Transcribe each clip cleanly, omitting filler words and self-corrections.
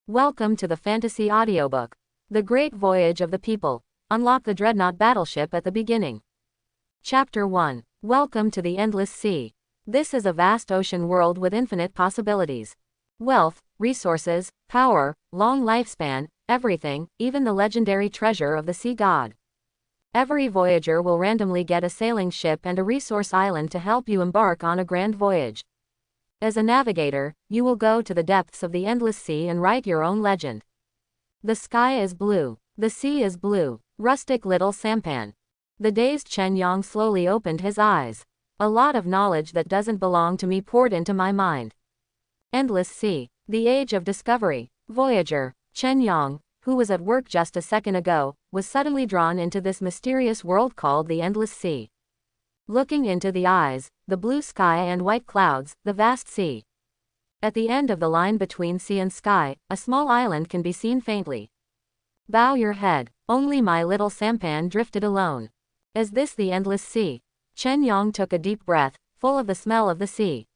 Welcome to the fantasy audiobook. The Great Voyage of the People. Unlock the Dreadnought Battleship at the beginning. Chapter 1. Welcome to the Endless Sea. This is a vast ocean world with infinite possibilities. Wealth, resources, power, long lifespan, everything, even the legendary treasure of the sea god. Every voyager will randomly get a sailing ship and a resource island to help you embark on a grand voyage. As a navigator, you will go to the depths of the endless sea and write your own legend. The sky is blue. The sea is blue. Rustic little sampan. The dazed Chen Yang slowly opened his eyes. A lot of knowledge that doesn't belong to me poured into my mind. Endless sea. The age of discovery. Voyager. Chen Yang, who was at work just a second ago, was suddenly drawn into this mysterious world called the Endless Sea. Looking into the eyes, the blue sky and white clouds, the vast sea. At the end of the line between sea and sky, a small island can be seen faintly. Bow your head. Only my little sampan drifted alone. Is this the endless sea? Chen Yang took a deep breath, full of the smell of the sea.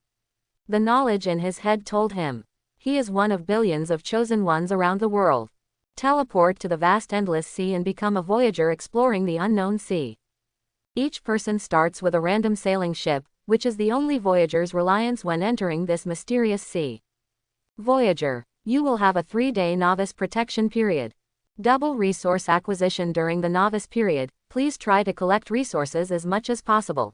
The knowledge in his head told him. He is one of billions of chosen ones around the world. Teleport to the vast endless sea and become a voyager exploring the unknown sea. Each person starts with a random sailing ship, which is the only voyager's reliance when entering this mysterious sea. Voyager, you will have a 3-day novice protection period. Double resource acquisition during the novice period. Please try to collect resources as much as possible.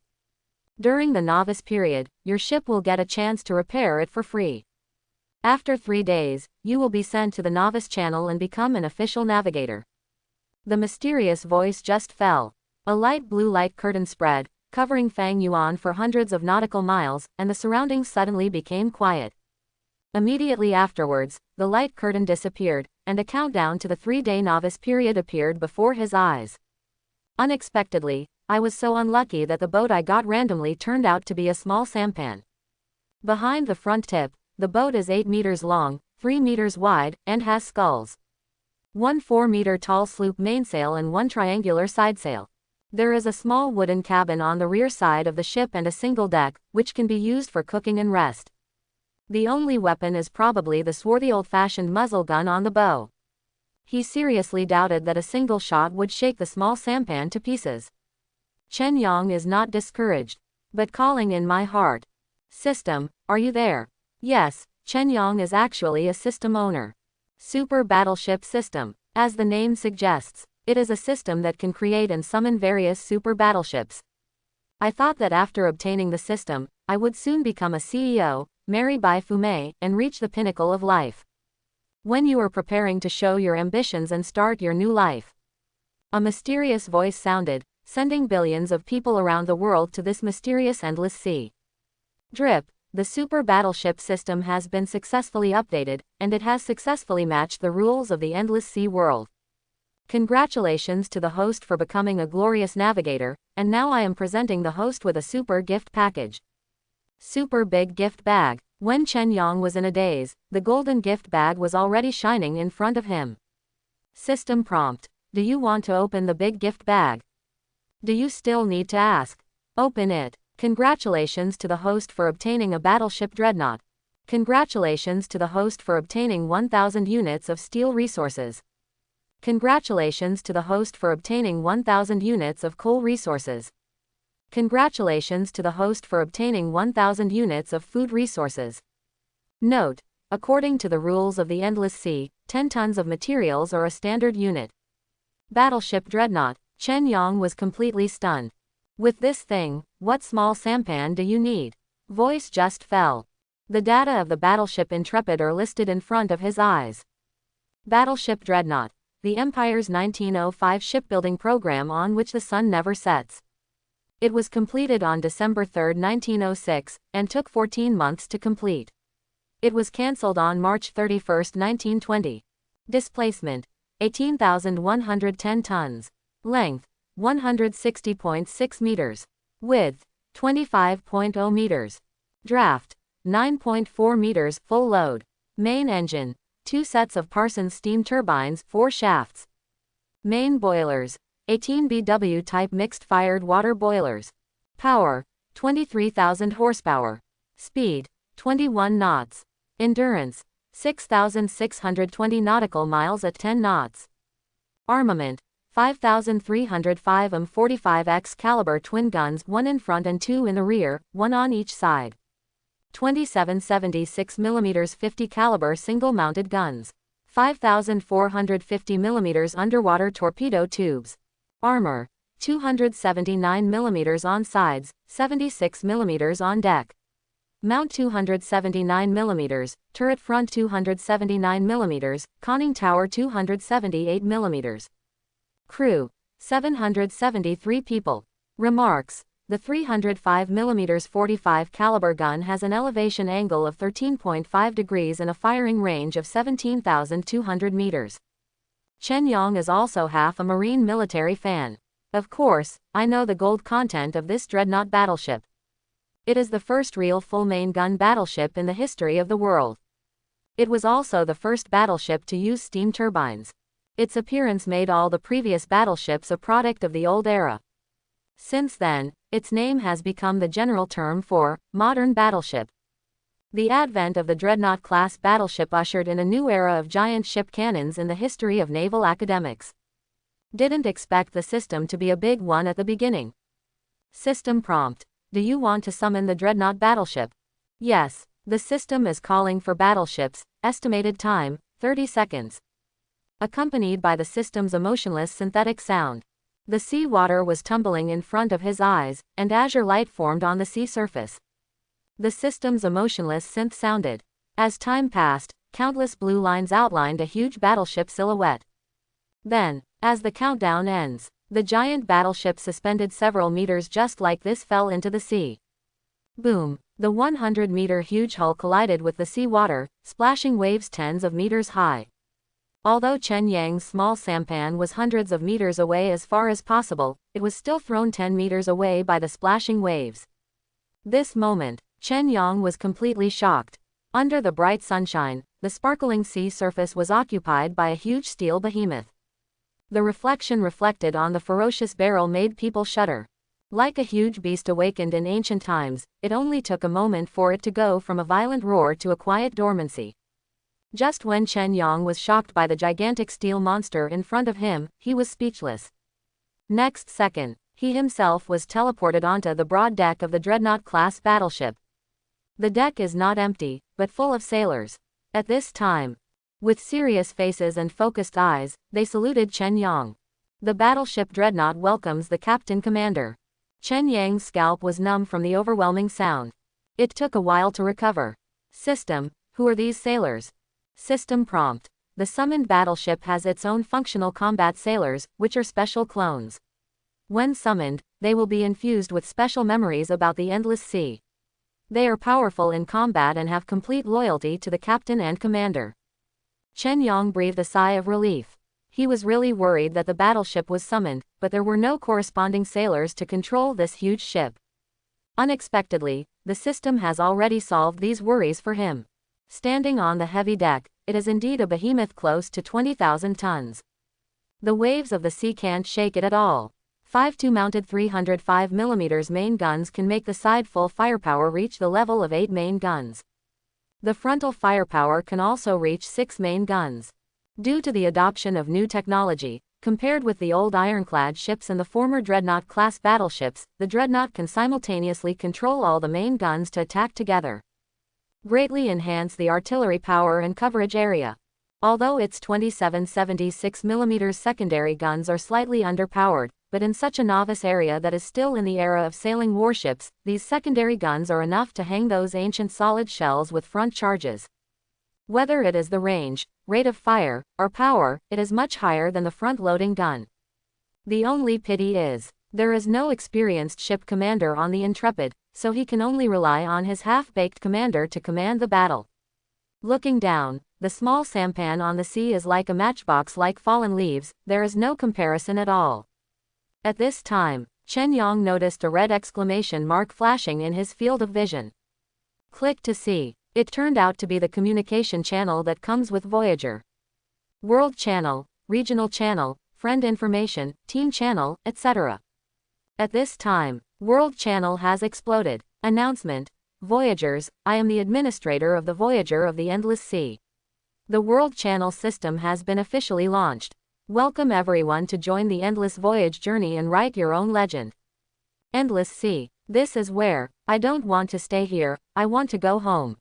During the novice period, your ship will get a chance to repair it for free. After 3 days, you will be sent to the novice channel and become an official navigator. The mysterious voice just fell. A light blue light curtain spread, covering Fang Yuan for hundreds of nautical miles, and the surroundings suddenly became quiet. Immediately afterwards, the light curtain disappeared, and a countdown to the 3-day novice period appeared before his eyes. Unexpectedly, I was so unlucky that the boat I got randomly turned out to be a small sampan. Behind the front tip, the boat is 8 meters long, 3 meters wide, and has sculls. 1 4-meter tall sloop mainsail and 1 triangular sidesail. There is a small wooden cabin on the rear side of the ship and a single deck, which can be used for cooking and rest. The only weapon is probably the swarthy old-fashioned muzzle gun on the bow. He seriously doubted that a single shot would shake the small sampan to pieces. Chen Yang is not discouraged, but calling in my heart. System, are you there? Yes, Chen Yang is actually a system owner. Super Battleship System. As the name suggests, it is a system that can create and summon various super battleships. I thought that after obtaining the system, I would soon become a CEO, marry Bai Fumei, and reach the pinnacle of life. When you are preparing to show your ambitions and start your new life. A mysterious voice sounded, sending billions of people around the world to this mysterious endless sea. Drip, the super battleship system has been successfully updated, and it has successfully matched the rules of the endless sea world. Congratulations to the host for becoming a glorious navigator, and now I am presenting the host with a super gift package. Super big gift bag. When Chen Yang was in a daze, the golden gift bag was already shining in front of him. System prompt. Do you want to open the big gift bag? Do you still need to ask? Open it. Congratulations to the host for obtaining a battleship dreadnought. Congratulations to the host for obtaining 1,000 units of steel resources. Congratulations to the host for obtaining 1,000 units of coal resources. Congratulations to the host for obtaining 1,000 units of food resources. Note: according to the rules of the Endless Sea, 10 tons of materials are a standard unit. Battleship Dreadnought. Chen Yang was completely stunned. With this thing, what small sampan do you need? Voice just fell. The data of the battleship Intrepid are listed in front of his eyes. Battleship Dreadnought. The Empire's 1905 shipbuilding program on which the sun never sets. It was completed on December 3, 1906, and took 14 months to complete. It was cancelled on March 31, 1920. Displacement: 18,110 tons. Length: 160.6 meters. Width: 25.0 meters. Draft: 9.4 meters. Full load. Main engine: 2 sets of Parsons steam turbines, 4 shafts. Main boilers: 18 BW type mixed-fired water boilers. Power: 23,000 horsepower. Speed: 21 knots. Endurance: 6,620 nautical miles at 10 knots. Armament: 5,305 M45X caliber twin guns, 1 in front and 2 in the rear, 1 on each side. 27 76mm 50 caliber single-mounted guns. 5,450 mm underwater torpedo tubes. Armor: 279 mm on sides, 76 mm on deck. Mount 279 mm, turret front 279 mm, conning tower 278 mm. Crew: 773 people. Remarks: the 305 mm 45 caliber gun has an elevation angle of 13.5 degrees and a firing range of 17,200 meters. Chen Yong is also half a marine military fan. Of course, I know the gold content of this dreadnought battleship. It is the first real full main gun battleship in the history of the world. It was also the first battleship to use steam turbines. Its appearance made all the previous battleships a product of the old era. Since then, its name has become the general term for modern battleship. The advent of the Dreadnought-class battleship ushered in a new era of giant ship cannons in the history of naval academics. Didn't expect the system to be a big one at the beginning. System prompt: do you want to summon the Dreadnought battleship? Yes, the system is calling for battleships, estimated time, 30 seconds. Accompanied by the system's emotionless synthetic sound. The sea water was tumbling in front of his eyes, and azure light formed on the sea surface. The system's emotionless synth sounded. As time passed, countless blue lines outlined a huge battleship silhouette. Then, as the countdown ends, the giant battleship suspended several meters just like this fell into the sea. Boom! The 100-meter huge hull collided with the sea water, splashing waves tens of meters high. Although Chen Yang's small sampan was hundreds of meters away as far as possible, it was still thrown 10 meters away by the splashing waves. This moment, Chen Yang was completely shocked. Under the bright sunshine, the sparkling sea surface was occupied by a huge steel behemoth. The reflection reflected on the ferocious barrel made people shudder. Like a huge beast awakened in ancient times, it only took a moment for it to go from a violent roar to a quiet dormancy. Just when Chen Yang was shocked by the gigantic steel monster in front of him, he was speechless. Next second, he himself was teleported onto the broad deck of the Dreadnought-class battleship. The deck is not empty, but full of sailors. At this time, with serious faces and focused eyes, they saluted Chen Yang. The battleship Dreadnought welcomes the captain commander. Chen Yang's scalp was numb from the overwhelming sound. It took a while to recover. System: who are these sailors? System prompt: the summoned battleship has its own functional combat sailors, which are special clones. When summoned, they will be infused with special memories about the endless sea. They are powerful in combat and have complete loyalty to the captain and commander. Chen Yang breathed a sigh of relief. He was really worried that the battleship was summoned, but there were no corresponding sailors to control this huge ship. Unexpectedly, the system has already solved these worries for him. Standing on the heavy deck, it is indeed a behemoth close to 20,000 tons. The waves of the sea can't shake it at all. 5 2-mounted 305mm main guns can make the side full firepower reach the level of 8 main guns. The frontal firepower can also reach 6 main guns. Due to the adoption of new technology, compared with the old ironclad ships and the former Dreadnought-class battleships, the Dreadnought can simultaneously control all the main guns to attack together. Greatly enhance the artillery power and coverage area. Although its 27 76mm secondary guns are slightly underpowered, but in such a novice area that is still in the era of sailing warships, these secondary guns are enough to hang those ancient solid shells with front charges. Whether it is the range, rate of fire, or power, it is much higher than the front-loading gun. The only pity is, there is no experienced ship commander on the Intrepid, so he can only rely on his half-baked commander to command the battle. Looking down, the small sampan on the sea is like a matchbox like fallen leaves, there is no comparison at all. At this time, Chen Yang noticed a red exclamation mark flashing in his field of vision. Click to see. It turned out to be the communication channel that comes with Voyager. World channel, regional channel, friend information, team channel, etc. At this time, World channel has exploded. Announcement: Voyagers, I am the administrator of the Voyager of the Endless Sea. The World Channel system has been officially launched. Welcome everyone to join the endless voyage journey and write your own legend. Endless Sea. This is where. I don't want to stay here, I want to go home.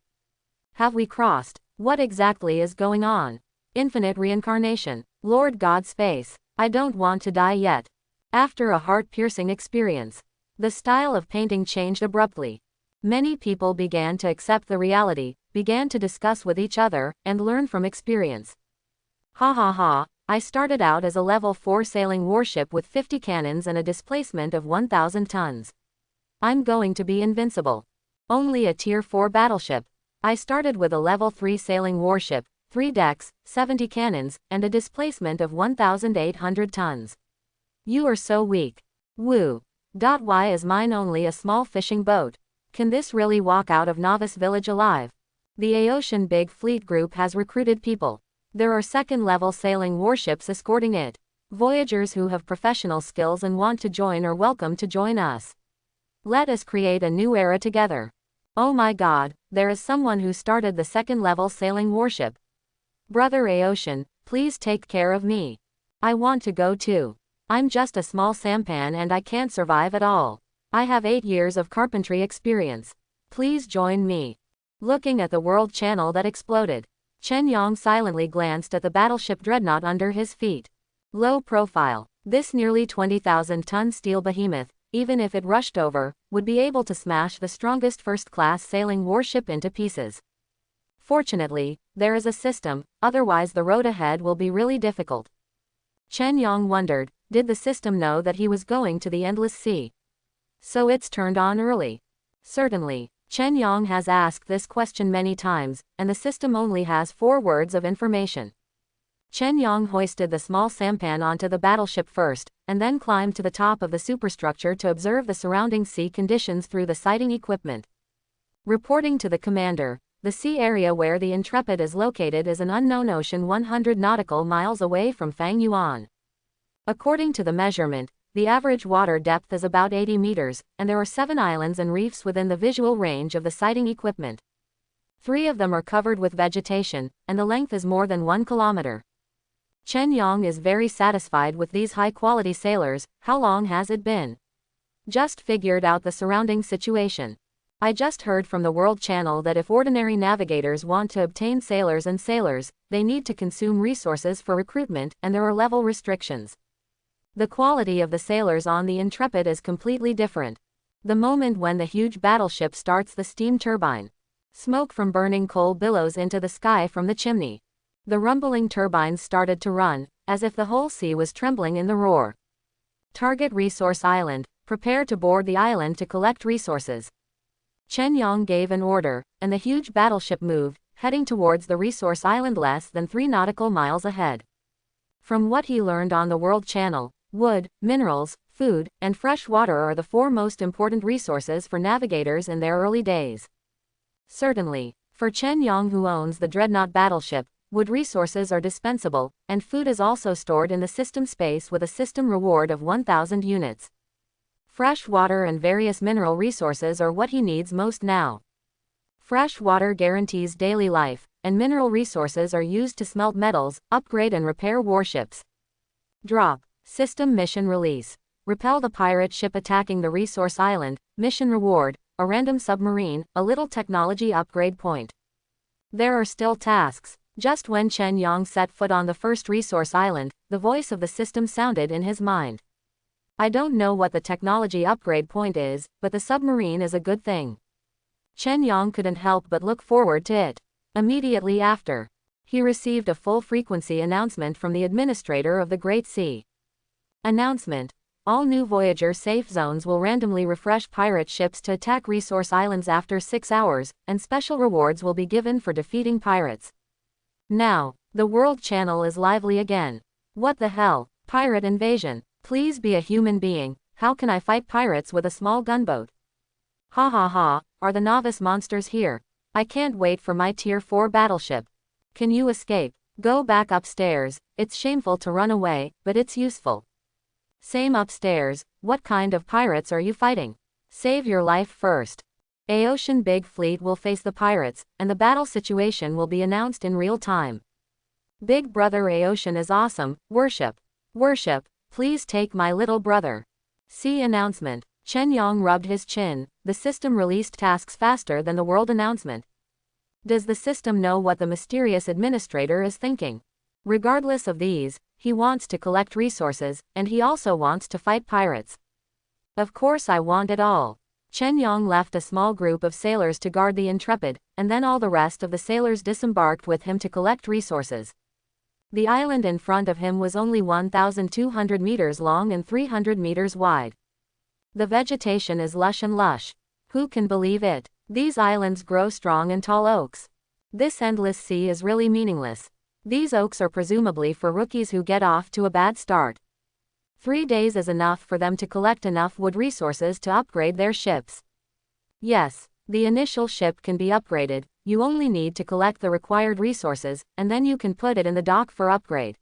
Have we crossed? What exactly is going on? Infinite reincarnation. Lord God's face. I don't want to die yet. After a heart-piercing experience, the style of painting changed abruptly. Many people began to accept the reality, began to discuss with each other, and learn from experience. Ha ha ha, I started out as a level 4 sailing warship with 50 cannons and a displacement of 1,000 tons. I'm going to be invincible. Only a tier 4 battleship. I started with a level 3 sailing warship, 3 decks, 70 cannons, and a displacement of 1,800 tons. You are so weak. Woo. Why is mine only a small fishing boat? Can this really walk out of Novice Village alive? The Aocean Big Fleet Group has recruited people. There are second-level sailing warships escorting it. Voyagers who have professional skills and want to join are welcome to join us. Let us create a new era together. Oh my God, there is someone who started the second-level sailing warship. Brother Aocean, please take care of me. I want to go too. I'm just a small sampan and I can't survive at all. I have 8 years of carpentry experience. Please join me. Looking at the world channel that exploded, Chen Yong silently glanced at the battleship Dreadnought under his feet. Low profile. This nearly 20,000-ton steel behemoth, even if it rushed over, would be able to smash the strongest first-class sailing warship into pieces. Fortunately, there is a system, otherwise the road ahead will be really difficult. Chen Yong wondered, did the system know that he was going to the Endless Sea? So it's turned on early. Certainly, Chen Yong has asked this question many times, and the system only has 4 words of information. Chen Yong hoisted the small sampan onto the battleship first, and then climbed to the top of the superstructure to observe the surrounding sea conditions through the sighting equipment. Reporting to the commander, the sea area where the Intrepid is located is an unknown ocean 100 nautical miles away from Fangyuan. According to the measurement, the average water depth is about 80 meters, and there are 7 islands and reefs within the visual range of the sighting equipment. 3 of them are covered with vegetation, and the length is more than 1 kilometer. Chen Yong is very satisfied with these high-quality sailors. How long has it been? Just figured out the surrounding situation. I just heard from the World Channel that if ordinary navigators want to obtain sailors, they need to consume resources for recruitment, and there are level restrictions. The quality of the sailors on the Intrepid is completely different. The moment when the huge battleship starts the steam turbine, smoke from burning coal billows into the sky from the chimney. The rumbling turbines started to run, as if the whole sea was trembling in the roar. Target Resource Island, prepare to board the island to collect resources. Chen Yong gave an order, and the huge battleship moved, heading towards the resource island less than 3 nautical miles ahead. From what he learned on the World Channel, wood, minerals, food, and fresh water are the 4 most important resources for navigators in their early days. Certainly, for Chen Yong who owns the Dreadnought Battleship, wood resources are dispensable, and food is also stored in the system space with a system reward of 1,000 units. Fresh water and various mineral resources are what he needs most now. Fresh water guarantees daily life, and mineral resources are used to smelt metals, upgrade and repair warships. Drop. System mission release. Repel the pirate ship attacking the resource island. Mission reward, a random submarine, a little technology upgrade point. There are still tasks. Just when Chen Yong set foot on the first resource island, the voice of the system sounded in his mind. I don't know what the technology upgrade point is, but the submarine is a good thing. Chen Yong couldn't help but look forward to it. Immediately after, he received a full-frequency announcement from the administrator of the Great Sea. Announcement. All new Voyager safe zones will randomly refresh pirate ships to attack resource islands after 6 hours, and special rewards will be given for defeating pirates. Now, the World Channel is lively again. What the hell? Pirate invasion. Please be a human being. How can I fight pirates with a small gunboat? Ha ha ha, are the novice monsters here? I can't wait for my tier 4 battleship. Can you escape? Go back upstairs. It's shameful to run away, but it's useful. Same upstairs. What kind of pirates are you fighting? Save your life first. Aocean Big Fleet will face the pirates, and the battle situation will be announced in real time. Big Brother Aocean is awesome, worship. Worship, please take my little brother. See announcement. Chen Yong rubbed his chin. The system released tasks faster than the world announcement. Does the system know what the mysterious administrator is thinking? Regardless of these, he wants to collect resources, and he also wants to fight pirates. Of course I want it all. Chen Yong left a small group of sailors to guard the Intrepid, and then all the rest of the sailors disembarked with him to collect resources. The island in front of him was only 1,200 meters long and 300 meters wide. The vegetation is lush and lush. Who can believe it? These islands grow strong and tall oaks. This endless sea is really meaningless. These oaks are presumably for rookies who get off to a bad start. 3 days is enough for them to collect enough wood resources to upgrade their ships. Yes, the initial ship can be upgraded. You only need to collect the required resources, and then you can put it in the dock for upgrade.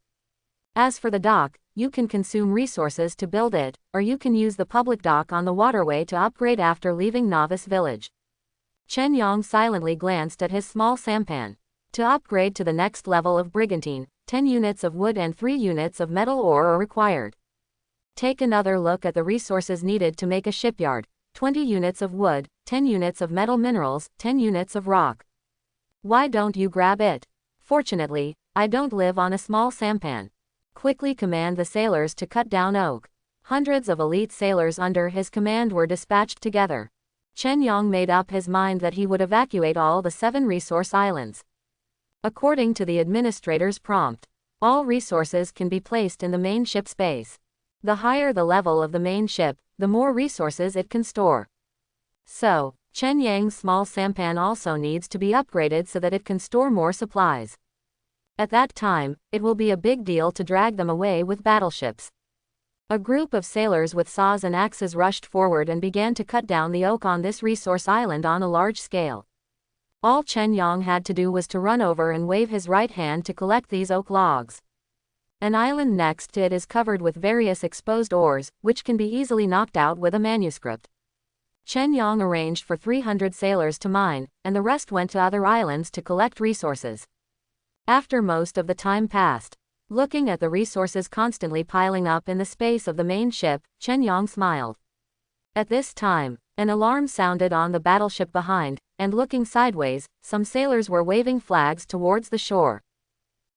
As for the dock, you can consume resources to build it, or you can use the public dock on the waterway to upgrade after leaving Novice Village. Chen Yong silently glanced at his small sampan. To upgrade to the next level of brigantine, 10 units of wood and 3 units of metal ore are required. Take another look at the resources needed to make a shipyard. 20 units of wood, 10 units of metal minerals, 10 units of rock. Why don't you grab it? Fortunately, I don't live on a small sampan. Quickly command the sailors to cut down oak. Hundreds of elite sailors under his command were dispatched together. Chen Yong made up his mind that he would evacuate all the 7 resource islands. According to the administrator's prompt, all resources can be placed in the main ship's base. The higher the level of the main ship, the more resources it can store. So, Chen Yang's small sampan also needs to be upgraded so that it can store more supplies. At that time, it will be a big deal to drag them away with battleships. A group of sailors with saws and axes rushed forward and began to cut down the oak on this resource island on a large scale. All Chen Yong had to do was to run over and wave his right hand to collect these oak logs. An island next to it is covered with various exposed ores, which can be easily knocked out with a manuscript. Chen Yong arranged for 300 sailors to mine, and the rest went to other islands to collect resources. After most of the time passed, looking at the resources constantly piling up in the space of the main ship, Chen Yong smiled. At this time, an alarm sounded on the battleship behind, and looking sideways, some sailors were waving flags towards the shore.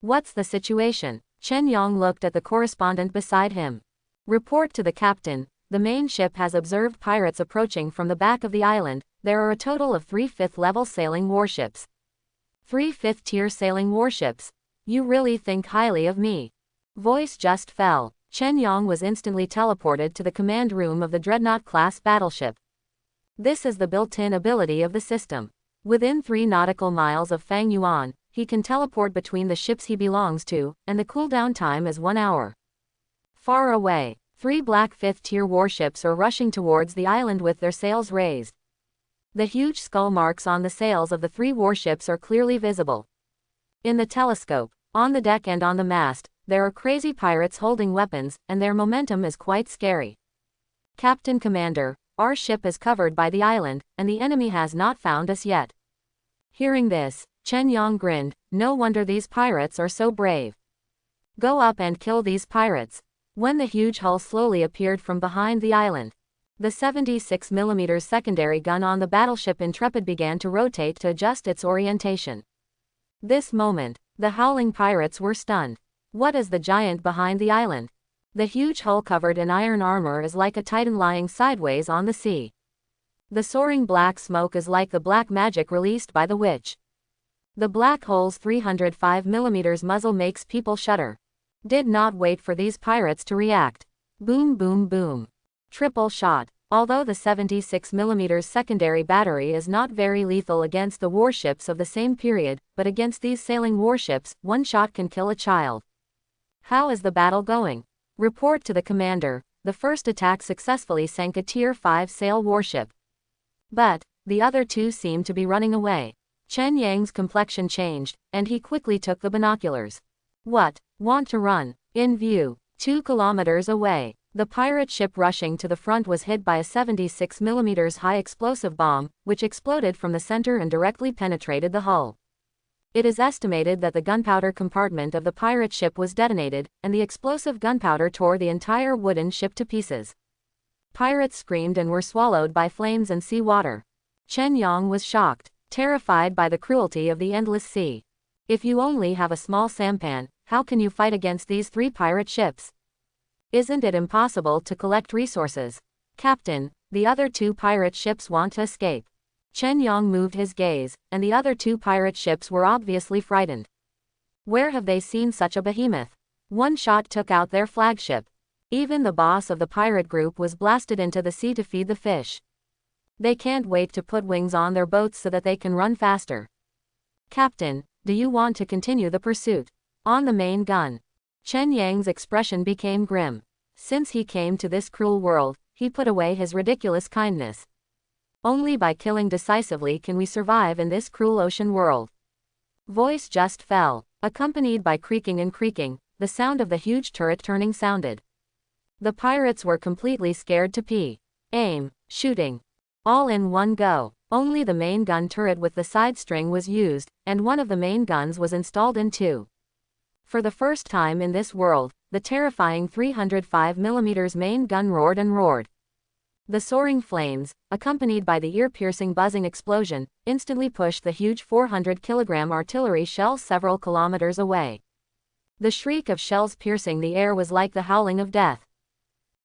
What's the situation? Chen Yong looked at the correspondent beside him. Report to the captain. The main ship has observed pirates approaching from the back of the island. There are a total of 3 5th-level sailing warships. 3 5th-tier sailing warships. You really think highly of me. Voice just fell. Chen Yong was instantly teleported to the command room of the Dreadnought-class battleship. This is the built-in ability of the system. Within 3 nautical miles of Fang Yuan, he can teleport between the ships he belongs to, and the cooldown time is 1 hour. Far away, 3 black 5th-tier warships are rushing towards the island with their sails raised. The huge skull marks on the sails of the 3 warships are clearly visible. In the telescope, on the deck and on the mast, there are crazy pirates holding weapons, and their momentum is quite scary. Captain Commander, our ship is covered by the island, and the enemy has not found us yet. Hearing this, Chen Yong grinned. No wonder these pirates are so brave. Go up and kill these pirates. When the huge hull slowly appeared from behind the island, the 76mm secondary gun on the battleship Intrepid began to rotate to adjust its orientation. This moment, the howling pirates were stunned. What is the giant behind the island? The huge hull covered in iron armor is like a titan lying sideways on the sea. The soaring black smoke is like the black magic released by the witch. The black hole's 305mm muzzle makes people shudder. Did not wait for these pirates to react. Boom boom boom. Triple shot. Although the 76mm secondary battery is not very lethal against the warships of the same period, but against these sailing warships, 1 shot can kill a child. How is the battle going? Report to the commander. The first attack successfully sank a Tier 5 sail warship. But the other 2 seem to be running away. Chen Yang's complexion changed, and he quickly took the binoculars. What? Want to run? In view. 2 kilometers away. The pirate ship rushing to the front was hit by a 76mm high explosive bomb, which exploded from the center and directly penetrated the hull. It is estimated that the gunpowder compartment of the pirate ship was detonated, and the explosive gunpowder tore the entire wooden ship to pieces. Pirates screamed and were swallowed by flames and sea water. Chen Yang was shocked, terrified by the cruelty of the endless sea. If you only have a small sampan, how can you fight against these 3 pirate ships? Isn't it impossible to collect resources? Captain, the other 2 pirate ships want to escape. Chen Yang moved his gaze, and the other 2 pirate ships were obviously frightened. Where have they seen such a behemoth? One shot took out their flagship. Even the boss of the pirate group was blasted into the sea to feed the fish. They can't wait to put wings on their boats so that they can run faster. Captain, do you want to continue the pursuit? On the main gun. Chen Yang's expression became grim. Since he came to this cruel world, he put away his ridiculous kindness. Only by killing decisively can we survive in this cruel ocean world. Voice just fell, accompanied by creaking and creaking, the sound of the huge turret turning sounded. The pirates were completely scared to pee. Aim, shooting. All in one go. Only the main gun turret with the side string was used, and one of the main guns was installed in 2. For the first time in this world, the terrifying 305mm main gun roared and roared. The soaring flames, accompanied by the ear-piercing buzzing explosion, instantly pushed the huge 400-kilogram artillery shell several kilometers away. The shriek of shells piercing the air was like the howling of death.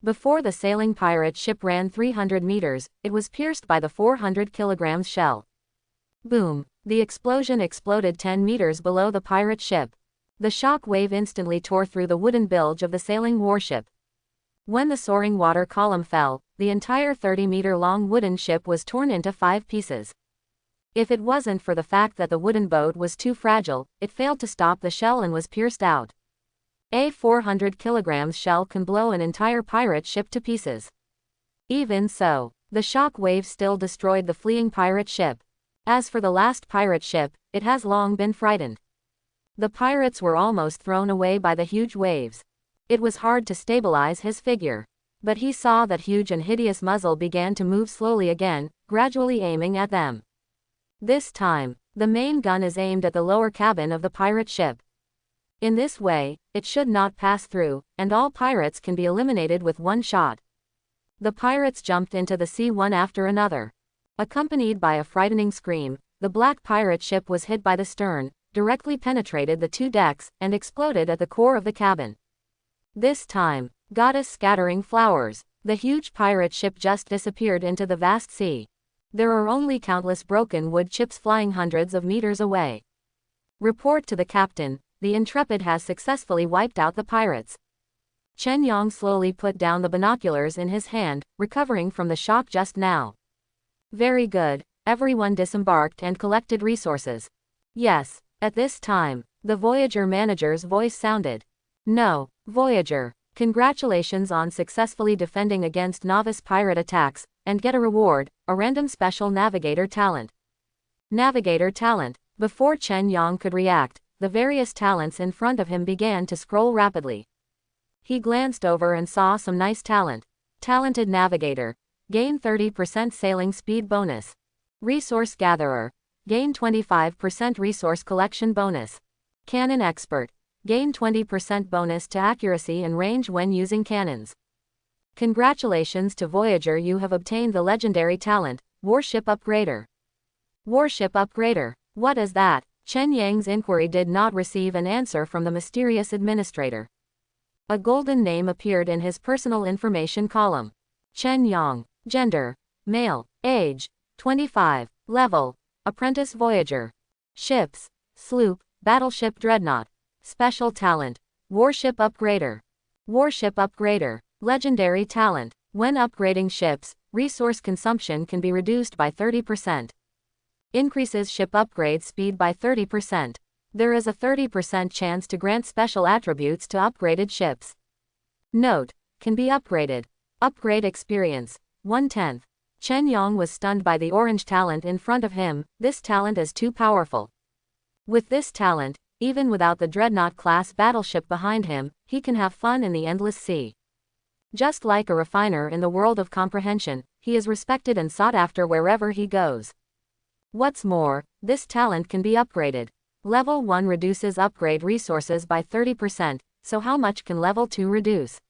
Before the sailing pirate ship ran 300 meters, it was pierced by the 400-kilogram shell. Boom! The explosion exploded 10 meters below the pirate ship. The shock wave instantly tore through the wooden bilge of the sailing warship. When the soaring water column fell, the entire 30-meter-long wooden ship was torn into 5 pieces. If it wasn't for the fact that the wooden boat was too fragile, it failed to stop the shell and was pierced out. A 400-kilogram shell can blow an entire pirate ship to pieces. Even so, the shock wave still destroyed the fleeing pirate ship. As for the last pirate ship, it has long been frightened. The pirates were almost thrown away by the huge waves. It was hard to stabilize his figure. But he saw that huge and hideous muzzle began to move slowly again, gradually aiming at them. This time, the main gun is aimed at the lower cabin of the pirate ship. In this way, it should not pass through, and all pirates can be eliminated with one shot. The pirates jumped into the sea one after another. Accompanied by a frightening scream, the black pirate ship was hit by the stern, directly penetrated the 2 decks, and exploded at the core of the cabin. This time, goddess scattering flowers, the huge pirate ship just disappeared into the vast sea. There are only countless broken wood chips flying hundreds of meters away. Report to the captain, the Intrepid has successfully wiped out the pirates. Chen Yang slowly put down the binoculars in his hand, recovering from the shock just now. Very good, everyone disembarked and collected resources. Yes, at this time, the Voyager manager's voice sounded. No, Voyager, congratulations on successfully defending against novice pirate attacks, and get a reward, a random special navigator talent. Navigator talent. Before Chen Yang could react, the various talents in front of him began to scroll rapidly. He glanced over and saw some nice talent. Talented navigator. Gain 30% sailing speed bonus. Resource gatherer. Gain 25% resource collection bonus. Cannon expert. Gain 20% bonus to accuracy and range when using cannons. Congratulations to Voyager, you have obtained the legendary talent, Warship Upgrader. Warship Upgrader. What is that? Chen Yang's inquiry did not receive an answer from the mysterious administrator. A golden name appeared in his personal information column. Chen Yang. Gender. Male. Age. 25. Level. Apprentice Voyager. Ships. Sloop. Battleship Dreadnought. Special talent. Warship Upgrader. Warship Upgrader. Legendary talent. When upgrading ships, resource consumption can be reduced by 30%. Increases ship upgrade speed by 30%. There is a 30% chance to grant special attributes to upgraded ships. Note: can be upgraded. Upgrade experience. 1/10. Chen Yang was stunned by the orange talent in front of him. This talent is too powerful. With this talent, even without the Dreadnought-class battleship behind him, he can have fun in the endless sea. Just like a refiner in the world of comprehension, he is respected and sought after wherever he goes. What's more, this talent can be upgraded. Level 1 reduces upgrade resources by 30%, so how much can level 2 reduce?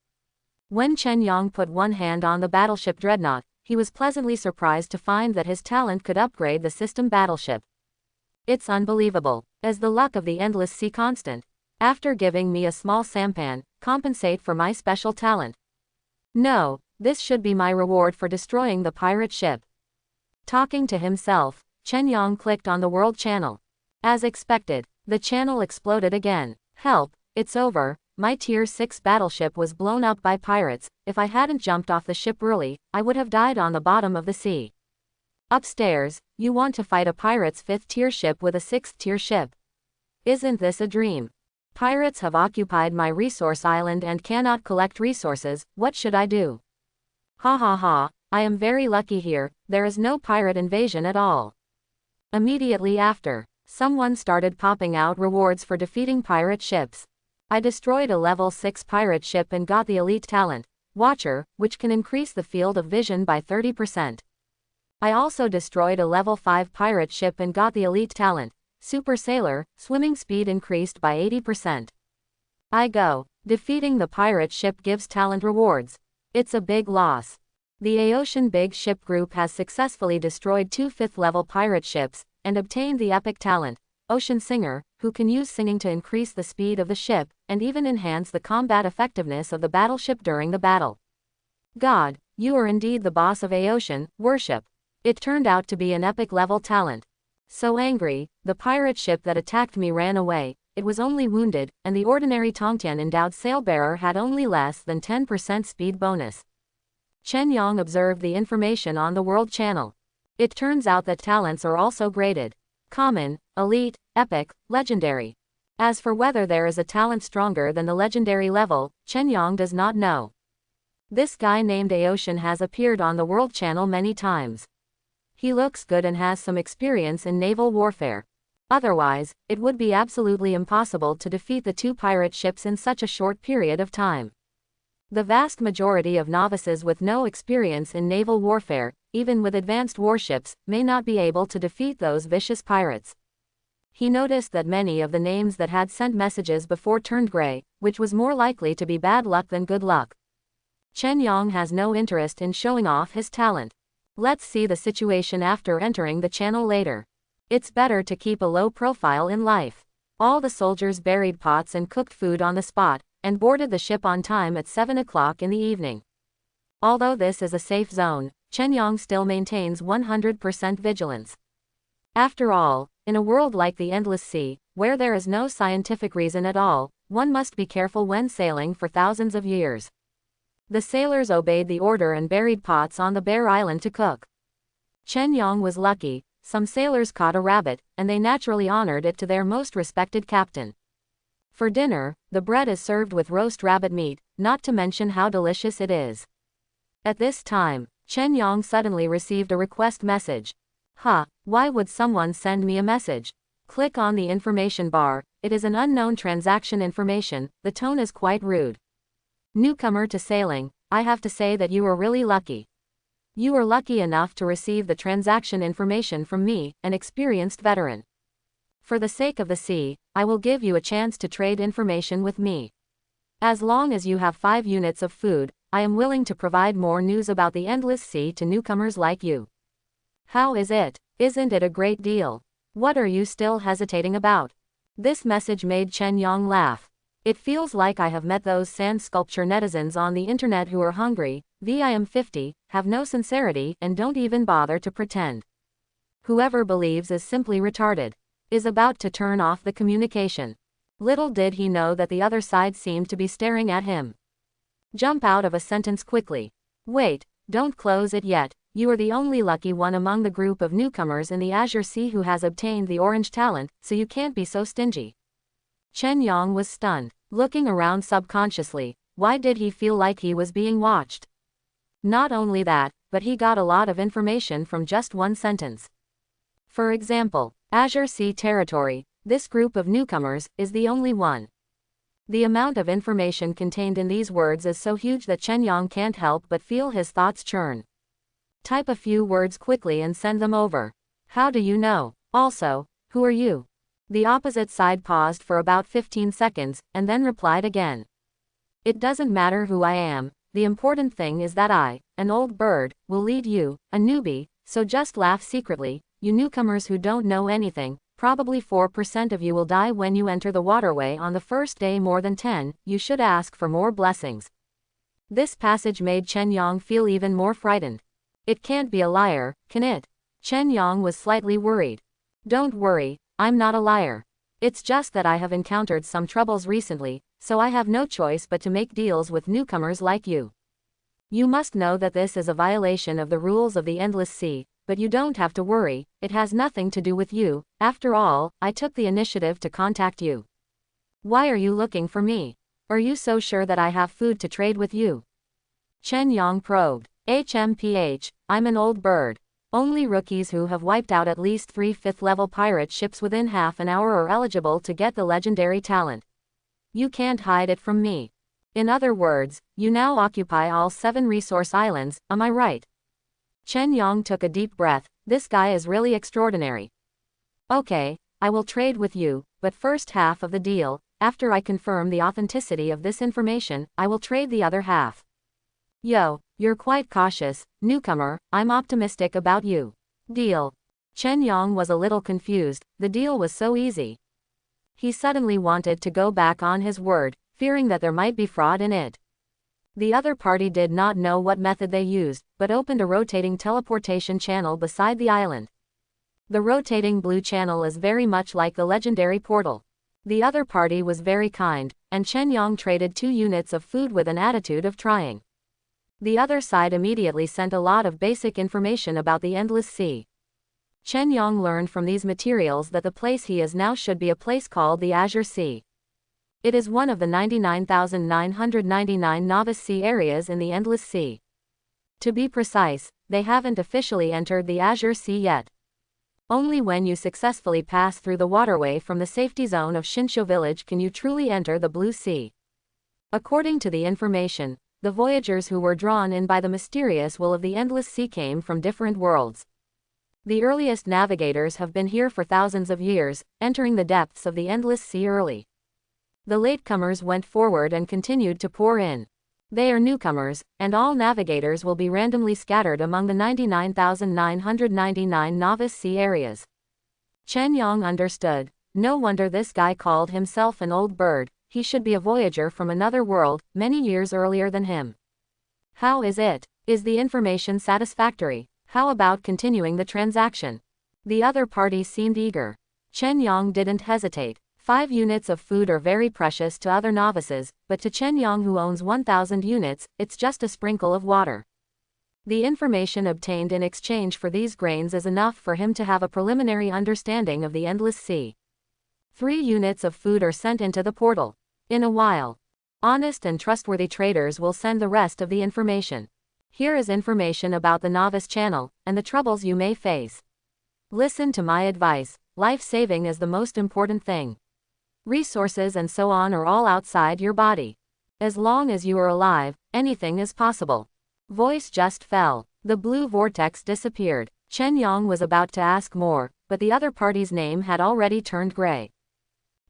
When Chen Yong put one hand on the battleship Dreadnought, he was pleasantly surprised to find that his talent could upgrade the system battleship. It's unbelievable. Is the luck of the endless sea constant? After giving me a small sampan, compensate for my special talent. No, this should be my reward for destroying the pirate ship. Talking to himself, Chen Yong clicked on the world channel. As expected, the channel exploded again. Help, it's over, my tier 6 battleship was blown up by pirates. If I hadn't jumped off the ship early, I would have died on the bottom of the sea. Upstairs, you want to fight a pirate's 5th tier ship with a 6th tier ship. Isn't this a dream? Pirates have occupied my resource island and cannot collect resources, what should I do? Ha ha ha, I am very lucky here, there is no pirate invasion at all. Immediately after, someone started popping out rewards for defeating pirate ships. I destroyed a level 6 pirate ship and got the elite talent, Watcher, which can increase the field of vision by 30%. I also destroyed a level 5 pirate ship and got the elite talent, Super Sailor, swimming speed increased by 80%. I go. Defeating the pirate ship gives talent rewards. It's a big loss. The Aocean Big Ship Group has successfully destroyed 2 5th level pirate ships, and obtained the epic talent, Ocean Singer, who can use singing to increase the speed of the ship, and even enhance the combat effectiveness of the battleship during the battle. God, you are indeed the boss of Aocean, worship. It turned out to be an epic level talent. So angry, the pirate ship that attacked me ran away, it was only wounded, and the ordinary Tongtian endowed sailbearer had only less than 10% speed bonus. Chen Yong observed the information on the world channel. It turns out that talents are also graded. Common, elite, epic, legendary. As for whether there is a talent stronger than the legendary level, Chen Yong does not know. This guy named Aocean has appeared on the world channel many times. He looks good and has some experience in naval warfare. Otherwise, it would be absolutely impossible to defeat the 2 pirate ships in such a short period of time. The vast majority of novices with no experience in naval warfare, even with advanced warships, may not be able to defeat those vicious pirates. He noticed that many of the names that had sent messages before turned gray, which was more likely to be bad luck than good luck. Chen Yong has no interest in showing off his talent. Let's see the situation after entering the channel later. It's better to keep a low profile in life. All the soldiers buried pots and cooked food on the spot, and boarded the ship on time at 7 o'clock in the evening. Although this is a safe zone, Chen Yong still maintains 100% vigilance. After all, in a world like the Endless Sea, where there is no scientific reason at all, one must be careful when sailing for thousands of years. The sailors obeyed the order and buried pots on the bare island to cook. Chen Yong was lucky, some sailors caught a rabbit, and they naturally honored it to their most respected captain. For dinner, the bread is served with roast rabbit meat, not to mention how delicious it is. At this time, Chen Yong suddenly received a request message. Why would someone send me a message? Click on the information bar, it is an unknown transaction information, the tone is quite rude. Newcomer to sailing, I have to say that you are really lucky. You are lucky enough to receive the transaction information from me, an experienced veteran. For the sake of the sea, I will give you a chance to trade information with me. As long as you have 5 units of food, I am willing to provide more news about the Endless Sea to newcomers like you. How is it? Isn't it a great deal? What are you still hesitating about? This message made Chen Yong laugh. It feels like I have met those sand sculpture netizens on the internet who are hungry, I am 50, have no sincerity, and don't even bother to pretend. Whoever believes is simply retarded. Is about to turn off the communication. Little did he know that the other side seemed to be staring at him. Jump out of a sentence quickly. Wait, don't close it yet, you are the only lucky one among the group of newcomers in the Azure Sea who has obtained the orange talent, so you can't be so stingy. Chen Yong was stunned, looking around subconsciously. Why did he feel like he was being watched? Not only that, but he got a lot of information from just one sentence. For example, Azure Sea territory, this group of newcomers, is the only one. The amount of information contained in these words is so huge that Chen Yong can't help but feel his thoughts churn. Type a few words quickly and send them over. How do you know? Also, who are you? The opposite side paused for about 15 seconds, and then replied again. It doesn't matter who I am, the important thing is that I, an old bird, will lead you, a newbie, so just laugh secretly, you newcomers who don't know anything. Probably 4% of you will die when you enter the waterway on the first day. More than 10, you should ask for more blessings. This passage made Chen Yang feel even more frightened. It can't be a liar, can it? Chen Yang was slightly worried. Don't worry, I'm not a liar. It's just that I have encountered some troubles recently, so I have no choice but to make deals with newcomers like you. You must know that this is a violation of the rules of the Endless Sea, but you don't have to worry, it has nothing to do with you. After all, I took the initiative to contact you. Why are you looking for me? Are you so sure that I have food to trade with you? Chen Yang probed. HMPH, I'm an old bird. Only rookies who have wiped out at least 3 5th-level pirate ships within half an hour are eligible to get the legendary talent. You can't hide it from me. In other words, you now occupy all 7 resource islands, am I right? Chen Yang took a deep breath. This guy is really extraordinary. Okay, I will trade with you, but first half of the deal, after I confirm the authenticity of this information, I will trade the other half. Yo, you're quite cautious, newcomer, I'm optimistic about you. Deal. Chen Yang was a little confused, the deal was so easy. He suddenly wanted to go back on his word, fearing that there might be fraud in it. The other party did not know what method they used, but opened a rotating teleportation channel beside the island. The rotating blue channel is very much like the legendary portal. The other party was very kind, and Chen Yang traded 2 units of food with an attitude of trying. The other side immediately sent a lot of basic information about the Endless Sea. Chen Yang learned from these materials that the place he is now should be a place called the Azure Sea. It is one of the 99,999 novice sea areas in the Endless Sea. To be precise, they haven't officially entered the Azure Sea yet. Only when you successfully pass through the waterway from the safety zone of Shinsho Village can you truly enter the Blue Sea. According to the information, the voyagers who were drawn in by the mysterious will of the Endless Sea came from different worlds. The earliest navigators have been here for thousands of years, entering the depths of the Endless Sea early. The latecomers went forward and continued to pour in. They are newcomers, and all navigators will be randomly scattered among the 99,999 novice sea areas. Chen Yang understood. No wonder this guy called himself an old bird, he should be a voyager from another world, many years earlier than him. How is it? Is the information satisfactory? How about continuing the transaction? The other party seemed eager. Chen Yang didn't hesitate. 5 units of food are very precious to other novices, but to Chen Yang who owns 1,000 units, it's just a sprinkle of water. The information obtained in exchange for these grains is enough for him to have a preliminary understanding of the Endless Sea. 3 units of food are sent into the portal. In a while, honest and trustworthy traders will send the rest of the information. Here is information about the novice channel, and the troubles you may face. Listen to my advice, life-saving is the most important thing. Resources and so on are all outside your body. As long as you are alive, anything is possible. Voice just fell. The blue vortex disappeared. Chen Yang was about to ask more, but the other party's name had already turned gray.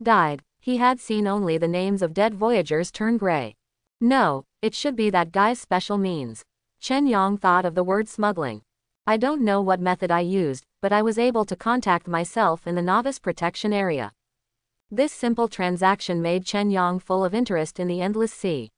Died. He had seen only the names of dead voyagers turn gray. No, it should be that guy's special means. Chen Yang thought of the word smuggling. I don't know what method I used, but I was able to contact myself in the novice protection area. This simple transaction made Chen Yang full of interest in the Endless Sea.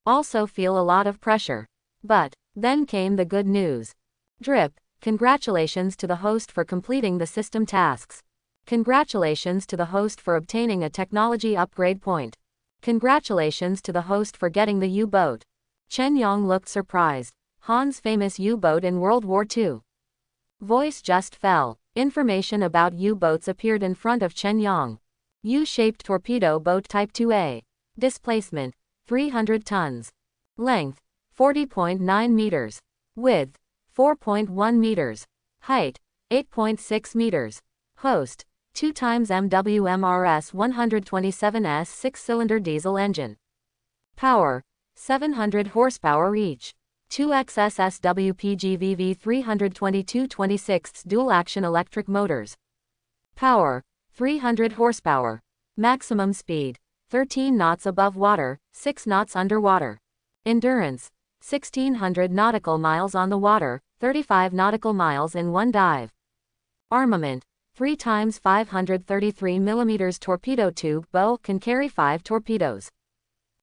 Also feel a lot of pressure. But then came the good news. Drip, congratulations to the host for completing the system tasks. Congratulations to the host for obtaining a technology upgrade point. Congratulations to the host for getting the U-boat. Chen Yang looked surprised. Han's famous U-boat in World War II. Voice just fell. Information about U-boats appeared in front of Chen Yang. U-shaped torpedo boat Type 2A. Displacement, 300 tons. Length, 40.9 meters. Width, 4.1 meters. Height, 8.6 meters. Host, 2 times MWMRS 127S 6-cylinder diesel engine. Power, 700 horsepower each. 2XSSWPGVV 322/26 dual-action electric motors. Power, 300 horsepower. Maximum speed, 13 knots above water, 6 knots underwater. Endurance, 1600 nautical miles on the water, 35 nautical miles in one dive. Armament, 3 times 533 mm torpedo tube bow can carry 5 torpedoes.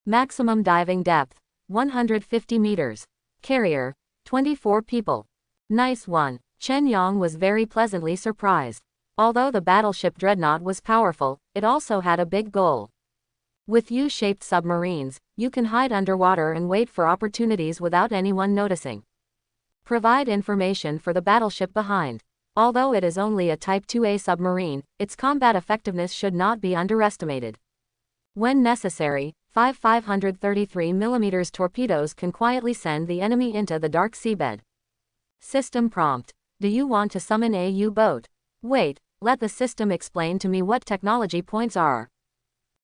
Maximum diving depth, 150 meters. Carrier, 24 people. Nice one. Chen Yang was very pleasantly surprised. Although the battleship Dreadnought was powerful, it also had a big goal. With U-shaped submarines, you can hide underwater and wait for opportunities without anyone noticing. Provide information for the battleship behind. Although it is only a Type 2A submarine, its combat effectiveness should not be underestimated. When necessary, 533 mm torpedoes can quietly send the enemy into the dark seabed. System prompt. Do you want to summon a U-boat? Wait, let the system explain to me what technology points are.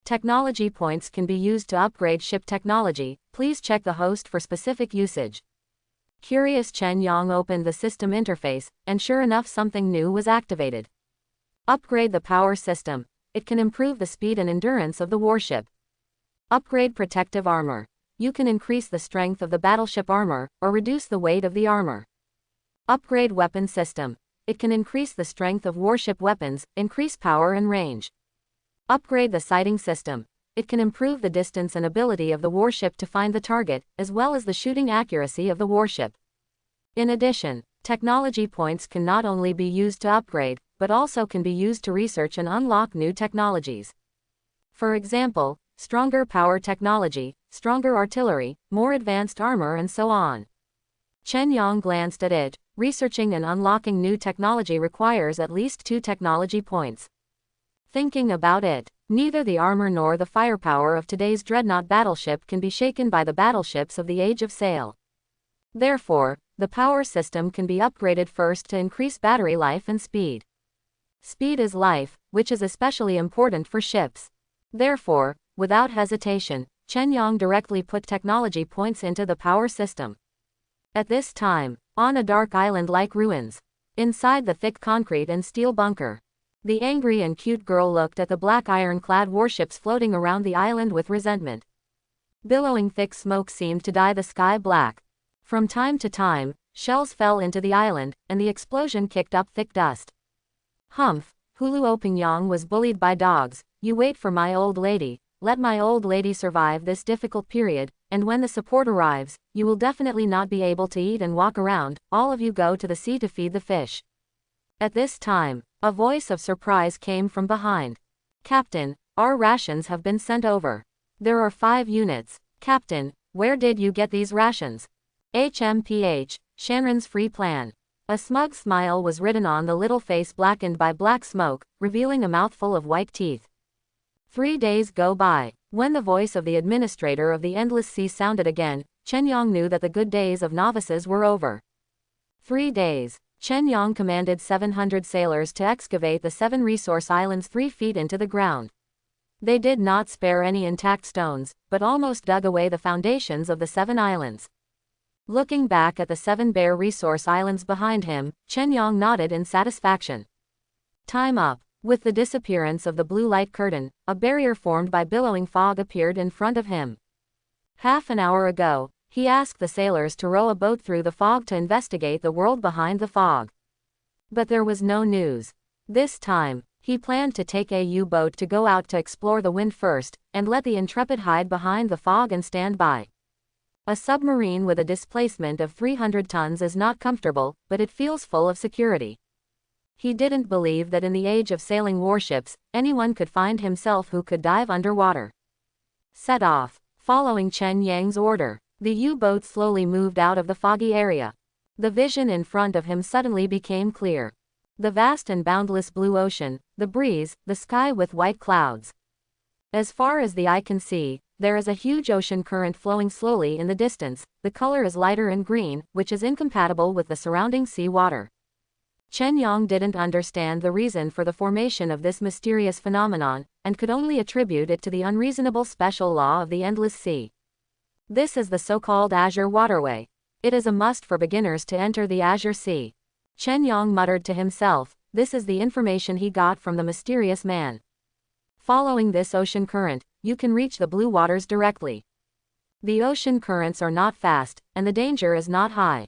Technology points can be used to upgrade ship technology. Please check the host for specific usage. Curious Chen Yang opened the system interface, and sure enough something new was activated. Upgrade the power system. It can improve the speed and endurance of the warship. Upgrade protective armor. You can increase the strength of the battleship armor, or reduce the weight of the armor. Upgrade weapon system. It can increase the strength of warship weapons, increase power and range. Upgrade the sighting system. It can improve the distance and ability of the warship to find the target, as well as the shooting accuracy of the warship. In addition, technology points can not only be used to upgrade, but also can be used to research and unlock new technologies. For example, stronger power technology, stronger artillery, more advanced armor and so on. Chen Yang glanced at it. Researching and unlocking new technology requires at least 2 technology points. Thinking about it, neither the armor nor the firepower of today's Dreadnought battleship can be shaken by the battleships of the Age of Sail. Therefore, the power system can be upgraded first to increase battery life and speed. Speed is life, which is especially important for ships. Therefore, without hesitation, Chen Yang directly put technology points into the power system. At this time, on a dark island like ruins, inside the thick concrete and steel bunker, the angry and cute girl looked at the black iron-clad warships floating around the island with resentment. Billowing thick smoke seemed to dye the sky black. From time to time, shells fell into the island, and the explosion kicked up thick dust. Humph, Huluo Pingyang was bullied by dogs. You wait for my old lady, let my old lady survive this difficult period, and when the support arrives, you will definitely not be able to eat and walk around, all of you go to the sea to feed the fish. At this time, a voice of surprise came from behind. Captain, our rations have been sent over. There are 5 units. Captain, where did you get these rations? HMPH, Shanron's free plan. A smug smile was written on the little face blackened by black smoke, revealing a mouthful of white teeth. 3 days go by. When the voice of the administrator of the Endless Sea sounded again, Chen Yang knew that the good days of novices were over. 3 days. Chen Yang commanded 700 sailors to excavate the 7 resource islands 3 feet into the ground. They did not spare any intact stones, but almost dug away the foundations of the 7 islands. Looking back at the 7 bare resource islands behind him, Chen Yang nodded in satisfaction. Time up. With the disappearance of the blue light curtain, a barrier formed by billowing fog appeared in front of him. Half an hour ago, he asked the sailors to row a boat through the fog to investigate the world behind the fog. But there was no news. This time, he planned to take a U-boat to go out to explore the wind first, and let the Intrepid hide behind the fog and stand by. A submarine with a displacement of 300 tons is not comfortable, but it feels full of security. He didn't believe that in the age of sailing warships, anyone could find himself who could dive underwater. Set off. Following Chen Yang's order, the U-boat slowly moved out of the foggy area. The vision in front of him suddenly became clear. The vast and boundless blue ocean, the breeze, the sky with white clouds. As far as the eye can see, there is a huge ocean current flowing slowly in the distance. The color is lighter and green, which is incompatible with the surrounding sea water. Chen Yang didn't understand the reason for the formation of this mysterious phenomenon, and could only attribute it to the unreasonable special law of the Endless Sea. This is the so-called Azure waterway. It is a must for beginners to enter the Azure Sea. Chen Yang muttered to himself, this is the information he got from the mysterious man. Following this ocean current, you can reach the blue waters directly. The ocean currents are not fast, and the danger is not high.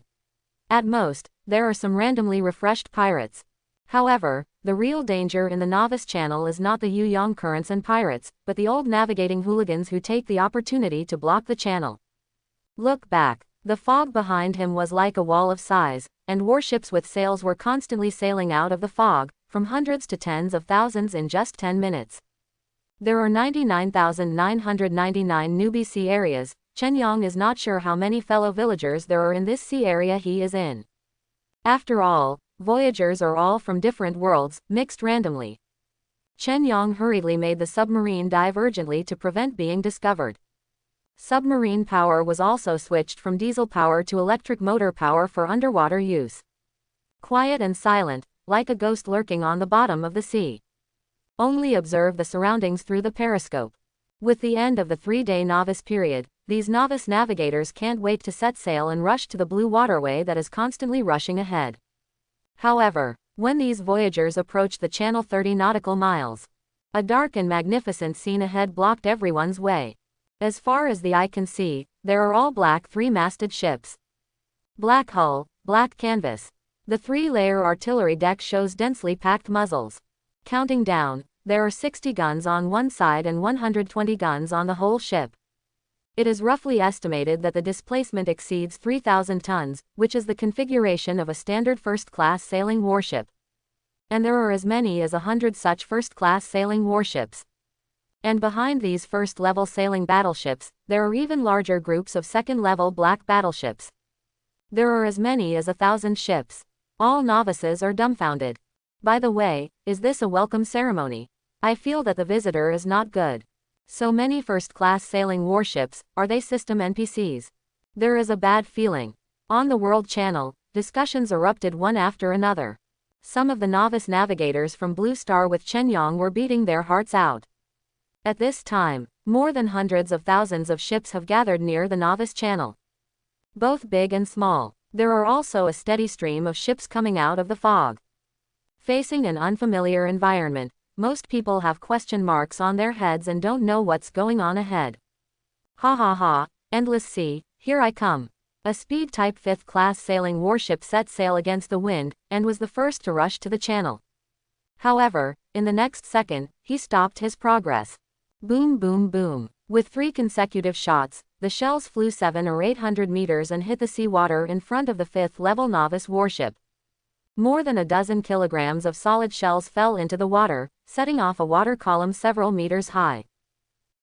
At most, there are some randomly refreshed pirates. However, the real danger in the Novice Channel is not the Yuyong currents and pirates, but the old navigating hooligans who take the opportunity to block the channel. Look back. The fog behind him was like a wall of size, and warships with sails were constantly sailing out of the fog, from hundreds to tens of thousands in just 10 minutes. There are 99,999 newbie sea areas. Chen Yong is not sure how many fellow villagers there are in this sea area he is in. After all, voyagers are all from different worlds, mixed randomly. Chen Yong hurriedly made the submarine dive urgently to prevent being discovered. Submarine power was also switched from diesel power to electric motor power for underwater use. Quiet and silent, like a ghost lurking on the bottom of the sea. Only observe the surroundings through the periscope. With the end of the 3-day novice period, these novice navigators can't wait to set sail and rush to the blue waterway that is constantly rushing ahead. However, when these voyagers approached the channel 30 nautical miles, a dark and magnificent scene ahead blocked everyone's way. As far as the eye can see, there are all black 3-masted ships. Black hull, black canvas. The 3-layer artillery deck shows densely packed muzzles. Counting down, there are 60 guns on one side and 120 guns on the whole ship. It is roughly estimated that the displacement exceeds 3,000 tons, which is the configuration of a standard first-class sailing warship. And there are as many as 100 such first-class sailing warships. And behind these first-level sailing battleships, there are even larger groups of second-level black battleships. There are as many as 1,000 ships. All novices are dumbfounded. By the way, is this a welcome ceremony? I feel that the visitor is not good. So many first-class sailing warships, are they system NPCs? There is a bad feeling. On the World Channel, discussions erupted one after another. Some of the novice navigators from Blue Star with Chen Yong were beating their hearts out. At this time, more than hundreds of thousands of ships have gathered near the Novice Channel. Both big and small. There are also a steady stream of ships coming out of the fog. Facing an unfamiliar environment, most people have question marks on their heads and don't know what's going on ahead. Ha ha ha, endless sea, here I come. A speed-type 5th-class sailing warship set sail against the wind, and was the first to rush to the channel. However, in the next second, he stopped his progress. Boom boom boom. With 3 consecutive shots, the shells flew 700 or 800 meters and hit the seawater in front of the 5th-level novice warship. More than a dozen kilograms of solid shells fell into the water, setting off a water column several meters high.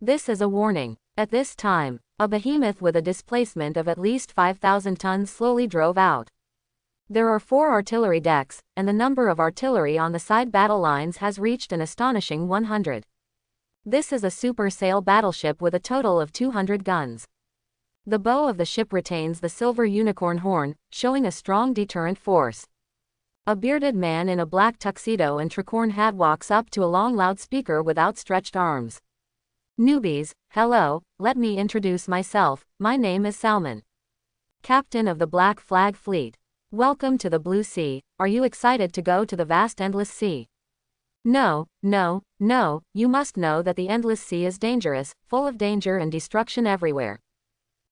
This is a warning. At this time, a behemoth with a displacement of at least 5,000 tons slowly drove out. There are 4 artillery decks, and the number of artillery on the side battle lines has reached an astonishing 100. This is a super sail battleship with a total of 200 guns. The bow of the ship retains the silver unicorn horn, showing a strong deterrent force. A bearded man in a black tuxedo and tricorn hat walks up to a long loudspeaker with outstretched arms. Newbies, hello, let me introduce myself, my name is Salmon. Captain of the Black Flag Fleet. Welcome to the Blue Sea, are you excited to go to the vast endless sea? No, no, no, you must know that the endless sea is dangerous, full of danger and destruction everywhere.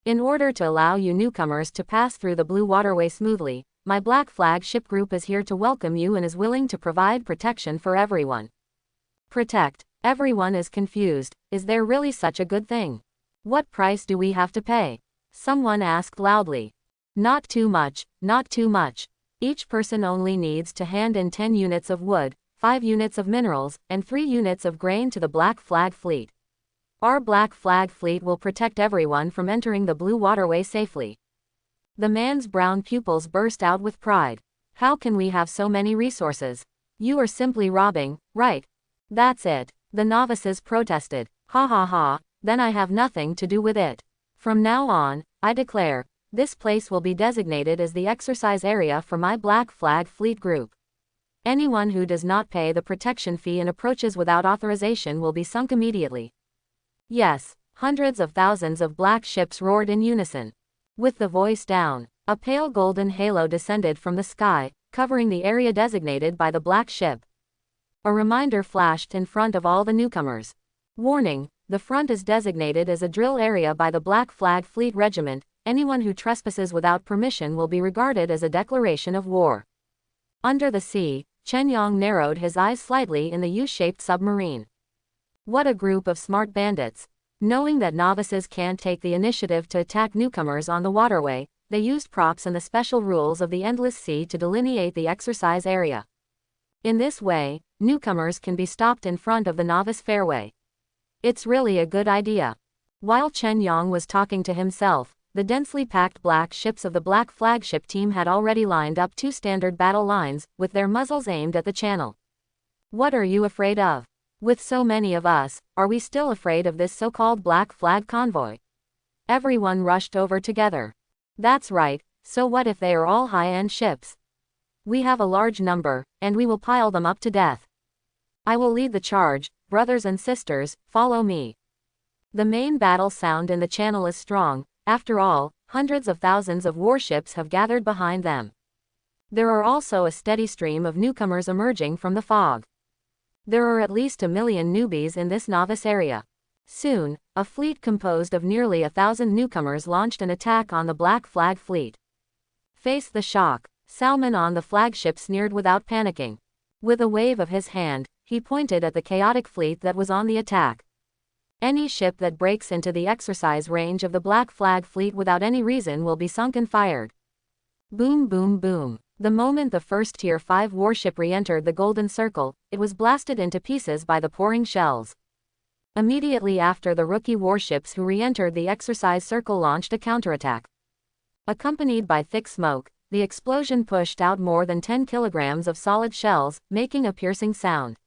In order to allow you newcomers to pass through the blue waterway smoothly, my Black Flag ship group is here to welcome you and is willing to provide protection for everyone. Protect. Everyone is confused. Is there really such a good thing? What price do we have to pay? Someone asked loudly. Not too much, not too much. Each person only needs to hand in 10 units of wood, 5 units of minerals, and 3 units of grain to the Black Flag Fleet. Our Black Flag Fleet will protect everyone from entering the blue waterway safely. The man's brown pupils burst out with pride. How can we have so many resources? You are simply robbing, right? That's it. The novices protested. Ha ha ha, then I have nothing to do with it. From now on, I declare, this place will be designated as the exercise area for my Black Flag Fleet group. Anyone who does not pay the protection fee and approaches without authorization will be sunk immediately. Yes, hundreds of thousands of black ships roared in unison. With the voice down, a pale golden halo descended from the sky, covering the area designated by the black ship. A reminder flashed in front of all the newcomers. Warning, the front is designated as a drill area by the Black Flag Fleet Regiment. Anyone who trespasses without permission will be regarded as a declaration of war. Under the sea, Chen Yong narrowed his eyes slightly in the U-shaped submarine. What a group of smart bandits. Knowing that novices can't take the initiative to attack newcomers on the waterway, they used props and the special rules of the Endless Sea to delineate the exercise area. In this way, newcomers can be stopped in front of the novice fairway. It's really a good idea. While Chen Yong was talking to himself, the densely packed black ships of the Black Flagship team had already lined up 2 standard battle lines, with their muzzles aimed at the channel. What are you afraid of? With so many of us, are we still afraid of this so-called Black Flag convoy? Everyone rushed over together. That's right, so what if they are all high-end ships? We have a large number, and we will pile them up to death. I will lead the charge, brothers and sisters, follow me. The main battle sound in the channel is strong. After all, hundreds of thousands of warships have gathered behind them. There are also a steady stream of newcomers emerging from the fog. There are at least 1 million newbies in this novice area. Soon, a fleet composed of nearly 1,000 newcomers launched an attack on the Black Flag Fleet. Face the shock. Salmon on the flagship sneered without panicking. With a wave of his hand, he pointed at the chaotic fleet that was on the attack. Any ship that breaks into the exercise range of the Black Flag Fleet without any reason will be sunk and fired. Boom boom boom. The moment the first Tier 5 warship re-entered the Golden Circle, it was blasted into pieces by the pouring shells. Immediately after, the rookie warships who re-entered the exercise circle launched a counterattack. Accompanied by thick smoke, the explosion pushed out more than 10 kilograms of solid shells, making a piercing sound.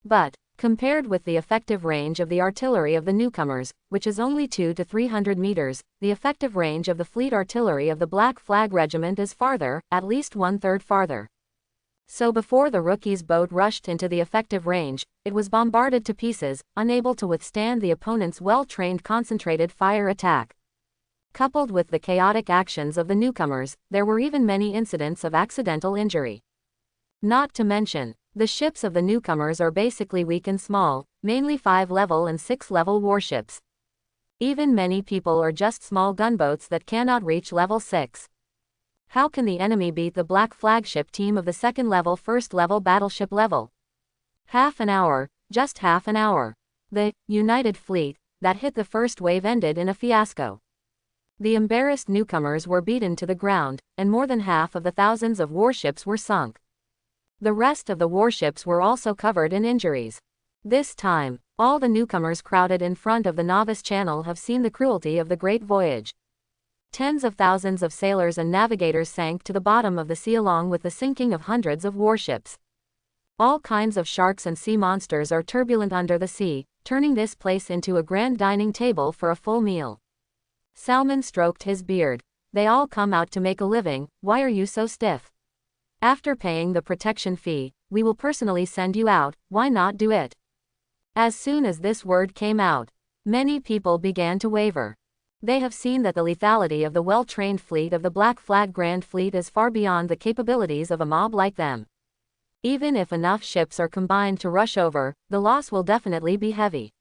But, compared with the effective range of the artillery of the newcomers, which is only 200 to 300 meters, the effective range of the fleet artillery of the Black Flag Regiment is farther, at least 1/3 farther. So before the rookie's boat rushed into the effective range, it was bombarded to pieces, unable to withstand the opponent's well-trained concentrated fire attack. Coupled with the chaotic actions of the newcomers, there were even many incidents of accidental injury. Not to mention, the ships of the newcomers are basically weak and small, mainly 5-level and 6-level warships. Even many people are just small gunboats that cannot reach level 6. How can the enemy beat the Black Flagship team of the 2nd-level 1st-level battleship level? Half an hour, just half an hour. The United Fleet that hit the first wave ended in a fiasco. The embarrassed newcomers were beaten to the ground, and more than half of the thousands of warships were sunk. The rest of the warships were also covered in injuries. This time, all the newcomers crowded in front of the novice channel have seen the cruelty of the Great Voyage. Tens of thousands of sailors and navigators sank to the bottom of the sea along with the sinking of hundreds of warships. All kinds of sharks and sea monsters are turbulent under the sea, turning this place into a grand dining table for a full meal. Salmon stroked his beard. They all come out to make a living, why are you so stiff? After paying the protection fee, we will personally send you out, why not do it? As soon as this word came out, many people began to waver. They have seen that the lethality of the well-trained fleet of the Black Flag Grand Fleet is far beyond the capabilities of a mob like them. Even if enough ships are combined to rush over, the loss will definitely be heavy.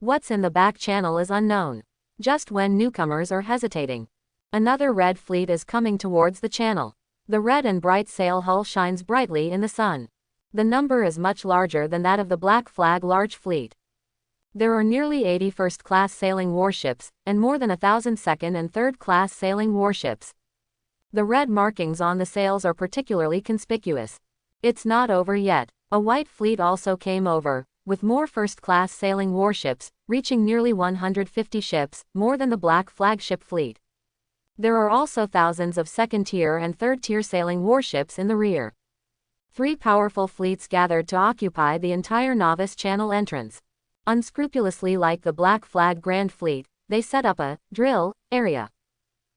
What's in the back channel is unknown. Just when newcomers are hesitating, another red fleet is coming towards the channel. The red and bright sail hull shines brightly in the sun. The number is much larger than that of the Black Flag Large Fleet. There are nearly 80 first-class sailing warships, and more than 1,000 second- and third-class sailing warships. The red markings on the sails are particularly conspicuous. It's not over yet. A white fleet also came over, with more first-class sailing warships, reaching nearly 150 ships, more than the Black Flagship Fleet. There are also thousands of second-tier and third-tier sailing warships in the rear. 3 powerful fleets gathered to occupy the entire novice channel entrance. Unscrupulously like the Black Flag Grand Fleet, they set up a drill area.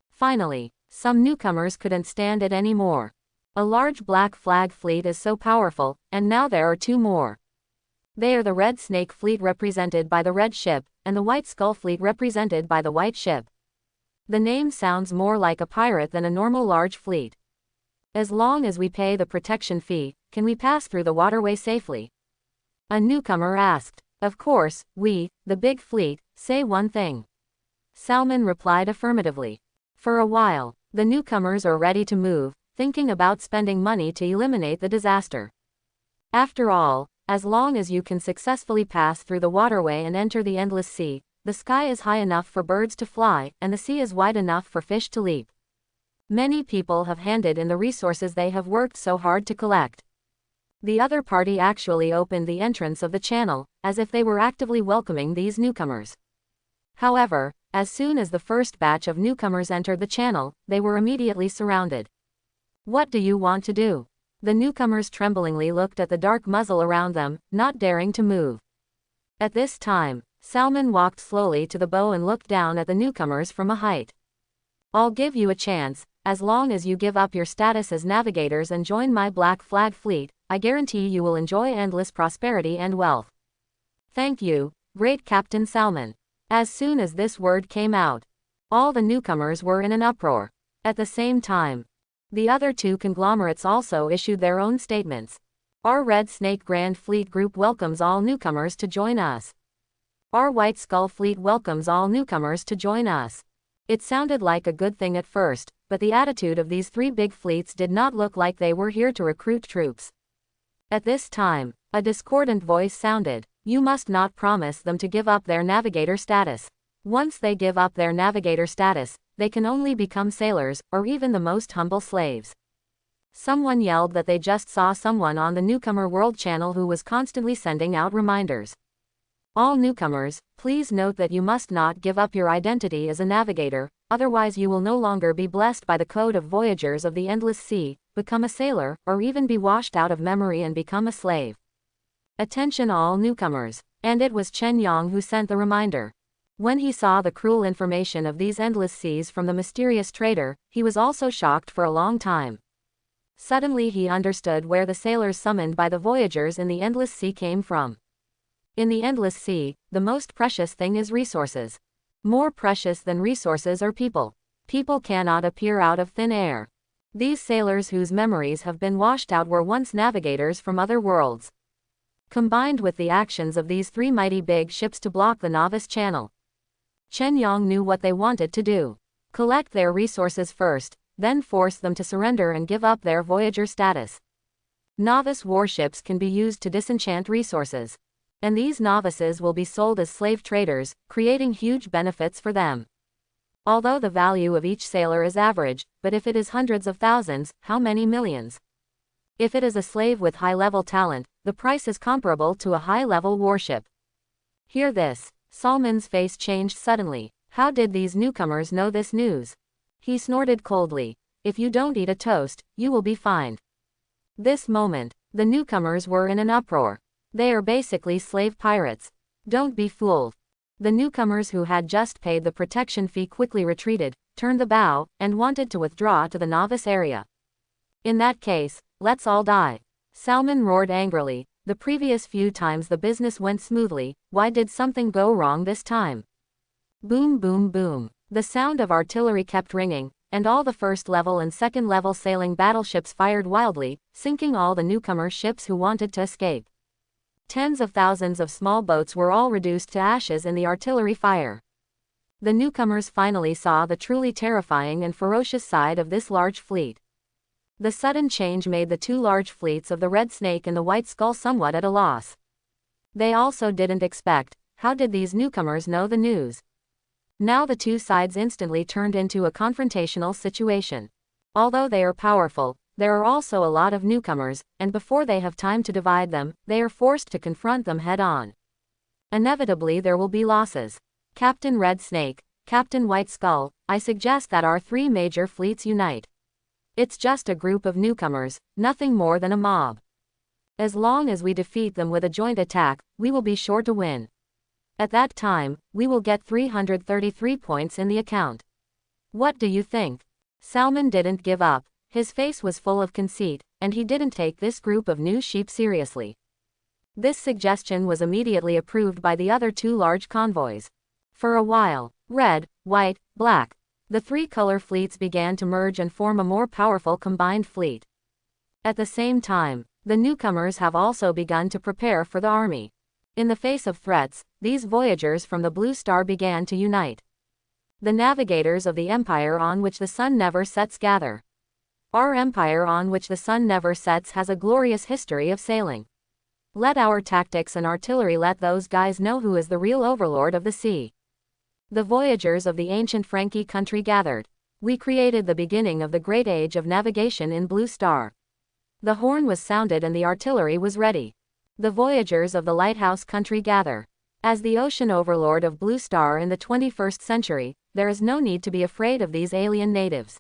Finally, some newcomers couldn't stand it anymore. A large Black Flag fleet is so powerful, and now there are 2 more. They are the Red Snake Fleet represented by the red ship, and the White Skull Fleet represented by the white ship. The name sounds more like a pirate than a normal large fleet. As long as we pay the protection fee, can we pass through the waterway safely? A newcomer asked. Of course, we, the big fleet, say one thing. Salmon replied affirmatively. For a while, the newcomers are ready to move, thinking about spending money to eliminate the disaster. After all, as long as you can successfully pass through the waterway and enter the endless sea, the sky is high enough for birds to fly, and the sea is wide enough for fish to leap. Many people have handed in the resources they have worked so hard to collect. The other party actually opened the entrance of the channel, as if they were actively welcoming these newcomers. However, as soon as the first batch of newcomers entered the channel, they were immediately surrounded. What do you want to do? The newcomers tremblingly looked at the dark muzzle around them, not daring to move. At this time, Salmon walked slowly to the bow and looked down at the newcomers from a height. I'll give you a chance, as long as you give up your status as navigators and join my Black Flag fleet. I guarantee you will enjoy endless prosperity and wealth. Thank you, great Captain Salmon. As soon as this word came out, all the newcomers were in an uproar. At the same time, the other two conglomerates also issued their own statements. Our Red Snake Grand Fleet Group welcomes all newcomers to join us. Our White Skull Fleet welcomes all newcomers to join us. It sounded like a good thing at first, but the attitude of these three big fleets did not look like they were here to recruit troops. At this time, a discordant voice sounded. You must not promise them to give up their navigator status. Once they give up their navigator status, they can only become sailors, or even the most humble slaves. Someone yelled that they just saw someone on the Newcomer World channel who was constantly sending out reminders. All newcomers, please note that you must not give up your identity as a navigator, otherwise you will no longer be blessed by the code of voyagers of the endless sea, become a sailor, or even be washed out of memory and become a slave. Attention all newcomers. And it was Chen Yang who sent the reminder. When he saw the cruel information of these endless seas from the mysterious trader, he was also shocked for a long time. Suddenly he understood where the sailors summoned by the voyagers in the endless sea came from. In the endless sea, the most precious thing is resources. More precious than resources are people. People cannot appear out of thin air. These sailors whose memories have been washed out were once navigators from other worlds. Combined with the actions of these three mighty big ships to block the Novice Channel, Chen Yang knew what they wanted to do. Collect their resources first, then force them to surrender and give up their Voyager status. Novice warships can be used to disenchant resources. And these novices will be sold as slave traders, creating huge benefits for them. Although the value of each sailor is average, but if it is hundreds of thousands, how many millions? If it is a slave with high-level talent, the price is comparable to a high-level warship. Hear this. Salmon's face changed suddenly. How did these newcomers know this news? He snorted coldly. If you don't eat a toast, you will be fined. This moment, the newcomers were in an uproar. They are basically slave pirates. Don't be fooled. The newcomers who had just paid the protection fee quickly retreated, turned the bow, and wanted to withdraw to the novice area. In that case, let's all die. Salmon roared angrily. The previous few times the business went smoothly, why did something go wrong this time? Boom boom boom. The sound of artillery kept ringing, and all the first-level and second-level sailing battleships fired wildly, sinking all the newcomer ships who wanted to escape. Tens of thousands of small boats were all reduced to ashes in the artillery fire. The newcomers finally saw the truly terrifying and ferocious side of this large fleet. The sudden change made the two large fleets of the Red Snake and the White Skull somewhat at a loss. They also didn't expect. How did these newcomers know the news? Now the two sides instantly turned into a confrontational situation. Although they are powerful, there are also a lot of newcomers, and before they have time to divide them, they are forced to confront them head-on. Inevitably there will be losses. Captain Red Snake, Captain White Skull, I suggest that our three major fleets unite. It's just a group of newcomers, nothing more than a mob. As long as we defeat them with a joint attack, we will be sure to win. At that time, we will get 333 points in the account. What do you think? Salmon didn't give up. His face was full of conceit, and he didn't take this group of new sheep seriously. This suggestion was immediately approved by the other two large convoys. For a while, red, white, black. The three-color fleets began to merge and form a more powerful combined fleet. At the same time, the newcomers have also begun to prepare for the army. In the face of threats, these voyagers from the Blue Star began to unite. The navigators of the empire on which the sun never sets gather. Our empire on which the sun never sets has a glorious history of sailing. Let our tactics and artillery let those guys know who is the real overlord of the sea. The voyagers of the ancient Frankie country gathered. We created the beginning of the great age of navigation in Blue Star. The horn was sounded and the artillery was ready. The voyagers of the lighthouse country gather. As the ocean overlord of Blue Star in the 21st century, there is no need to be afraid of these alien natives.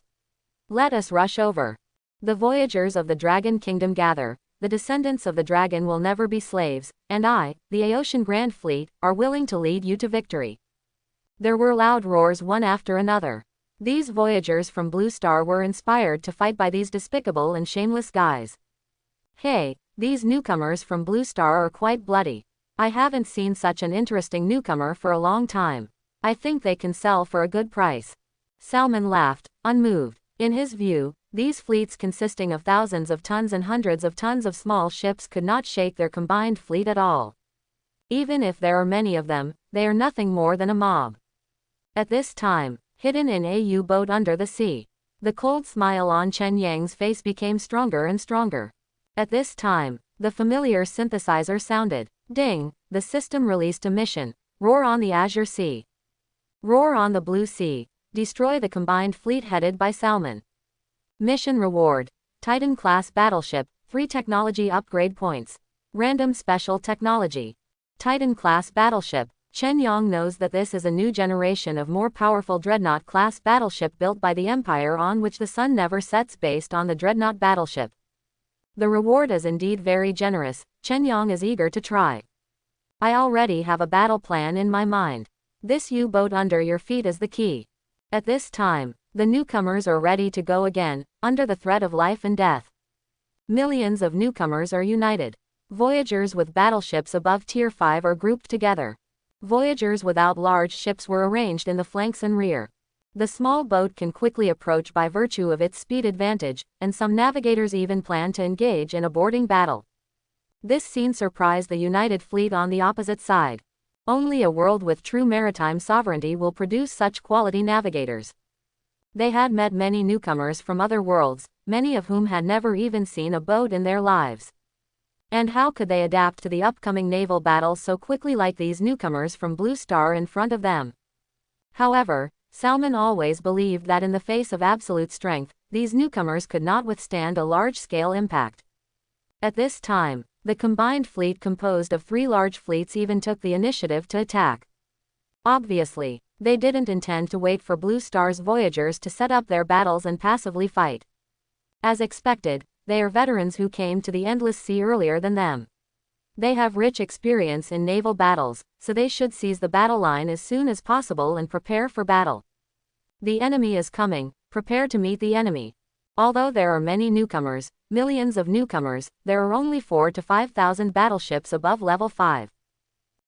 Let us rush over. The voyagers of the Dragon Kingdom gather. The descendants of the dragon will never be slaves, and I, the Aeotian Grand Fleet, are willing to lead you to victory. There were loud roars one after another. These voyagers from Blue Star were inspired to fight by these despicable and shameless guys. Hey, these newcomers from Blue Star are quite bloody. I haven't seen such an interesting newcomer for a long time. I think they can sell for a good price. Salmon laughed, unmoved. In his view, these fleets consisting of thousands of tons and hundreds of tons of small ships could not shake their combined fleet at all. Even if there are many of them, they are nothing more than a mob. At this time, hidden in a U-boat under the sea, the cold smile on Chen Yang's face became stronger and stronger. At this time, the familiar synthesizer sounded. Ding, the system released a mission. Roar on the Azure Sea. Roar on the Blue Sea. Destroy the combined fleet headed by Salmon. Mission reward. Titan-class battleship, 3 technology upgrade points. Random special technology. Titan-class battleship. Chen Yang knows that this is a new generation of more powerful Dreadnought-class battleship built by the Empire on which the sun never sets based on the Dreadnought Battleship. The reward is indeed very generous. Chen Yang is eager to try. I already have a battle plan in my mind. This U-boat under your feet is the key. At this time, the newcomers are ready to go again, under the threat of life and death. Millions of newcomers are united. Voyagers with battleships above Tier 5 are grouped together. Voyagers without large ships were arranged in the flanks and rear. The small boat can quickly approach by virtue of its speed advantage, and some navigators even plan to engage in a boarding battle. This scene surprised the united fleet on the opposite side. Only a world with true maritime sovereignty will produce such quality navigators. They had met many newcomers from other worlds, many of whom had never even seen a boat in their lives. And how could they adapt to the upcoming naval battle so quickly like these newcomers from Blue Star in front of them? However, Salmon always believed that in the face of absolute strength, these newcomers could not withstand a large-scale impact. At this time, the combined fleet composed of 3 large fleets even took the initiative to attack. Obviously, they didn't intend to wait for Blue Star's voyagers to set up their battles and passively fight. As expected, they are veterans who came to the Endless Sea earlier than them. They have rich experience in naval battles, so they should seize the battle line as soon as possible and prepare for battle. The enemy is coming, prepare to meet the enemy. Although there are many newcomers, millions of newcomers, there are only 4,000 to 5,000 battleships above level 5.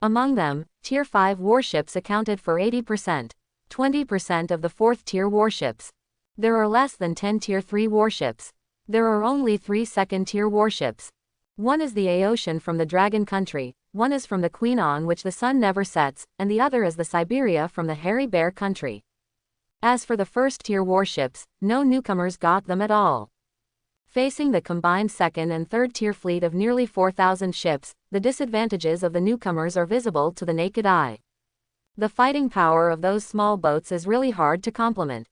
Among them, Tier 5 warships accounted for 80%, 20% of the 4th tier warships. There are less than 10 Tier 3 warships. There are only 3 second-tier warships. One is the Aeotian from the Dragon Country, one is from the Queen on which the sun never sets, and the other is the Siberia from the Hairy Bear Country. As for the first-tier warships, no newcomers got them at all. Facing the combined second and third-tier fleet of nearly 4,000 ships, the disadvantages of the newcomers are visible to the naked eye. The fighting power of those small boats is really hard to complement.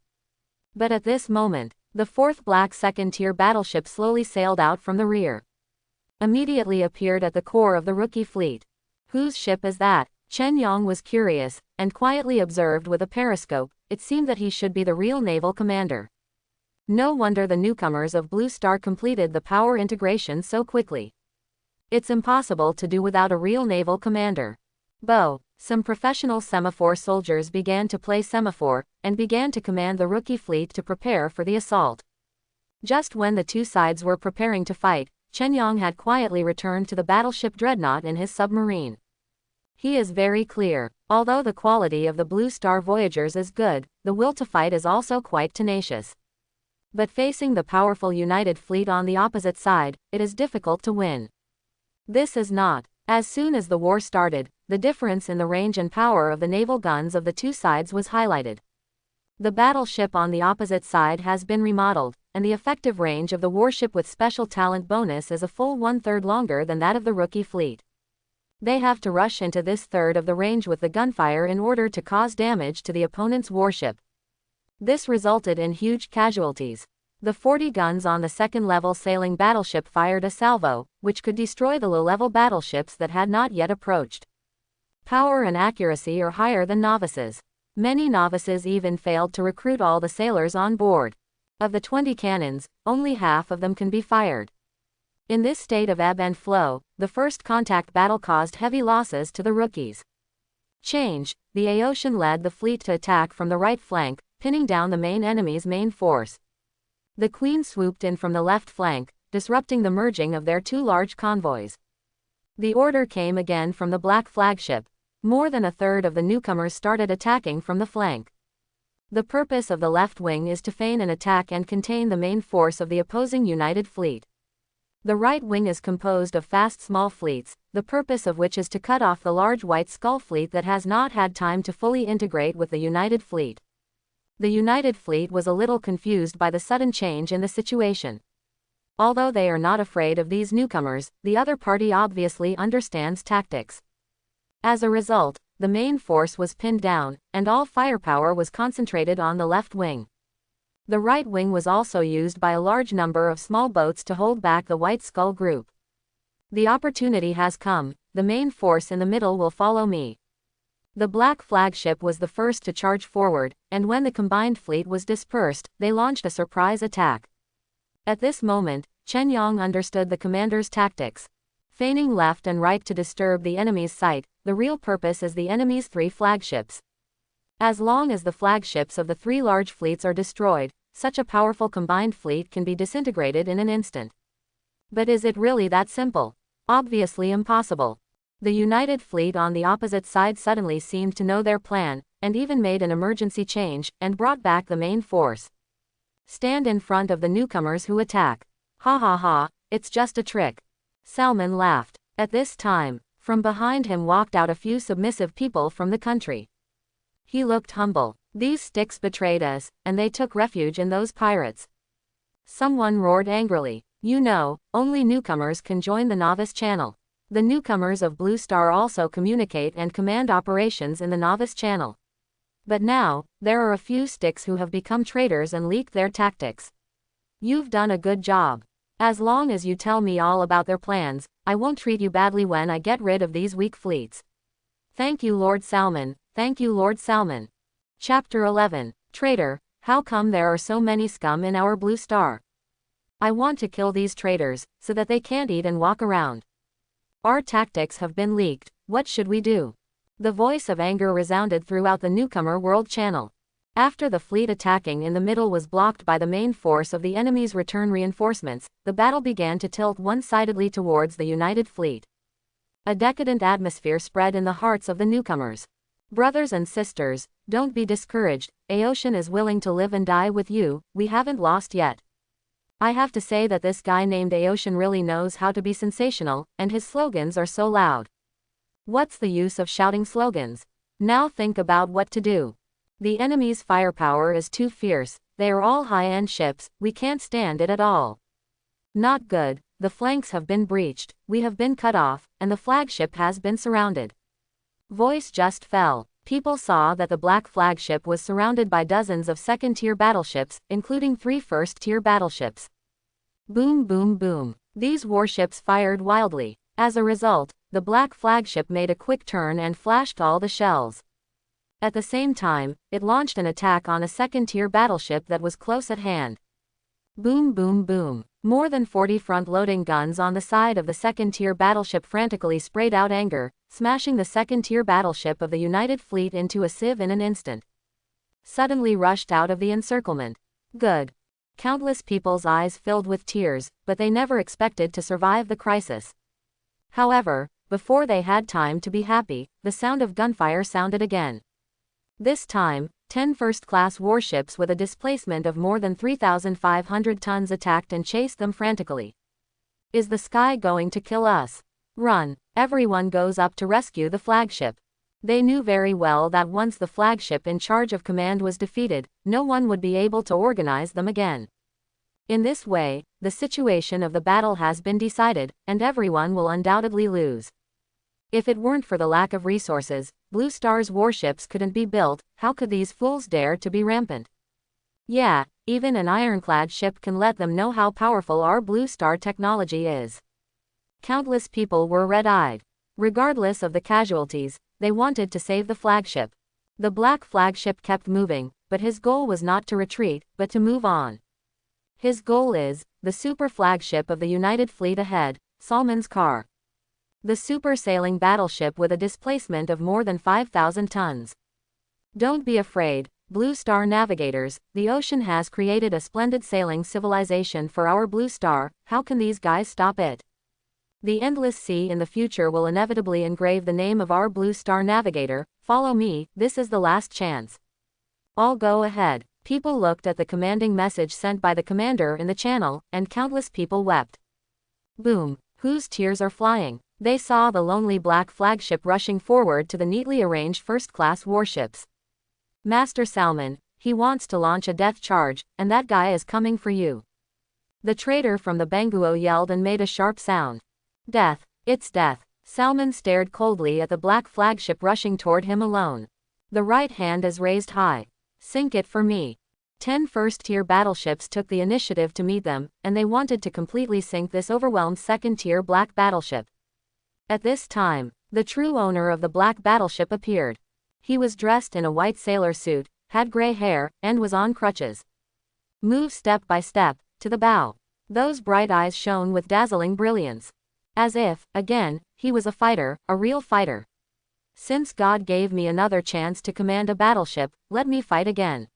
But at this moment, the 4th black second-tier battleship slowly sailed out from the rear. Immediately appeared at the core of the rookie fleet. Whose ship is that? Chen Yang was curious, and quietly observed with a periscope. It seemed that he should be the real naval commander. No wonder the newcomers of Blue Star completed the power integration so quickly. It's impossible to do without a real naval commander. Some professional semaphore soldiers began to play semaphore, and began to command the rookie fleet to prepare for the assault. Just when the two sides were preparing to fight, Chen Yang had quietly returned to the battleship Dreadnought in his submarine. He is very clear. Although the quality of the Blue Star Voyagers is good, the will to fight is also quite tenacious. But facing the powerful United Fleet on the opposite side, it is difficult to win. This is not. As soon as the war started, the difference in the range and power of the naval guns of the two sides was highlighted. The battleship on the opposite side has been remodeled, and the effective range of the warship with special talent bonus is a full 1/3 longer than that of the rookie fleet. They have to rush into this third of the range with the gunfire in order to cause damage to the opponent's warship. This resulted in huge casualties. The 40 guns on the second-level sailing battleship fired a salvo, which could destroy the low-level battleships that had not yet approached. Power and accuracy are higher than novices. Many novices even failed to recruit all the sailors on board. Of the 20 cannons, only half of them can be fired. In this state of ebb and flow, the first contact battle caused heavy losses to the rookies. The Aeocian led the fleet to attack from the right flank, pinning down the main enemy's main force. The Queen swooped in from the left flank, disrupting the merging of their two large convoys. The order came again from the Black flagship. More than a third of the newcomers started attacking from the flank. The purpose of the left wing is to feign an attack and contain the main force of the opposing United Fleet. The right wing is composed of fast small fleets, the purpose of which is to cut off the large White Skull fleet that has not had time to fully integrate with the United Fleet. The United Fleet was a little confused by the sudden change in the situation. Although they are not afraid of these newcomers, the other party obviously understands tactics. As a result, the main force was pinned down, and all firepower was concentrated on the left wing. The right wing was also used by a large number of small boats to hold back the White Skull group. The opportunity has come. The main force in the middle will follow me. The Black flagship was the first to charge forward, and when the combined fleet was dispersed, they launched a surprise attack. At this moment, Chen Yang understood the commander's tactics. Feigning left and right to disturb the enemy's sight, the real purpose is the enemy's 3 flagships. As long as the flagships of the 3 large fleets are destroyed, such a powerful combined fleet can be disintegrated in an instant. But is it really that simple? Obviously impossible. The United Fleet on the opposite side suddenly seemed to know their plan, and even made an emergency change, and brought back the main force. Stand in front of the newcomers who attack. Ha ha ha, it's just a trick. Salmon laughed. At this time, from behind him walked out a few submissive people from the country. He looked humble. These sticks betrayed us, and they took refuge in those pirates. Someone roared angrily. You know, only newcomers can join the novice channel. The newcomers of Blue Star also communicate and command operations in the novice channel. But now, there are a few sticks who have become traitors and leaked their tactics. You've done a good job. As long as you tell me all about their plans, I won't treat you badly when I get rid of these weak fleets. Thank you, Lord Salmon. Thank you, Lord Salmon. Chapter 11. Traitor, how come there are so many scum in our Blue Star? I want to kill these traitors, so that they can't eat and walk around. Our tactics have been leaked. What should we do? The voice of anger resounded throughout the newcomer world channel. After the fleet attacking in the middle was blocked by the main force of the enemy's return reinforcements, the battle began to tilt one-sidedly towards the United Fleet. A decadent atmosphere spread in the hearts of the newcomers. Brothers and sisters, don't be discouraged. Aeocian is willing to live and die with you. We haven't lost yet. I have to say that this guy named Aeocian really knows how to be sensational, and his slogans are so loud. What's the use of shouting slogans? Now think about what to do. The enemy's firepower is too fierce. They are all high-end ships. We can't stand it at all. Not good. The flanks have been breached. We have been cut off, and the flagship has been surrounded. Voice just fell. People saw that the Black flagship was surrounded by dozens of second-tier battleships, including 3 first-tier battleships. Boom boom boom. These warships fired wildly. As a result, the Black flagship made a quick turn and flashed all the shells. At the same time, it launched an attack on a second-tier battleship that was close at hand. Boom boom boom. More than 40 front-loading guns on the side of the second-tier battleship frantically sprayed out anger, smashing the second-tier battleship of the United Fleet into a sieve in an instant. Suddenly rushed out of the encirclement. Good. Countless people's eyes filled with tears, but they never expected to survive the crisis. However, before they had time to be happy, the sound of gunfire sounded again. This time, 10 first-class warships with a displacement of more than 3,500 tons attacked and chased them frantically. Is the sky going to kill us? Run! Everyone goes up to rescue the flagship. They knew very well that once the flagship in charge of command was defeated, no one would be able to organize them again. In this way, the situation of the battle has been decided, and everyone will undoubtedly lose. If it weren't for the lack of resources, Blue Star's warships couldn't be built. How could these fools dare to be rampant? Yeah, even an ironclad ship can let them know how powerful our Blue Star technology is. Countless people were red-eyed. Regardless of the casualties, they wanted to save the flagship. The black flagship kept moving, but his goal was not to retreat, but to move on. His goal is the super flagship of the United Fleet ahead, Salmon's Car. The super sailing battleship with a displacement of more than 5,000 tons. Don't be afraid, Blue Star navigators, the ocean has created a splendid sailing civilization for our Blue Star. How can these guys stop it? The endless sea in the future will inevitably engrave the name of our Blue Star navigator. Follow me, this is the last chance. All go ahead. People looked at the commanding message sent by the commander in the channel, and countless people wept. Boom! Whose tears are flying? They saw the lonely black flagship rushing forward to the neatly arranged first-class warships. Master Salmon, he wants to launch a death charge, and that guy is coming for you. The traitor from the Banguo yelled and made a sharp sound. Death, it's death. Salmon stared coldly at the black flagship rushing toward him alone. The right hand is raised high. Sink it for me. 10 first-tier battleships took the initiative to meet them, and they wanted to completely sink this overwhelmed second-tier black battleship. At this time, the true owner of the black battleship appeared. He was dressed in a white sailor suit, had gray hair, and was on crutches. Move step by step, to the bow. Those bright eyes shone with dazzling brilliance. As if, again, he was a fighter, a real fighter. Since God gave me another chance to command a battleship, let me fight again.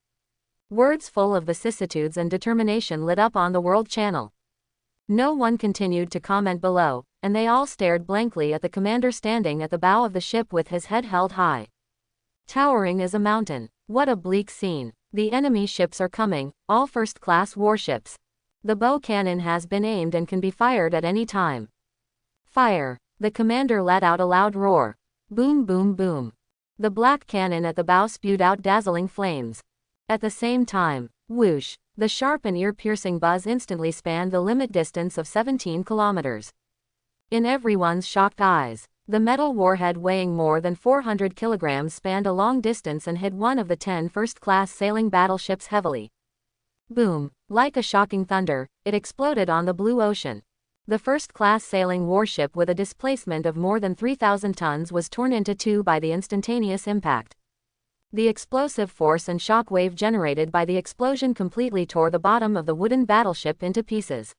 Words full of vicissitudes and determination lit up on the World Channel. No one continued to comment below, and they all stared blankly at the commander standing at the bow of the ship with his head held high. Towering as a mountain. What a bleak scene. The enemy ships are coming, all first-class warships. The bow cannon has been aimed and can be fired at any time. Fire! The commander let out a loud roar. Boom, boom, boom. The black cannon at the bow spewed out dazzling flames. At the same time, whoosh! The sharp and ear-piercing buzz instantly spanned the limit distance of 17 kilometers. In everyone's shocked eyes, the metal warhead weighing more than 400 kilograms spanned a long distance and hit one of the 10 first-class sailing battleships heavily. Boom! Like a shocking thunder, it exploded on the blue ocean. The first-class sailing warship with a displacement of more than 3,000 tons was torn into two by the instantaneous impact. The explosive force and shock wave generated by the explosion completely tore the bottom of the wooden battleship into pieces.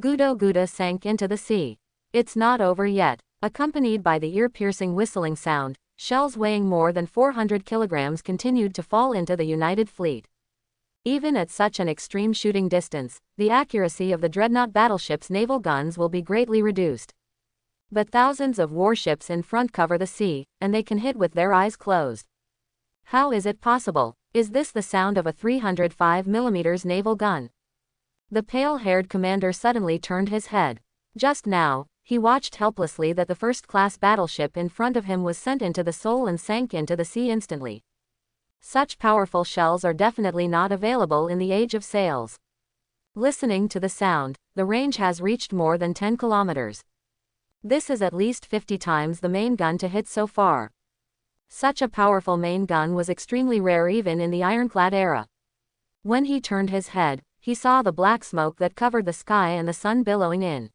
Gudo Guda sank into the sea. It's not over yet. Accompanied by the ear-piercing whistling sound, shells weighing more than 400 kilograms continued to fall into the United Fleet. Even at such an extreme shooting distance, the accuracy of the Dreadnought Battleship's naval guns will be greatly reduced. But thousands of warships in front cover the sea, and they can hit with their eyes closed. How is it possible? Is this the sound of a 305mm naval gun? The pale-haired commander suddenly turned his head. Just now, he watched helplessly that the first-class battleship in front of him was sent into the Seoul and sank into the sea instantly. Such powerful shells are definitely not available in the age of sails. Listening to the sound, the range has reached more than 10 kilometers. This is at least 50 times the main gun to hit so far. Such a powerful main gun was extremely rare even in the ironclad era. When he turned his head, he saw the black smoke that covered the sky and the sun billowing in.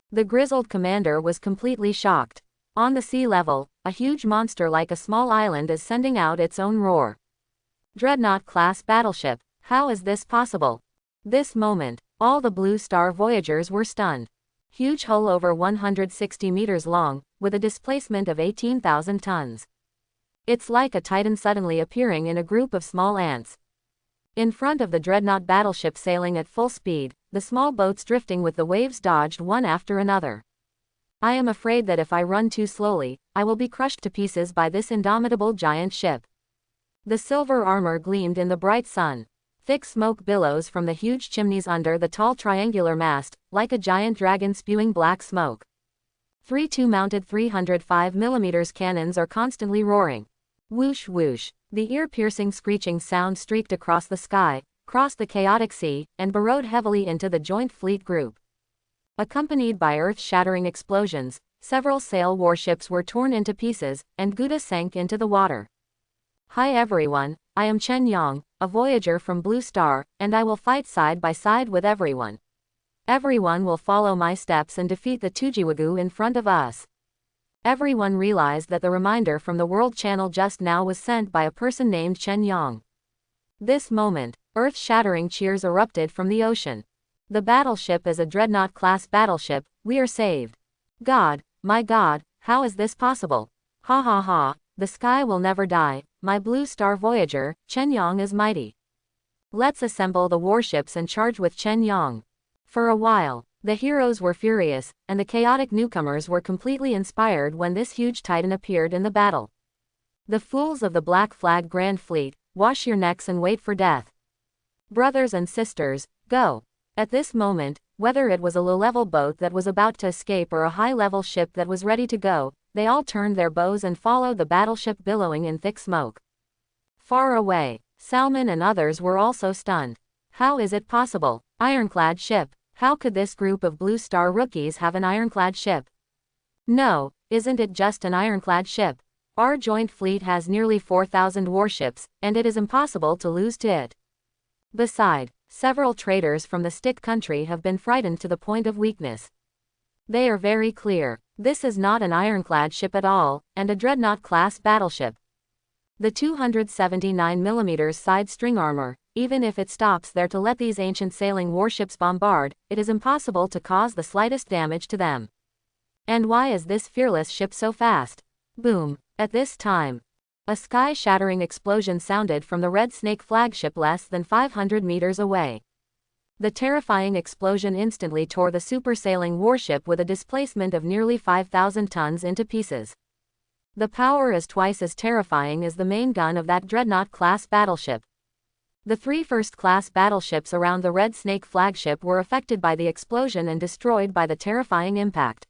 The grizzled commander was completely shocked. On the sea level, a huge monster like a small island is sending out its own roar. Dreadnought-class battleship. How is this possible? This moment, all the Blue Star Voyagers were stunned. Huge hull over 160 meters long, with a displacement of 18,000 tons. It's like a titan suddenly appearing in a group of small ants. In front of the Dreadnought battleship sailing at full speed, the small boats drifting with the waves dodged one after another. I am afraid that if I run too slowly, I will be crushed to pieces by this indomitable giant ship. The silver armor gleamed in the bright sun. Thick smoke billows from the huge chimneys under the tall triangular mast, like a giant dragon spewing black smoke. 3-2-mounted 305mm cannons are constantly roaring. Whoosh whoosh. The ear-piercing screeching sound streaked across the sky, crossed the chaotic sea, and burrowed heavily into the joint fleet group. Accompanied by earth-shattering explosions, several sail warships were torn into pieces, and Gouda sank into the water. Hi everyone, I am Chen Yang, a voyager from Blue Star, and I will fight side by side with everyone. Everyone will follow my steps and defeat the Tujiwagu in front of us. Everyone realized that the reminder from the World Channel just now was sent by a person named Chen Yang. This moment, earth-shattering cheers erupted from the ocean. The battleship is a Dreadnought-class battleship, we are saved. God, my God, how is this possible? Ha ha ha, the sky will never die, my Blue Star Voyager, Chen Yang is mighty. Let's assemble the warships and charge with Chen Yang. For a while, the heroes were furious, and the chaotic newcomers were completely inspired when this huge titan appeared in the battle. The fools of the Black Flag Grand Fleet, wash your necks and wait for death. Brothers and sisters, go. At this moment, whether it was a low-level boat that was about to escape or a high-level ship that was ready to go, they all turned their bows and followed the battleship billowing in thick smoke. Far away, Salmon and others were also stunned. How is it possible? Ironclad ship. How could this group of Blue Star rookies have an ironclad ship? No, isn't it just an ironclad ship? Our joint fleet has nearly 4,000 warships, and it is impossible to lose to it. Beside, several traders from the Stick country have been frightened to the point of weakness. They are very clear. This is not an ironclad ship at all, and a Dreadnought-class battleship. The 279mm side string armor, even if it stops there to let these ancient sailing warships bombard, it is impossible to cause the slightest damage to them. And why is this fearless ship so fast? Boom. At this time, a sky-shattering explosion sounded from the Red Snake flagship less than 500 meters away. The terrifying explosion instantly tore the super-sailing warship with a displacement of nearly 5,000 tons into pieces. The power is twice as terrifying as the main gun of that Dreadnought-class battleship. The 3 first-class battleships around the Red Snake flagship were affected by the explosion and destroyed by the terrifying impact.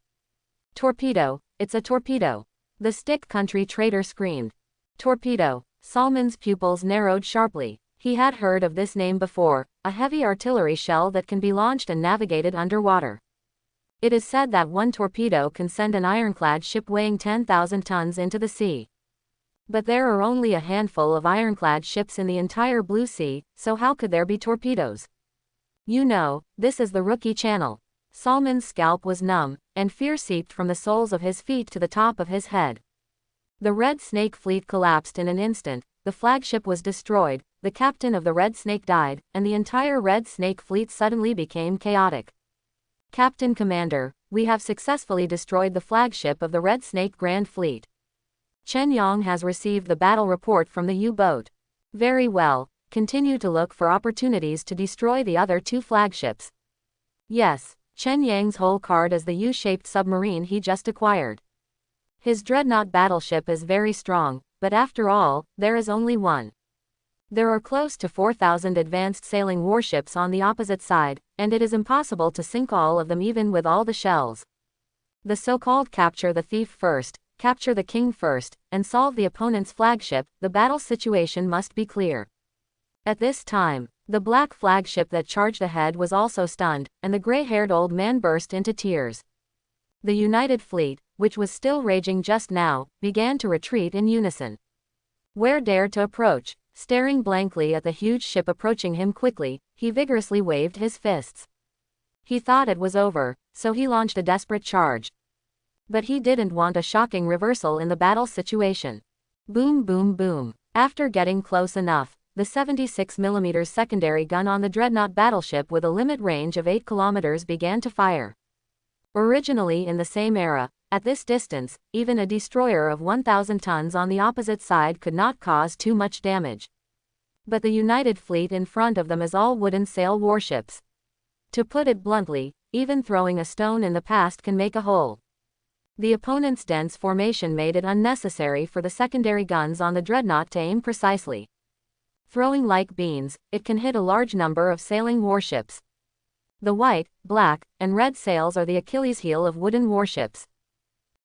Torpedo, it's a torpedo. The Stick country trader screamed. Torpedo. Salmon's pupils narrowed sharply. He had heard of this name before, a heavy artillery shell that can be launched and navigated underwater. It is said that one torpedo can send an ironclad ship weighing 10,000 tons into the sea. But there are only a handful of ironclad ships in the entire Blue Sea, so how could there be torpedoes? You know, this is the Rookie Channel. Salmon's scalp was numb, and fear seeped from the soles of his feet to the top of his head. The Red Snake fleet collapsed in an instant, the flagship was destroyed, the captain of the Red Snake died, and the entire Red Snake fleet suddenly became chaotic. Captain Commander, we have successfully destroyed the flagship of the Red Snake Grand Fleet. Chen Yang has received the battle report from the U-boat. Very well, continue to look for opportunities to destroy the other 2 flagships. Yes, Chen Yang's whole card is the U-shaped submarine he just acquired. His Dreadnought battleship is very strong, but after all, there is only one. There are close to 4,000 advanced sailing warships on the opposite side, and it is impossible to sink all of them even with all the shells. The so-called capture the thief first, capture the king first, and solve the opponent's flagship, the battle situation must be clear. At this time, the black flagship that charged ahead was also stunned, and the gray-haired old man burst into tears. The United Fleet, which was still raging just now, began to retreat in unison. Ware dared to approach. Staring blankly at the huge ship approaching him quickly, he vigorously waved his fists. He thought it was over, so he launched a desperate charge. But he didn't want a shocking reversal in the battle situation. Boom boom boom. After getting close enough, the 76mm secondary gun on the Dreadnought battleship with a limit range of 8 kilometers began to fire. Originally in the same era, at this distance, even a destroyer of 1,000 tons on the opposite side could not cause too much damage. But the United Fleet in front of them is all wooden sail warships. To put it bluntly, even throwing a stone in the past can make a hole. The opponent's dense formation made it unnecessary for the secondary guns on the Dreadnought to aim precisely. Throwing like beans, it can hit a large number of sailing warships. The white, black, and red sails are the Achilles heel of wooden warships.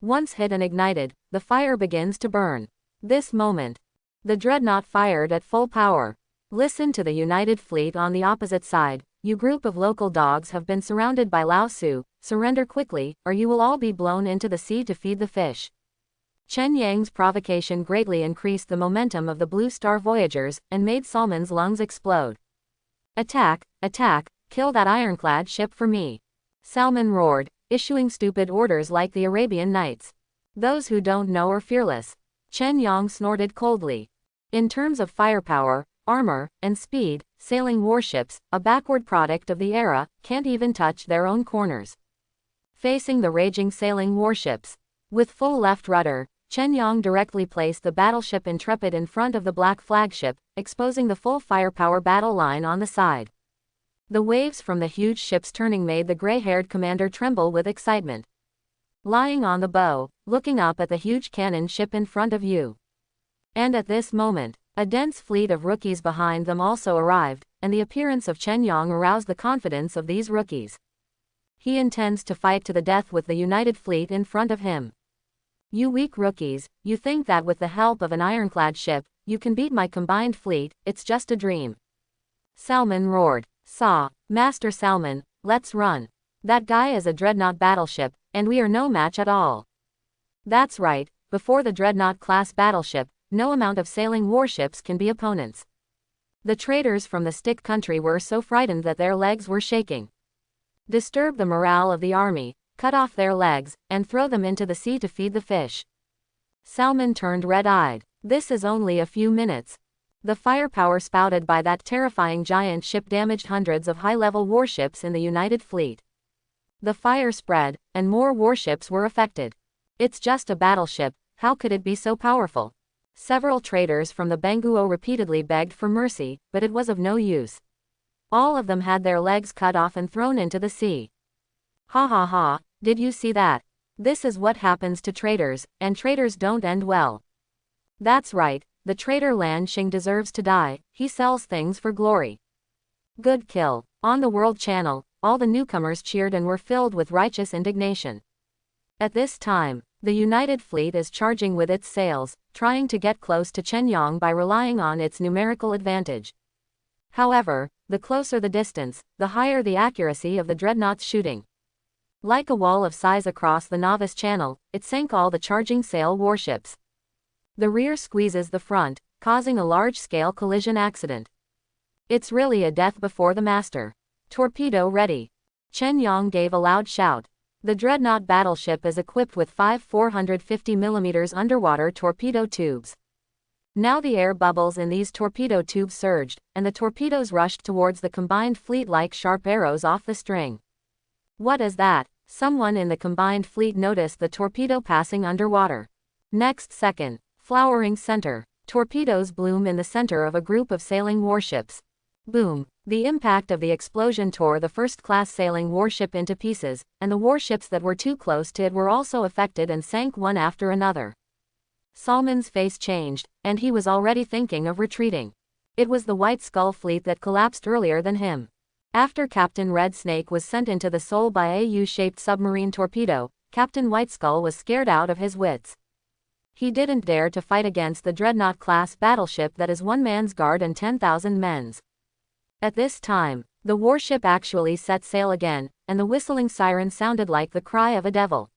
Once hit and ignited, the fire begins to burn. This moment, the Dreadnought fired at full power. Listen to the United Fleet on the opposite side. You group of local dogs have been surrounded by Lao Su. Surrender quickly, or you will all be blown into the sea to feed the fish. Chen Yang's provocation greatly increased the momentum of the Blue Star Voyagers, and made Salmon's lungs explode. Attack, attack, kill that ironclad ship for me. Salmon roared, issuing stupid orders like the Arabian Nights. Those who don't know are fearless. Chen Yang snorted coldly. In terms of firepower, armor, and speed, sailing warships, a backward product of the era, can't even touch their own corners. Facing the raging sailing warships. With full left rudder, Chen Yang directly placed the battleship Intrepid in front of the black flagship, exposing the full firepower battle line on the side. The waves from the huge ship's turning made the gray-haired commander tremble with excitement. Lying on the bow, looking up at the huge cannon ship in front of you. And at this moment, a dense fleet of rookies behind them also arrived, and the appearance of Chen Yang aroused the confidence of these rookies. He intends to fight to the death with the United Fleet in front of him. You weak rookies, you think that with the help of an ironclad ship, you can beat my combined fleet, it's just a dream. Salmon roared. Saw, Master Salmon, let's run. That guy is a Dreadnought battleship, and we are no match at all. That's right, before the Dreadnought-class battleship, no amount of sailing warships can be opponents. The traders from the Stick country were so frightened that their legs were shaking. Disturb the morale of the army, cut off their legs, and throw them into the sea to feed the fish. Salmon turned red-eyed. This is only a few minutes. The firepower spouted by that terrifying giant ship damaged hundreds of high-level warships in the United Fleet. The fire spread, and more warships were affected. It's just a battleship, how could it be so powerful? Several traders from the Benguo repeatedly begged for mercy, but it was of no use. All of them had their legs cut off and thrown into the sea. Ha ha ha, did you see that? This is what happens to traders, and traders don't end well. That's right, the traitor Lan Xing deserves to die, he sells things for glory. Good kill. On the World Channel, all the newcomers cheered and were filled with righteous indignation. At this time, the United Fleet is charging with its sails, trying to get close to Chen Yang by relying on its numerical advantage. However, the closer the distance, the higher the accuracy of the Dreadnought's shooting. Like a wall of size across the Novice Channel, it sank all the charging sail warships. The rear squeezes the front, causing a large-scale collision accident. It's really a death before the master. Torpedo ready. Chen Yang gave a loud shout. The Dreadnought battleship is equipped with 5 450mm underwater torpedo tubes. Now the air bubbles in these torpedo tubes surged, and the torpedoes rushed towards the combined fleet like sharp arrows off the string. What is that? Someone in the combined fleet noticed the torpedo passing underwater. Next second, flowering center. Torpedoes bloom in the center of a group of sailing warships. Boom. The impact of the explosion tore the first-class sailing warship into pieces, and the warships that were too close to it were also affected and sank one after another. Salmon's face changed, and he was already thinking of retreating. It was the White Skull fleet that collapsed earlier than him. After Captain Red Snake was sent into the Seoul by a U-shaped submarine torpedo, Captain White Skull was scared out of his wits. He didn't dare to fight against the Dreadnought-class battleship that is one man's guard and 10,000 men's. At this time, the warship actually set sail again, and the whistling siren sounded like the cry of a devil.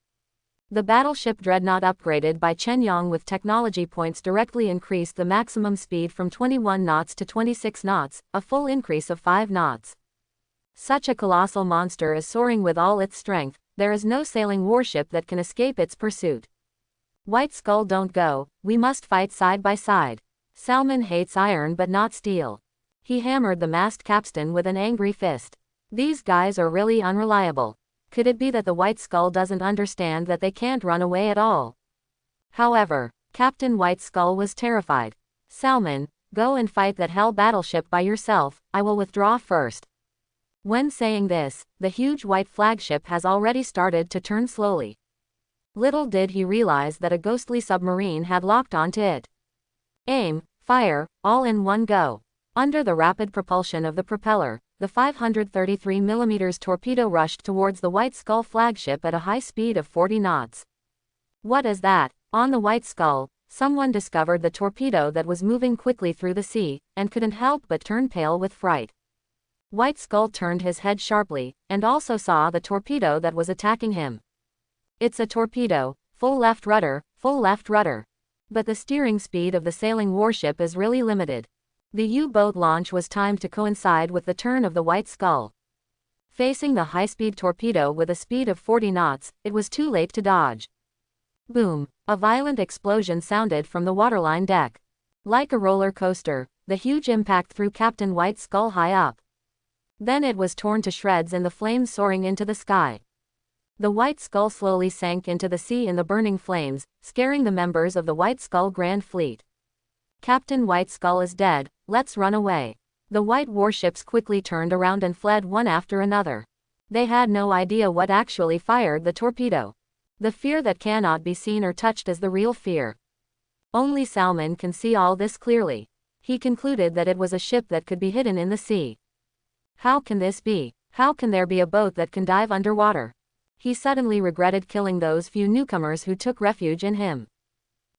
The battleship Dreadnought upgraded by Chen Yang with technology points directly increased the maximum speed from 21 knots to 26 knots, a full increase of 5 knots. Such a colossal monster is soaring with all its strength, there is no sailing warship that can escape its pursuit. White Skull, don't go, we must fight side by side. Salmon hates iron but not steel. He hammered the mast capstan with an angry fist. These guys are really unreliable. Could it be that the White Skull doesn't understand that they can't run away at all? However, Captain White Skull was terrified. Salmon, go and fight that hell battleship by yourself, I will withdraw first. When saying this, the huge white flagship has already started to turn slowly. Little did he realize that a ghostly submarine had locked onto it. Aim, fire, all in one go. Under the rapid propulsion of the propeller, the 533mm torpedo rushed towards the White Skull flagship at a high speed of 40 knots. What is that? On the White Skull, someone discovered the torpedo that was moving quickly through the sea, and couldn't help but turn pale with fright. White Skull turned his head sharply, and also saw the torpedo that was attacking him. It's a torpedo, full left rudder, full left rudder. But the steering speed of the sailing warship is really limited. The U-boat launch was timed to coincide with the turn of the White Skull. Facing the high-speed torpedo with a speed of 40 knots, it was too late to dodge. Boom! A violent explosion sounded from the waterline deck. Like a roller coaster, the huge impact threw Captain White Skull high up. Then it was torn to shreds in the flames soaring into the sky. The White Skull slowly sank into the sea in the burning flames, scaring the members of the White Skull Grand Fleet. Captain White Skull is dead, let's run away. The white warships quickly turned around and fled one after another. They had no idea what actually fired the torpedo. The fear that cannot be seen or touched is the real fear. Only Salmon can see all this clearly. He concluded that it was a ship that could be hidden in the sea. How can this be? How can there be a boat that can dive underwater? He suddenly regretted killing those few newcomers who took refuge in him.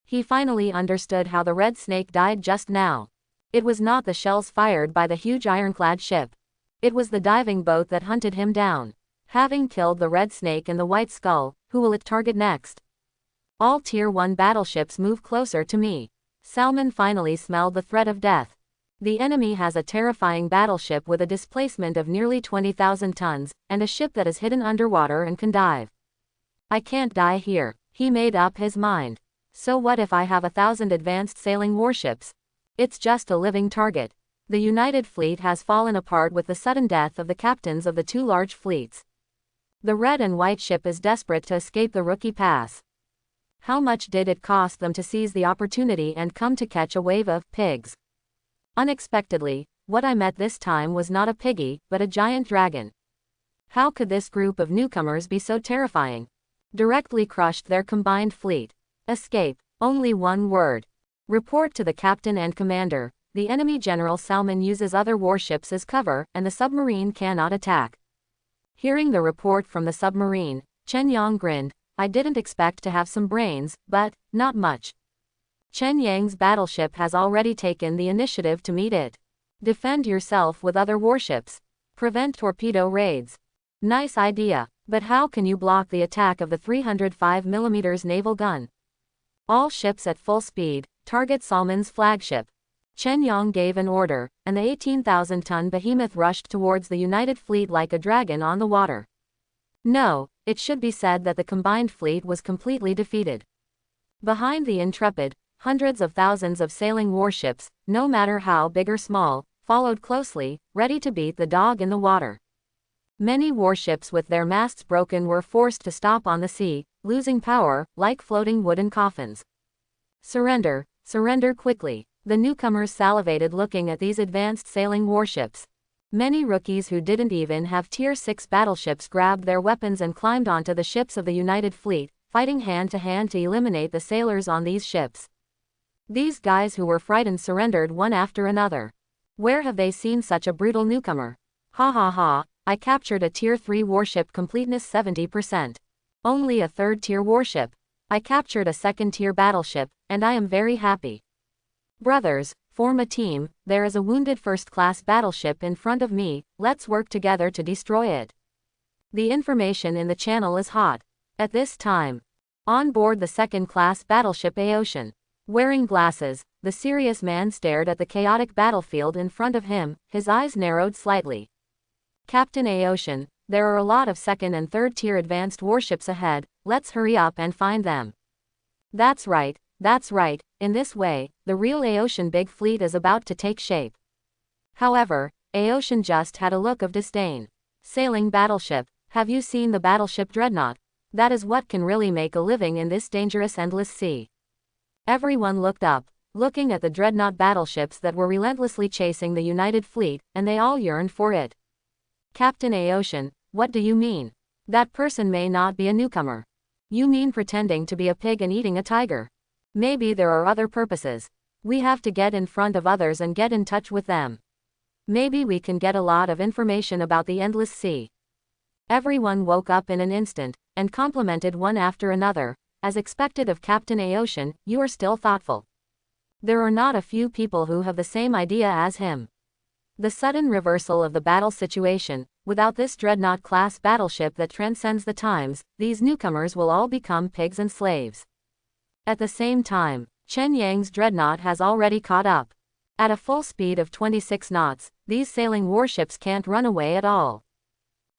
He finally understood how the Red Snake died just now. It was not the shells fired by the huge ironclad ship. It was the diving boat that hunted him down. Having killed the Red Snake and the White Skull, who will it target next? All Tier 1 battleships move closer to me. Salmon finally smelled the threat of death. The enemy has a terrifying battleship with a displacement of nearly 20,000 tons, and a ship that is hidden underwater and can dive. I can't die here. He made up his mind. So what if I have 1,000 advanced sailing warships? It's just a living target. The United Fleet has fallen apart with the sudden death of the captains of the two large fleets. The red and white ship is desperate to escape the Rookie Pass. How much did it cost them to seize the opportunity and come to catch a wave of pigs? Unexpectedly, what I met this time was not a piggy, but a giant dragon. How could this group of newcomers be so terrifying? Directly crushed their combined fleet. Escape. Only one word. Report to the captain and commander. The enemy General Salmon uses other warships as cover, and the submarine cannot attack. Hearing the report from the submarine, Chen Yang grinned. I didn't expect to have some brains, but not much. Chen Yang's battleship has already taken the initiative to meet it. Defend yourself with other warships. Prevent torpedo raids. Nice idea, but how can you block the attack of the 305mm naval gun? All ships at full speed, target Salmon's flagship. Chen Yang gave an order, and the 18,000-ton behemoth rushed towards the United Fleet like a dragon on the water. No, it should be said that the combined fleet was completely defeated. Behind the Intrepid, hundreds of thousands of sailing warships, no matter how big or small, followed closely, ready to beat the dog in the water. Many warships with their masts broken were forced to stop on the sea, losing power, like floating wooden coffins. Surrender, surrender quickly. The newcomers salivated looking at these advanced sailing warships. Many rookies who didn't even have Tier 6 battleships grabbed their weapons and climbed onto the ships of the United Fleet, fighting hand to hand to eliminate the sailors on these ships. These guys who were frightened surrendered one after another. Where have they seen such a brutal newcomer? Ha ha ha, I captured a Tier 3 warship, completeness 70%. Only a 3rd tier warship. I captured a 2nd tier battleship, and I am very happy. Brothers, form a team. There is a wounded first-class battleship in front of me, let's work together to destroy it. The information in the channel is hot. At this time, on board the second-class battleship Aocean. Wearing glasses, the serious man stared at the chaotic battlefield in front of him, his eyes narrowed slightly. Captain Aocean, there are a lot of 2nd and 3rd tier advanced warships ahead, let's hurry up and find them. That's right, in this way, the real Aocean big fleet is about to take shape. However, Aocean just had a look of disdain. Sailing battleship, have you seen the battleship Dreadnought? That is what can really make a living in this dangerous endless sea. Everyone looked up, looking at the Dreadnought battleships that were relentlessly chasing the United Fleet, and they all yearned for it. Captain Aocean, what do you mean? That person may not be a newcomer. You mean pretending to be a pig and eating a tiger? Maybe there are other purposes. We have to get in front of others and get in touch with them. Maybe we can get a lot of information about the endless sea. Everyone woke up in an instant, and complimented one after another. As expected of Captain Aocean, you are still thoughtful. There are not a few people who have the same idea as him. The sudden reversal of the battle situation, without this Dreadnought-class battleship that transcends the times, these newcomers will all become pigs and slaves. At the same time, Chen Yang's Dreadnought has already caught up. At a full speed of 26 knots, these sailing warships can't run away at all.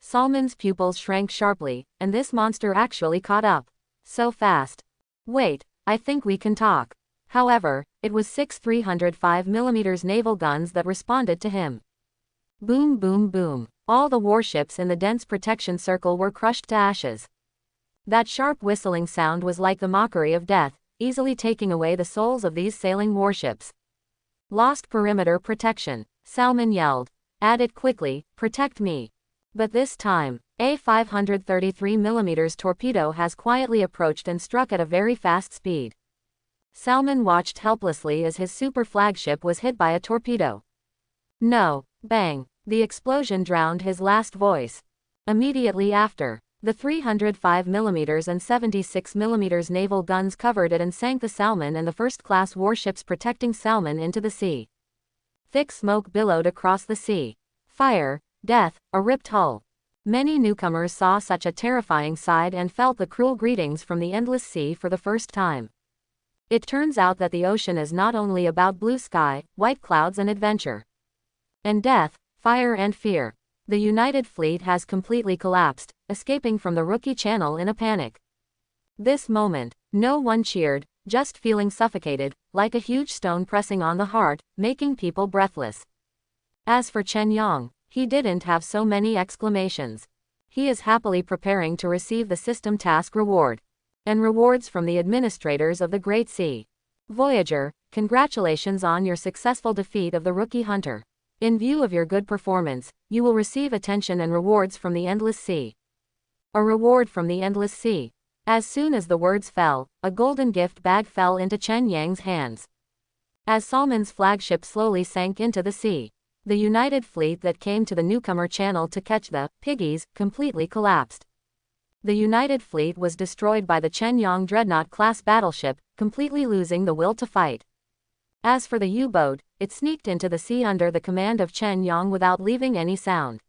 Salmon's pupils shrank sharply, and this monster actually caught up. So fast. Wait, I think we can talk. However, it was 6 305mm naval guns that responded to him. Boom boom boom. All the warships in the dense protection circle were crushed to ashes. That sharp whistling sound was like the mockery of death, easily taking away the souls of these sailing warships. Lost perimeter protection, Salmon yelled. Add it quickly, protect me. But this time, a 533mm torpedo has quietly approached and struck at a very fast speed. Salmon watched helplessly as his super flagship was hit by a torpedo. No, bang, the explosion drowned his last voice. Immediately after, the 305mm and 76mm naval guns covered it and sank the Salmon and the first-class warships protecting Salmon into the sea. Thick smoke billowed across the sea. Fire, death, a ripped hull. Many newcomers saw such a terrifying sight and felt the cruel greetings from the endless sea for the first time. It turns out that the ocean is not only about blue sky, white clouds and adventure. And death, fire and fear. The United Fleet has completely collapsed, escaping from the Rookie Channel in a panic. This moment, no one cheered, just feeling suffocated, like a huge stone pressing on the heart, making people breathless. As for Chen Yang, he didn't have so many exclamations. He is happily preparing to receive the system task reward. And rewards from the administrators of the Great Sea. Voyager, congratulations on your successful defeat of the Rookie Hunter. In view of your good performance, you will receive attention and rewards from the Endless Sea. A reward from the Endless Sea. As soon as the words fell, a golden gift bag fell into Chen Yang's hands. As Salmon's flagship slowly sank into the sea, the United Fleet that came to the newcomer channel to catch the piggies completely collapsed. The United Fleet was destroyed by the Chen Yang Dreadnought-class battleship, completely losing the will to fight. As for the U-boat, it sneaked into the sea under the command of Chen Yang without leaving any sound.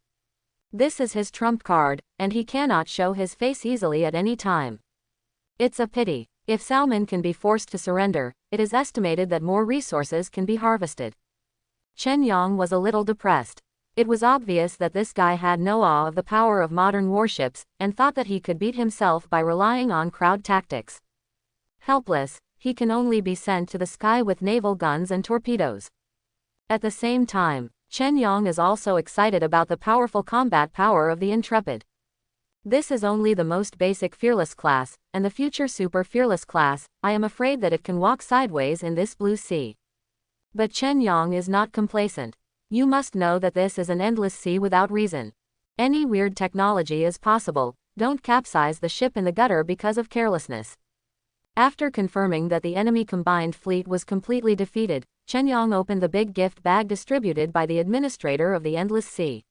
This is his trump card, and he cannot show his face easily at any time. It's a pity. If Salmon can be forced to surrender, it is estimated that more resources can be harvested. Chen Yang was a little depressed. It was obvious that this guy had no awe of the power of modern warships, and thought that he could beat himself by relying on crowd tactics. Helpless, he can only be sent to the sky with naval guns and torpedoes. At the same time, Chen Yang is also excited about the powerful combat power of the Intrepid. This is only the most basic Fearless class, and the future Super Fearless class. I am afraid that it can walk sideways in this blue sea. But Chen Yang is not complacent. You must know that this is an endless sea without reason. Any weird technology is possible. Don't capsize the ship in the gutter because of carelessness. After confirming that the enemy combined fleet was completely defeated, Chen Yang opened the big gift bag distributed by the administrator of the Endless Sea.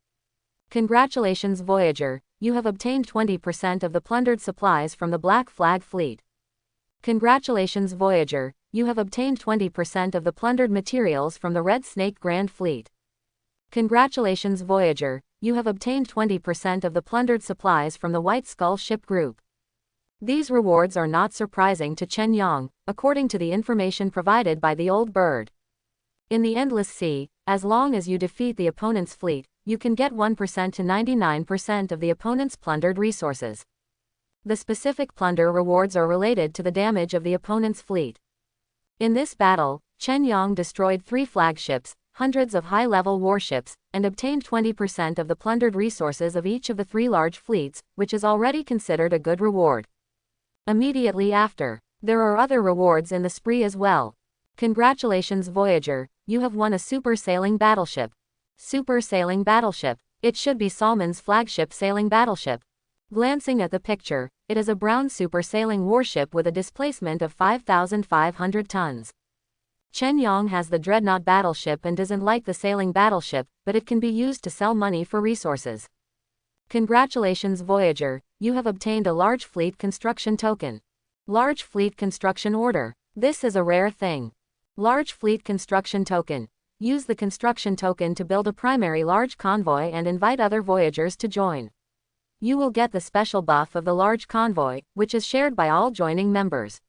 Congratulations, Voyager, you have obtained 20% of the plundered supplies from the Black Flag Fleet. Congratulations, Voyager, you have obtained 20% of the plundered materials from the Red Snake Grand Fleet. Congratulations, Voyager, you have obtained 20% of the plundered supplies from the White Skull Ship Group. These rewards are not surprising to Chen Yang, according to the information provided by the old bird. In the Endless Sea, as long as you defeat the opponent's fleet, you can get 1% to 99% of the opponent's plundered resources. The specific plunder rewards are related to the damage of the opponent's fleet. In this battle, Chen Yang destroyed 3 flagships, hundreds of high-level warships, and obtained 20% of the plundered resources of each of the 3 large fleets, which is already considered a good reward. Immediately after, there are other rewards in the spree as well. Congratulations, Voyager, you have won a super sailing battleship. Super sailing battleship. It should be Salmon's flagship sailing battleship. Glancing at the picture, It is a brown super sailing warship with a displacement of 5,500 tons. Chen Yong has the Dreadnought Battleship and isn't like the sailing battleship, but it can be used to sell money for resources. Congratulations Voyager, you have obtained a large fleet construction token. Large fleet construction order. This is a rare thing. Large fleet construction token. Use the construction token to build a primary large convoy and invite other Voyagers to join. You will get the special buff of the large convoy, which is shared by all joining members.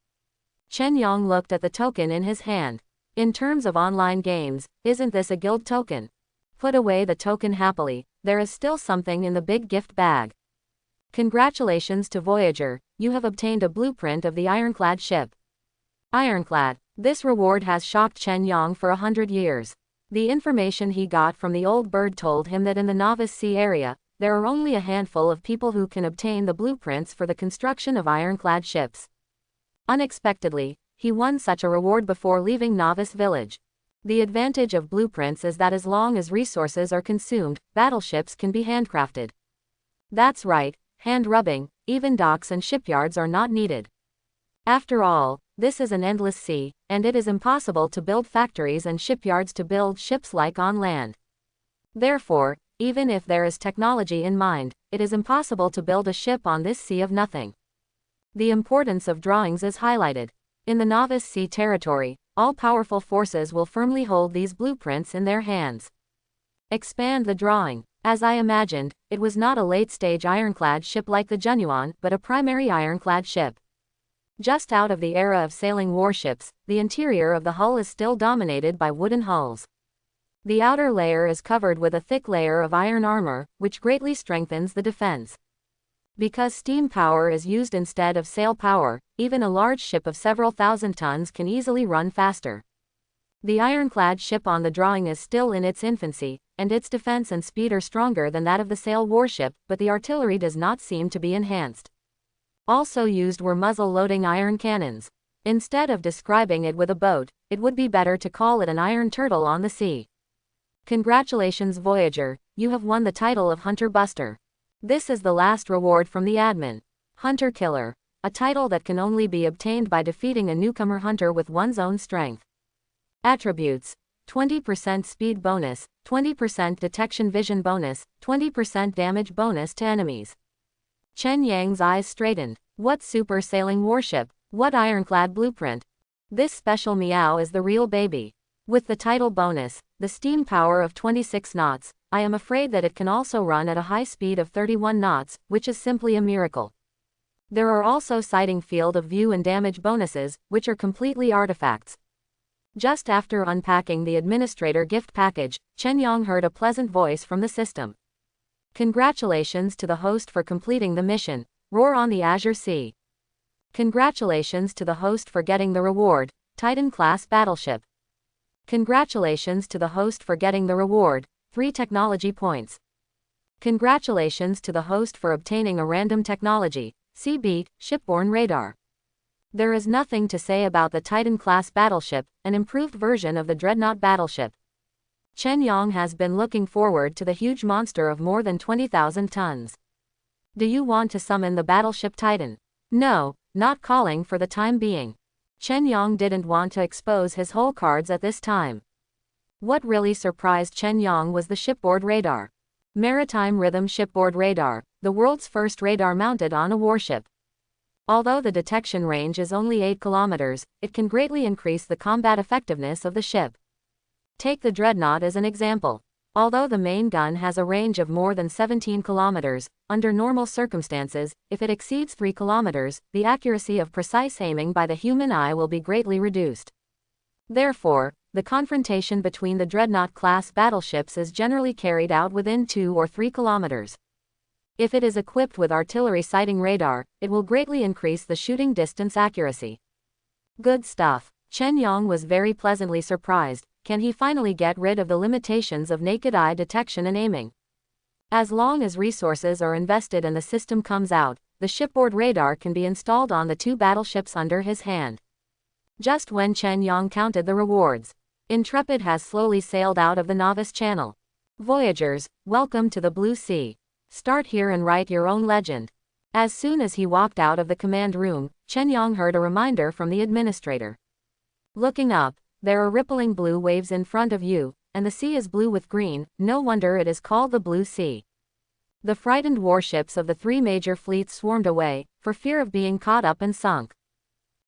Chen Yong looked at the token in his hand. In terms of online games, isn't this a guild token? Put away the token happily, there is still something in the big gift bag. Congratulations to Voyager, you have obtained a blueprint of the ironclad ship. Ironclad. This reward has shocked Chen Yong for 100 years. The information he got from the old bird told him that in the Novice Sea area, there are only a handful of people who can obtain the blueprints for the construction of ironclad ships. Unexpectedly, he won such a reward before leaving Novice Village. The advantage of blueprints is that as long as resources are consumed, battleships can be handcrafted. That's right, hand-rubbing, even docks and shipyards are not needed. After all, this is an endless sea, and it is impossible to build factories and shipyards to build ships like on land. Therefore, even if there is technology in mind, it is impossible to build a ship on this sea of nothing. The importance of drawings is highlighted. In the Novice Sea territory, all powerful forces will firmly hold these blueprints in their hands. Expand the drawing. As I imagined, it was not a late-stage ironclad ship like the Genuine, but a primary ironclad ship. Just out of the era of sailing warships, the interior of the hull is still dominated by wooden hulls. The outer layer is covered with a thick layer of iron armor, which greatly strengthens the defense. Because steam power is used instead of sail power, even a large ship of several thousand tons can easily run faster. The ironclad ship on the drawing is still in its infancy, and its defense and speed are stronger than that of the sail warship, but the artillery does not seem to be enhanced. Also used were muzzle-loading iron cannons. Instead of describing it with a boat, it would be better to call it an iron turtle on the sea. Congratulations Voyager, you have won the title of Hunter Buster. This is the last reward from the admin. Hunter Killer. A title that can only be obtained by defeating a newcomer hunter with one's own strength. Attributes. 20% speed bonus, 20% detection vision bonus, 20% damage bonus to enemies. Chen Yang's eyes straightened. What super sailing warship? What ironclad blueprint? This special meow is the real baby. With the title bonus, the steam power of 26 knots, I am afraid that it can also run at a high speed of 31 knots, which is simply a miracle. There are also sighting field of view and damage bonuses, which are completely artifacts. Just after unpacking the administrator gift package, Chen Yong heard a pleasant voice from the system. Congratulations to the host for completing the mission. Roar on the Azure Sea. Congratulations to the host for getting the reward, Titan-class battleship. Congratulations to the host for getting the reward, 3 technology points. Congratulations to the host for obtaining a random technology, Sea-Beat, shipborne radar. There is nothing to say about the Titan-class battleship, an improved version of the Dreadnought Battleship. Chen Yong has been looking forward to the huge monster of more than 20,000 tons. Do you want to summon the battleship Titan? No, not calling for the time being. Chen Yong didn't want to expose his whole cards at this time. What really surprised Chen Yong was the shipboard radar. Maritime Rhythm Shipboard Radar, the world's first radar mounted on a warship. Although the detection range is only 8 kilometers, it can greatly increase the combat effectiveness of the ship. Take the Dreadnought as an example. Although the main gun has a range of more than 17 kilometers, under normal circumstances, if it exceeds 3 kilometers, the accuracy of precise aiming by the human eye will be greatly reduced. Therefore, the confrontation between the Dreadnought-class battleships is generally carried out within 2 or 3 kilometers. If it is equipped with artillery sighting radar, it will greatly increase the shooting distance accuracy. Good stuff. Chen Yong was very pleasantly surprised. Can he finally get rid of the limitations of naked eye detection and aiming? As long as resources are invested and the system comes out, the shipboard radar can be installed on the 2 battleships under his hand. Just when Chen Yong counted the rewards, Intrepid has slowly sailed out of the Novice Channel. Voyagers, welcome to the Blue Sea. Start here and write your own legend. As soon as he walked out of the command room, Chen Yang heard a reminder from the administrator. Looking up, there are rippling blue waves in front of you, and the sea is blue with green, no wonder it is called the Blue Sea. The frightened warships of the three major fleets swarmed away, for fear of being caught up and sunk.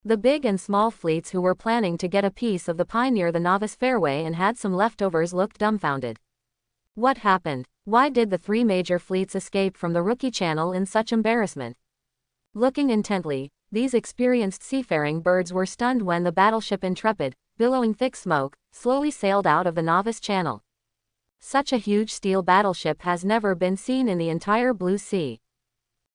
The big and small fleets who were planning to get a piece of the pie near the Novice Fairway and had some leftovers looked dumbfounded. What happened? Why did the three major fleets escape from the Rookie Channel in such embarrassment? Looking intently, these experienced seafaring birds were stunned when the battleship Intrepid, billowing thick smoke, slowly sailed out of the Novice Channel. Such a huge steel battleship has never been seen in the entire Blue Sea.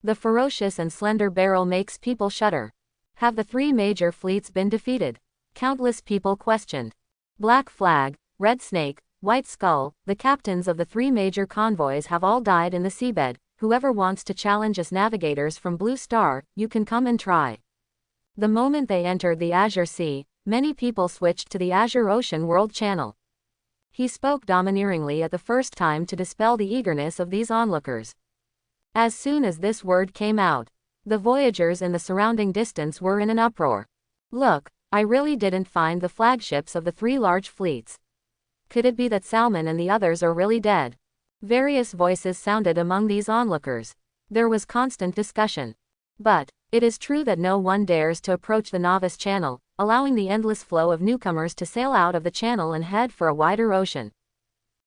The ferocious and slender barrel makes people shudder. Have the three major fleets been defeated? Countless people questioned. Black Flag, Red Snake, White Skull, the captains of the three major convoys have all died in the seabed. Whoever wants to challenge us navigators from Blue Star, you can come and try. The moment they entered the Azure Sea, many people switched to the Azure Ocean World Channel. He spoke domineeringly at the first time to dispel the eagerness of these onlookers. As soon as this word came out, the voyagers in the surrounding distance were in an uproar. Look, I really didn't find the flagships of the three large fleets. Could it be that Salmon and the others are really dead? Various voices sounded among these onlookers. There was constant discussion. But it is true that no one dares to approach the Novice Channel, allowing the endless flow of newcomers to sail out of the channel and head for a wider ocean.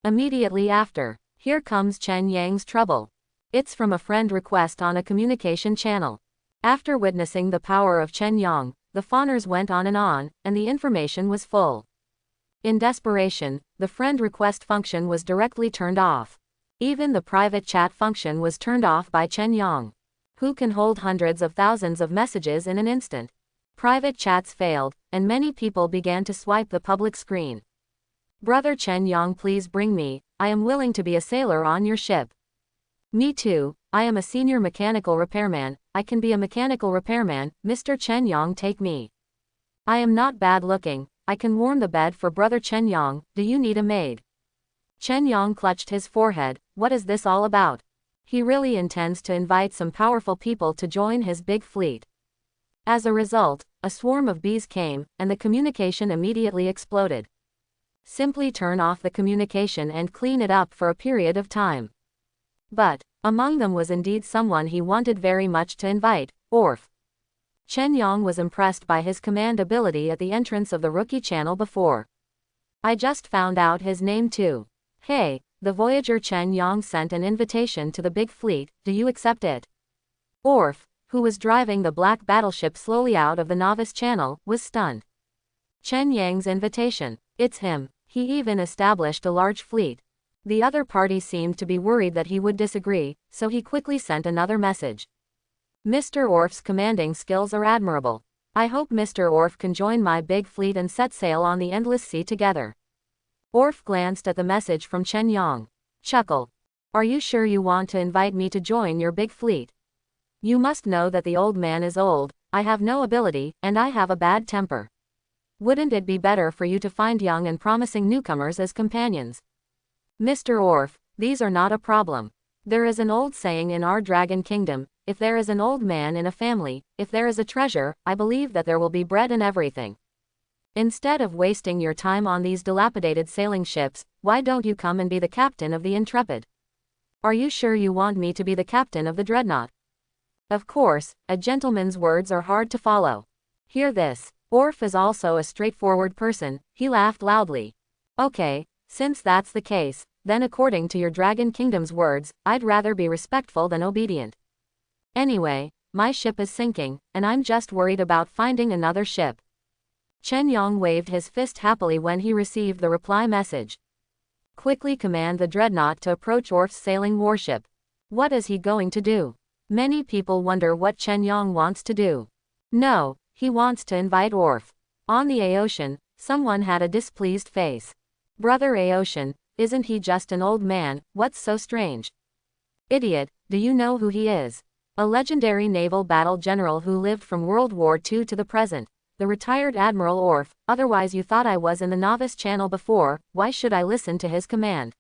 Immediately after, here comes Chen Yang's trouble. It's from a friend request on a communication channel. After witnessing the power of Chen Yang, the fawners went on, and the information was full. In desperation, the friend request function was directly turned off. Even the private chat function was turned off by Chen Yang. Who can hold hundreds of thousands of messages in an instant? Private chats failed, and many people began to swipe the public screen. Brother Chen Yang, please bring me. I am willing to be a sailor on your ship. Me too, I am a senior mechanical repairman. I can be a mechanical repairman. Mr. Chen Yang, take me. I am not bad looking. I can warm the bed for Brother Chen Yang. Do you need a maid? Chen Yang clutched his forehead. What is this all about? He really intends to invite some powerful people to join his big fleet. As a result, a swarm of bees came, and the communication immediately exploded. Simply turn off the communication and clean it up for a period of time. But among them was indeed someone he wanted very much to invite, Orf. Chen Yang was impressed by his command ability at the entrance of the Rookie Channel before. I just found out his name too. Hey, the Voyager Chen Yang sent an invitation to the big fleet, do you accept it? Orf, who was driving the black battleship slowly out of the Novice Channel, was stunned. Chen Yang's invitation, it's him, he even established a large fleet. The other party seemed to be worried that he would disagree, so he quickly sent another message. Mr. Orf's commanding skills are admirable. I hope Mr. Orf can join my big fleet and set sail on the endless sea together. Orf glanced at the message from Chen Yang. Chuckle. Are you sure you want to invite me to join your big fleet? You must know that the old man is old, I have no ability, and I have a bad temper. Wouldn't it be better for you to find young and promising newcomers as companions? Mr. Orf, these are not a problem. There is an old saying in our Dragon Kingdom, if there is an old man in a family, if there is a treasure, I believe that there will be bread and everything. Instead of wasting your time on these dilapidated sailing ships, why don't you come and be the captain of the Intrepid? Are you sure you want me to be the captain of the Dreadnought? Of course, a gentleman's words are hard to follow. Hear this. Orf is also a straightforward person, he laughed loudly. Okay, since that's the case, then according to your Dragon Kingdom's words, I'd rather be respectful than obedient. Anyway, my ship is sinking, and I'm just worried about finding another ship. Chen Yang waved his fist happily when he received the reply message. Quickly command the Dreadnought to approach Orf's sailing warship. What is he going to do? Many people wonder what Chen Yang wants to do. No, he wants to invite Orf. On the Aocean, someone had a displeased face. Brother Aocean, isn't he just an old man? What's so strange? Idiot, do you know who he is? A legendary naval battle general who lived from World War II to the present. The retired Admiral Orf. Otherwise you thought I was in the Novice Channel before, why should I listen to his command?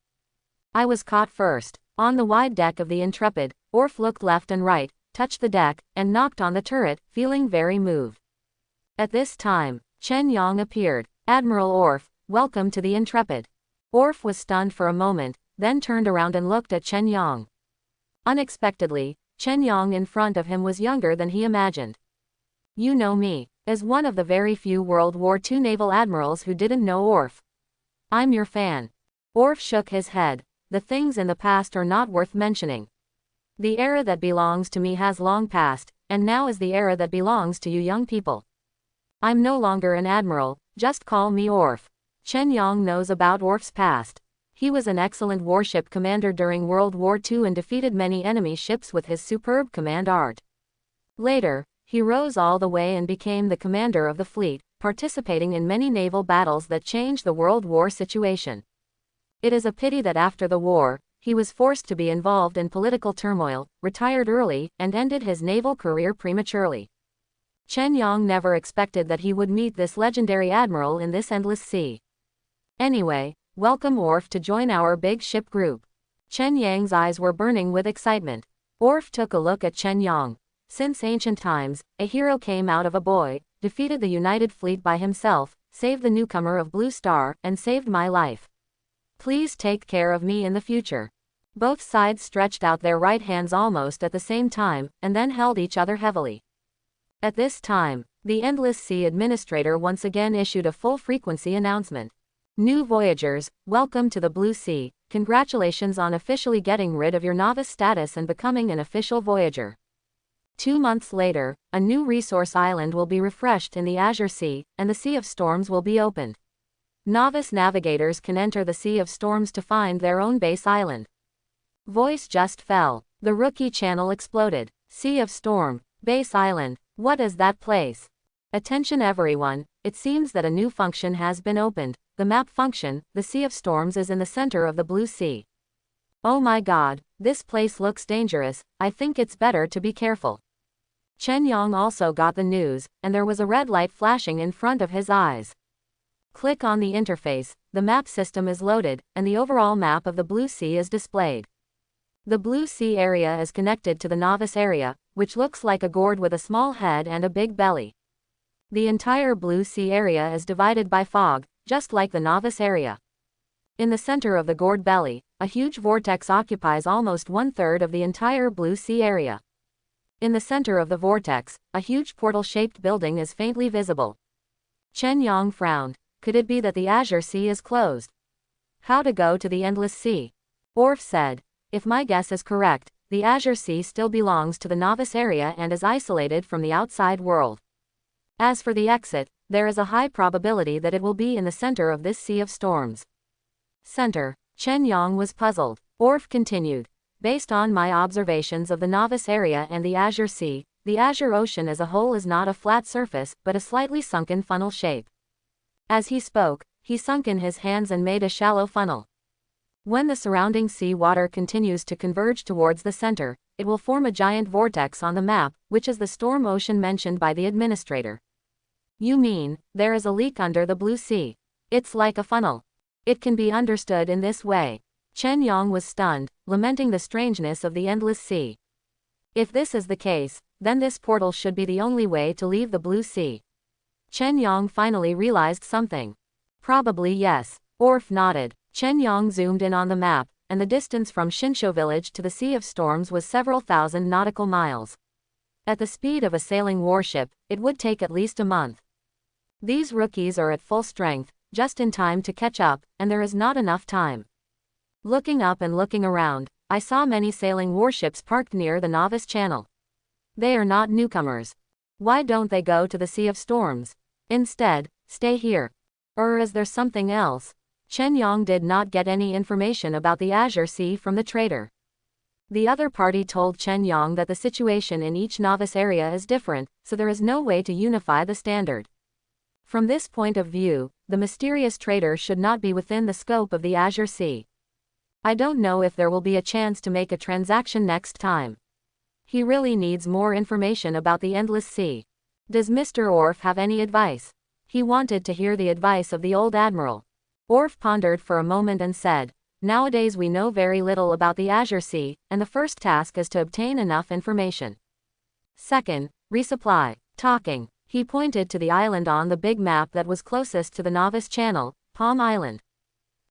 I was caught first. On the wide deck of the Intrepid, Orf looked left and right, touched the deck, and knocked on the turret, feeling very moved. At this time, Chen Yang appeared. Admiral Orf, welcome to the Intrepid. Orf was stunned for a moment, then turned around and looked at Chen Yang. Unexpectedly, Chen Yang in front of him was younger than he imagined. You know me, as one of the very few World War II naval admirals who didn't know Orf. I'm your fan. Orf shook his head. The things in the past are not worth mentioning. The era that belongs to me has long passed, and now is the era that belongs to you young people. I'm no longer an admiral, just call me Orf. Chen Yang knows about Orf's past. He was an excellent warship commander during World War II and defeated many enemy ships with his superb command art. Later, he rose all the way and became the commander of the fleet, participating in many naval battles that changed the World War situation. It is a pity that after the war, he was forced to be involved in political turmoil, retired early, and ended his naval career prematurely. Chen Yang never expected that he would meet this legendary admiral in this endless sea. Anyway, welcome Orf to join our big ship group. Chen Yang's eyes were burning with excitement. Orf took a look at Chen Yang. Since ancient times, a hero came out of a boy, defeated the United Fleet by himself, saved the newcomer of Blue Star, and saved my life. Please take care of me in the future. Both sides stretched out their right hands almost at the same time, and then held each other heavily. At this time, the Endless Sea Administrator once again issued a full-frequency announcement. New Voyagers, welcome to the Blue Sea. Congratulations on officially getting rid of your novice status and becoming an official Voyager. 2 months later, a new resource island will be refreshed in the Azure Sea, and the Sea of Storms will be opened. Novice navigators can enter the Sea of Storms to find their own base island. Voice just fell. The rookie channel exploded. Sea of Storm, base island. What is that place? Attention everyone, it seems that a new function has been opened. The map function, the Sea of Storms is in the center of the Blue Sea. Oh my god, this place looks dangerous, I think it's better to be careful. Chen Yang also got the news, and there was a red light flashing in front of his eyes. Click on the interface, the map system is loaded, and the overall map of the Blue Sea is displayed. The Blue Sea area is connected to the Novice area, which looks like a gourd with a small head and a big belly. The entire Blue Sea area is divided by fog, just like the Novice area. In the center of the gourd belly, a huge vortex occupies almost 1/3 of the entire Blue Sea area. In the center of the vortex, a huge portal-shaped building is faintly visible. Chen Yang frowned. Could it be that the Azure Sea is closed? How to go to the Endless Sea? Orf said. If my guess is correct, the Azure Sea still belongs to the Novice area and is isolated from the outside world. As for the exit, there is a high probability that it will be in the center of this Sea of Storms. Center. Chen Yang was puzzled. Orf continued. Based on my observations of the Novice area and the Azure Sea, the Azure Ocean as a whole is not a flat surface, but a slightly sunken funnel shape. As he spoke, he sunk in his hands and made a shallow funnel. When the surrounding sea water continues to converge towards the center, it will form a giant vortex on the map, which is the storm ocean mentioned by the administrator. You mean, there is a leak under the Blue Sea? It's like a funnel. It can be understood in this way. Chen Yang was stunned, lamenting the strangeness of the Endless Sea. If this is the case, then this portal should be the only way to leave the Blue Sea. Chen Yang finally realized something. Probably yes. Orf nodded. Chen Yang zoomed in on the map, and the distance from Shinsho village to the Sea of Storms was several thousand nautical miles. At the speed of a sailing warship, it would take at least a month. These rookies are at full strength, just in time to catch up, and there is not enough time. Looking up and looking around, I saw many sailing warships parked near the Novice Channel. They are not newcomers. Why don't they go to the Sea of Storms? Instead, stay here. Or is there something else? Chen Yang did not get any information about the Azure Sea from the trader. The other party told Chen Yang that the situation in each novice area is different, so there is no way to unify the standard. From this point of view, the mysterious trader should not be within the scope of the Azure Sea. I don't know if there will be a chance to make a transaction next time. He really needs more information about the Endless Sea. Does Mr. Orf have any advice? He wanted to hear the advice of the old admiral. Orf pondered for a moment and said, nowadays we know very little about the Azure Sea, and the first task is to obtain enough information. Second, resupply. Talking. He pointed to the island on the big map that was closest to the Novice Channel, Palm Island.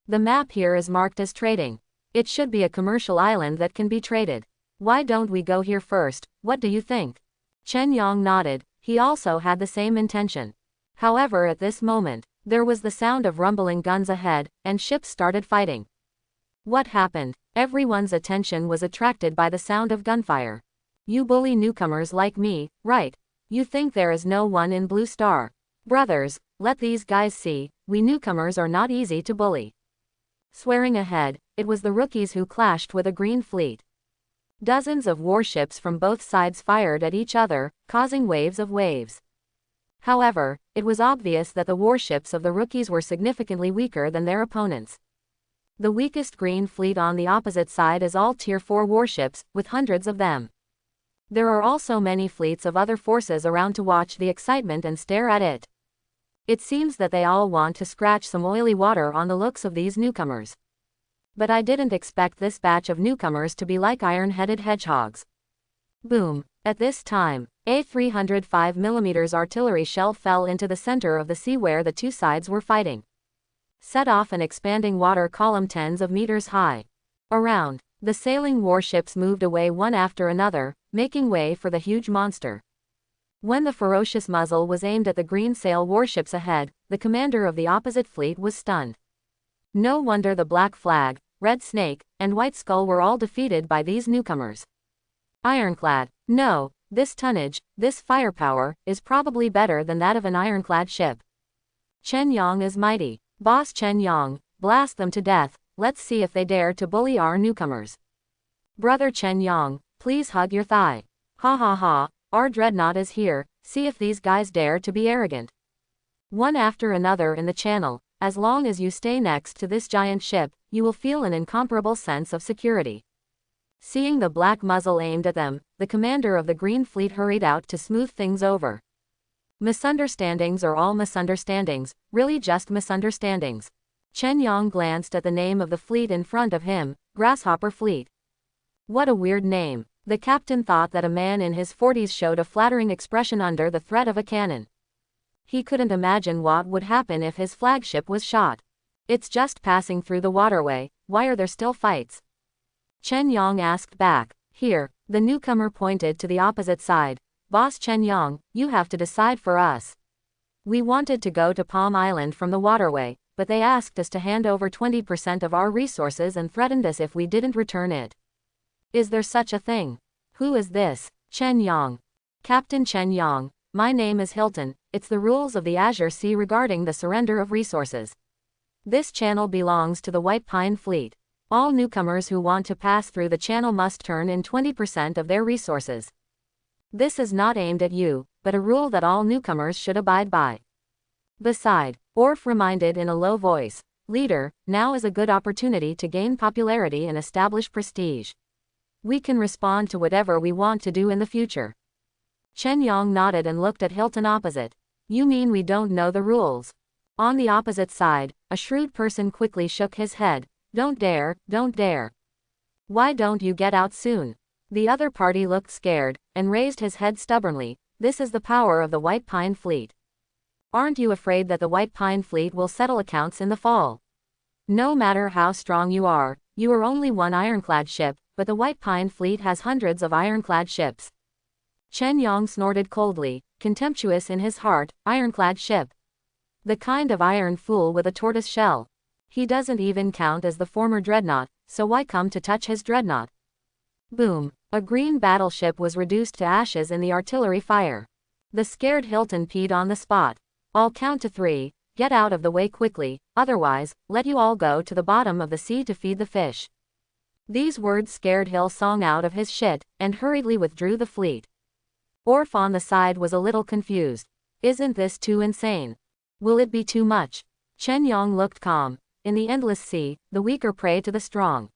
The map here is marked as trading. It should be a commercial island that can be traded. Why don't we go here first, what do you think? Chen Yang nodded, he also had the same intention. However, at this moment, there was the sound of rumbling guns ahead, and ships started fighting. What happened? Everyone's attention was attracted by the sound of gunfire. You bully newcomers like me, right? You think there is no one in Blue Star? Brothers, let these guys see, we newcomers are not easy to bully. Swearing ahead, it was the rookies who clashed with a green fleet. Dozens of warships from both sides fired at each other, causing waves of waves. However, it was obvious that the warships of the rookies were significantly weaker than their opponents. The weakest green fleet on the opposite side is all Tier 4 warships, with hundreds of them. There are also many fleets of other forces around to watch the excitement and stare at it. It seems that they all want to scratch some oily water on the looks of these newcomers. But I didn't expect this batch of newcomers to be like iron-headed hedgehogs. Boom. At this time, a 305mm artillery shell fell into the center of the sea where the two sides were fighting. Set off an expanding water column tens of meters high. Around, the sailing warships moved away one after another, making way for the huge monster. When the ferocious muzzle was aimed at the green sail warships ahead, the commander of the opposite fleet was stunned. No wonder the Black Flag, Red Snake, and White Skull were all defeated by these newcomers. Ironclad. No, this tonnage, this firepower, is probably better than that of an ironclad ship. Chen Yang is mighty. Boss Chen Yang, blast them to death, let's see if they dare to bully our newcomers. Brother Chen Yang, please hug your thigh. Ha ha ha, our dreadnought is here, see if these guys dare to be arrogant. One after another in the channel, as long as you stay next to this giant ship, you will feel an incomparable sense of security. Seeing the black muzzle aimed at them, the commander of the Green Fleet hurried out to smooth things over. Misunderstandings are all misunderstandings, really just misunderstandings. Chen Yang glanced at the name of the fleet in front of him, Grasshopper Fleet. What a weird name. The captain thought that a man in his 40s showed a flattering expression under the threat of a cannon. He couldn't imagine what would happen if his flagship was shot. It's just passing through the waterway, why are there still fights? Chen Yang asked back. Here, the newcomer pointed to the opposite side. Boss Chen Yang, you have to decide for us. We wanted to go to Palm Island from the waterway, but they asked us to hand over 20% of our resources and threatened us if we didn't return it. Is there such a thing? Who is this? Chen Yang. Captain Chen Yang, my name is Hilton, it's the rules of the Azure Sea regarding the surrender of resources. This channel belongs to the White Pine Fleet. All newcomers who want to pass through the channel must turn in 20% of their resources. This is not aimed at you, but a rule that all newcomers should abide by. Beside, Orf reminded in a low voice, Leader, now is a good opportunity to gain popularity and establish prestige. We can respond to whatever we want to do in the future. Chen Yang nodded and looked at Hilton opposite. You mean we don't know the rules? On the opposite side, a shrewd person quickly shook his head. Don't dare, don't dare. Why don't you get out soon? The other party looked scared, and raised his head stubbornly. This is the power of the White Pine Fleet. Aren't you afraid that the White Pine Fleet will settle accounts in the fall? No matter how strong you are only one ironclad ship, but the White Pine Fleet has hundreds of ironclad ships. Chen Yang snorted coldly, contemptuous in his heart, ironclad ship. The kind of iron fool with a tortoise shell. He doesn't even count as the former dreadnought, so why come to touch his dreadnought? Boom. A green battleship was reduced to ashes in the artillery fire. The scared Hilton peed on the spot. I'll count to 3, get out of the way quickly, otherwise, let you all go to the bottom of the sea to feed the fish. These words scared Hillsong out of his shit, and hurriedly withdrew the fleet. Orf on the side was a little confused. Isn't this too insane? Will it be too much? Chen Yang looked calm. In the endless sea, the weak are prey to the strong.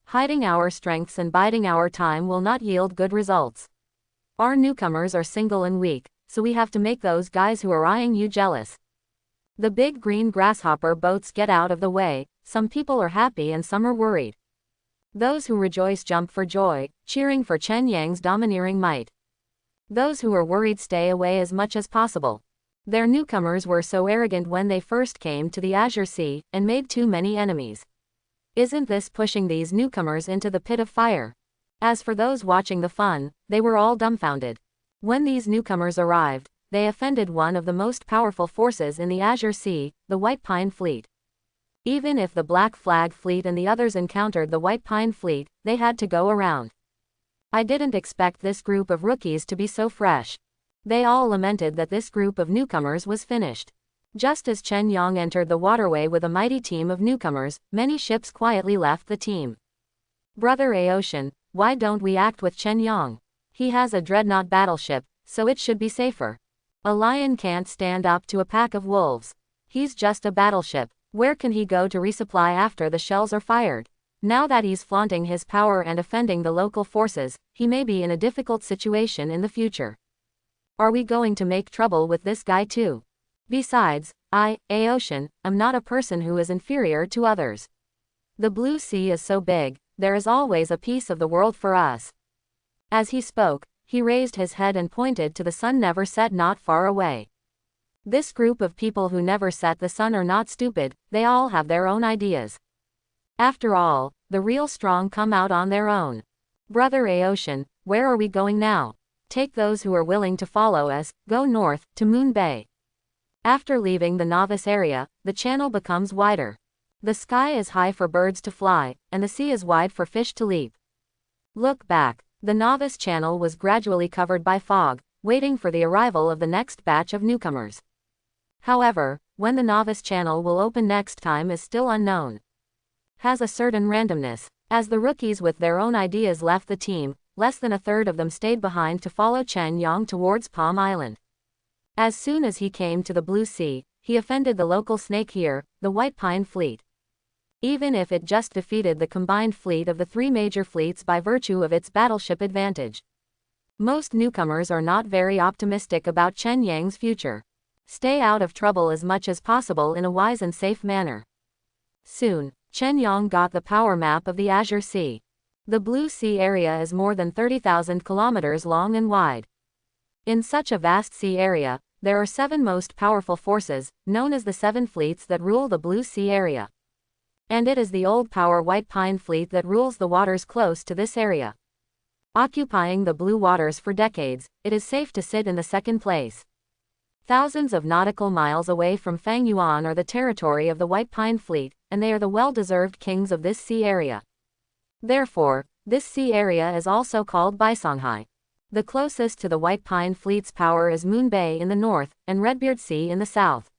Hiding our strengths and biding our time will not yield good results. Our newcomers are single and weak, so we have to make those guys who are eyeing you jealous. The big green grasshopper boats get out of the way, some people are happy and some are worried. Those who rejoice jump for joy, cheering for Chen Yang's domineering might. Those who are worried stay away as much as possible. Their newcomers were so arrogant when they first came to the Azure Sea, and made too many enemies. Isn't this pushing these newcomers into the pit of fire? As for those watching the fun, they were all dumbfounded. When these newcomers arrived, they offended one of the most powerful forces in the Azure Sea, the White Pine Fleet. Even if the Black Flag Fleet and the others encountered the White Pine Fleet, they had to go around. I didn't expect this group of rookies to be so fresh. They all lamented that this group of newcomers was finished. Just as Chen Yang entered the waterway with a mighty team of newcomers, many ships quietly left the team. Brother Aocean, why don't we act with Chen Yang? He has a Dreadnought Battleship, so it should be safer. A lion can't stand up to a pack of wolves. He's just a battleship. Where can he go to resupply after the shells are fired? Now that he's flaunting his power and offending the local forces, he may be in a difficult situation in the future. Are we going to make trouble with this guy too? Besides, Aocean, am not a person who is inferior to others. The blue sea is so big, there is always a piece of the world for us. As he spoke, he raised his head and pointed to the sun never set not far away. This group of people who never set the sun are not stupid, they all have their own ideas. After all, the real strong come out on their own. Brother Aocean, where are we going now? Take those who are willing to follow us, go north, to Moon Bay. After leaving the novice area, the channel becomes wider. The sky is high for birds to fly, and the sea is wide for fish to leap. Look back. The novice channel was gradually covered by fog, waiting for the arrival of the next batch of newcomers. However, when the novice channel will open next time is still unknown. Has a certain randomness. As the rookies with their own ideas left the team, less than a third of them stayed behind to follow Chen Yang towards Palm Island. As soon as he came to the Blue Sea, he offended the local snake here, the White Pine Fleet. Even if it just defeated the combined fleet of the three major fleets by virtue of its battleship advantage. Most newcomers are not very optimistic about Chen Yang's future. Stay out of trouble as much as possible in a wise and safe manner. Soon, Chen Yang got the power map of the Azure Sea. The Blue Sea area is more than 30,000 kilometers long and wide. In such a vast sea area, there are 7 most powerful forces, known as the 7 fleets that rule the Blue Sea area. And it is the old power White Pine Fleet that rules the waters close to this area. Occupying the blue waters for decades, it is safe to sit in the second place. Thousands of nautical miles away from Fangyuan are the territory of the White Pine Fleet, and they are the well-deserved kings of this sea area. Therefore, this sea area is also called Baisonghai. The closest to the White Pine Fleet's power is Moon Bay in the north, and Redbeard Sea in the south.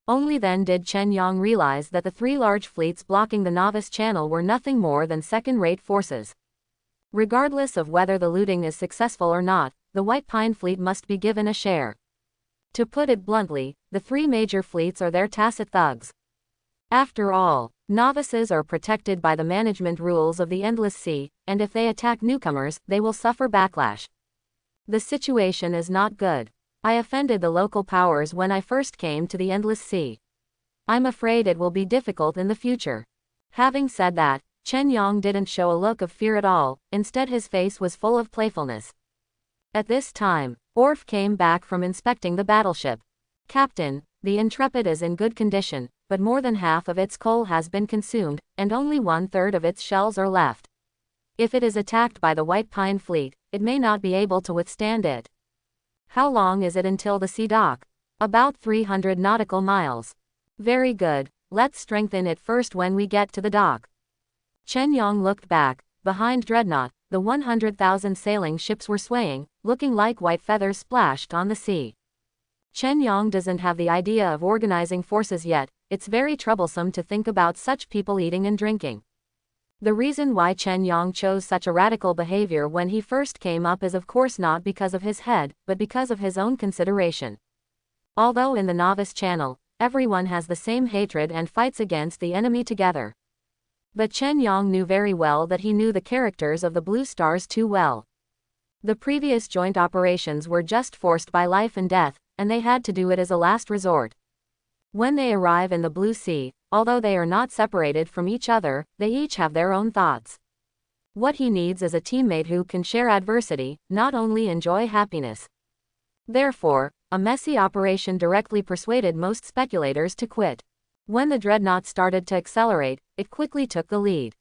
Only then did Chen Yang realize that the 3 large fleets blocking the Novice Channel were nothing more than second-rate forces. Regardless of whether the looting is successful or not, the White Pine Fleet must be given a share. To put it bluntly, the 3 major fleets are their tacit thugs. After all, novices are protected by the management rules of the Endless Sea, and if they attack newcomers, they will suffer backlash. The situation is not good. I offended the local powers when I first came to the Endless Sea. I'm afraid it will be difficult in the future. Having said that, Chen Yang didn't show a look of fear at all, instead his face was full of playfulness. At this time, Orf came back from inspecting the battleship. Captain, the Intrepid is in good condition, but more than half of its coal has been consumed, and only 1/3 of its shells are left. If it is attacked by the White Pine Fleet, it may not be able to withstand it. How long is it until the sea dock? About 300 nautical miles. Very good, let's strengthen it first when we get to the dock. Chen Yang looked back. Behind Dreadnought, the 100,000 sailing ships were swaying, looking like white feathers splashed on the sea. Chen Yang doesn't have the idea of organizing forces yet. It's very troublesome to think about such people eating and drinking. The reason why Chen Yang chose such a radical behavior when he first came up is of course not because of his head, but because of his own consideration. Although in the Novice Channel, everyone has the same hatred and fights against the enemy together. But Chen Yang knew very well that he knew the characters of the Blue Stars too well. The previous joint operations were just forced by life and death, and they had to do it as a last resort. When they arrive in the Blue Sea, although they are not separated from each other, they each have their own thoughts. What he needs is a teammate who can share adversity, not only enjoy happiness. Therefore, a messy operation directly persuaded most speculators to quit. When the dreadnought started to accelerate, it quickly took the lead.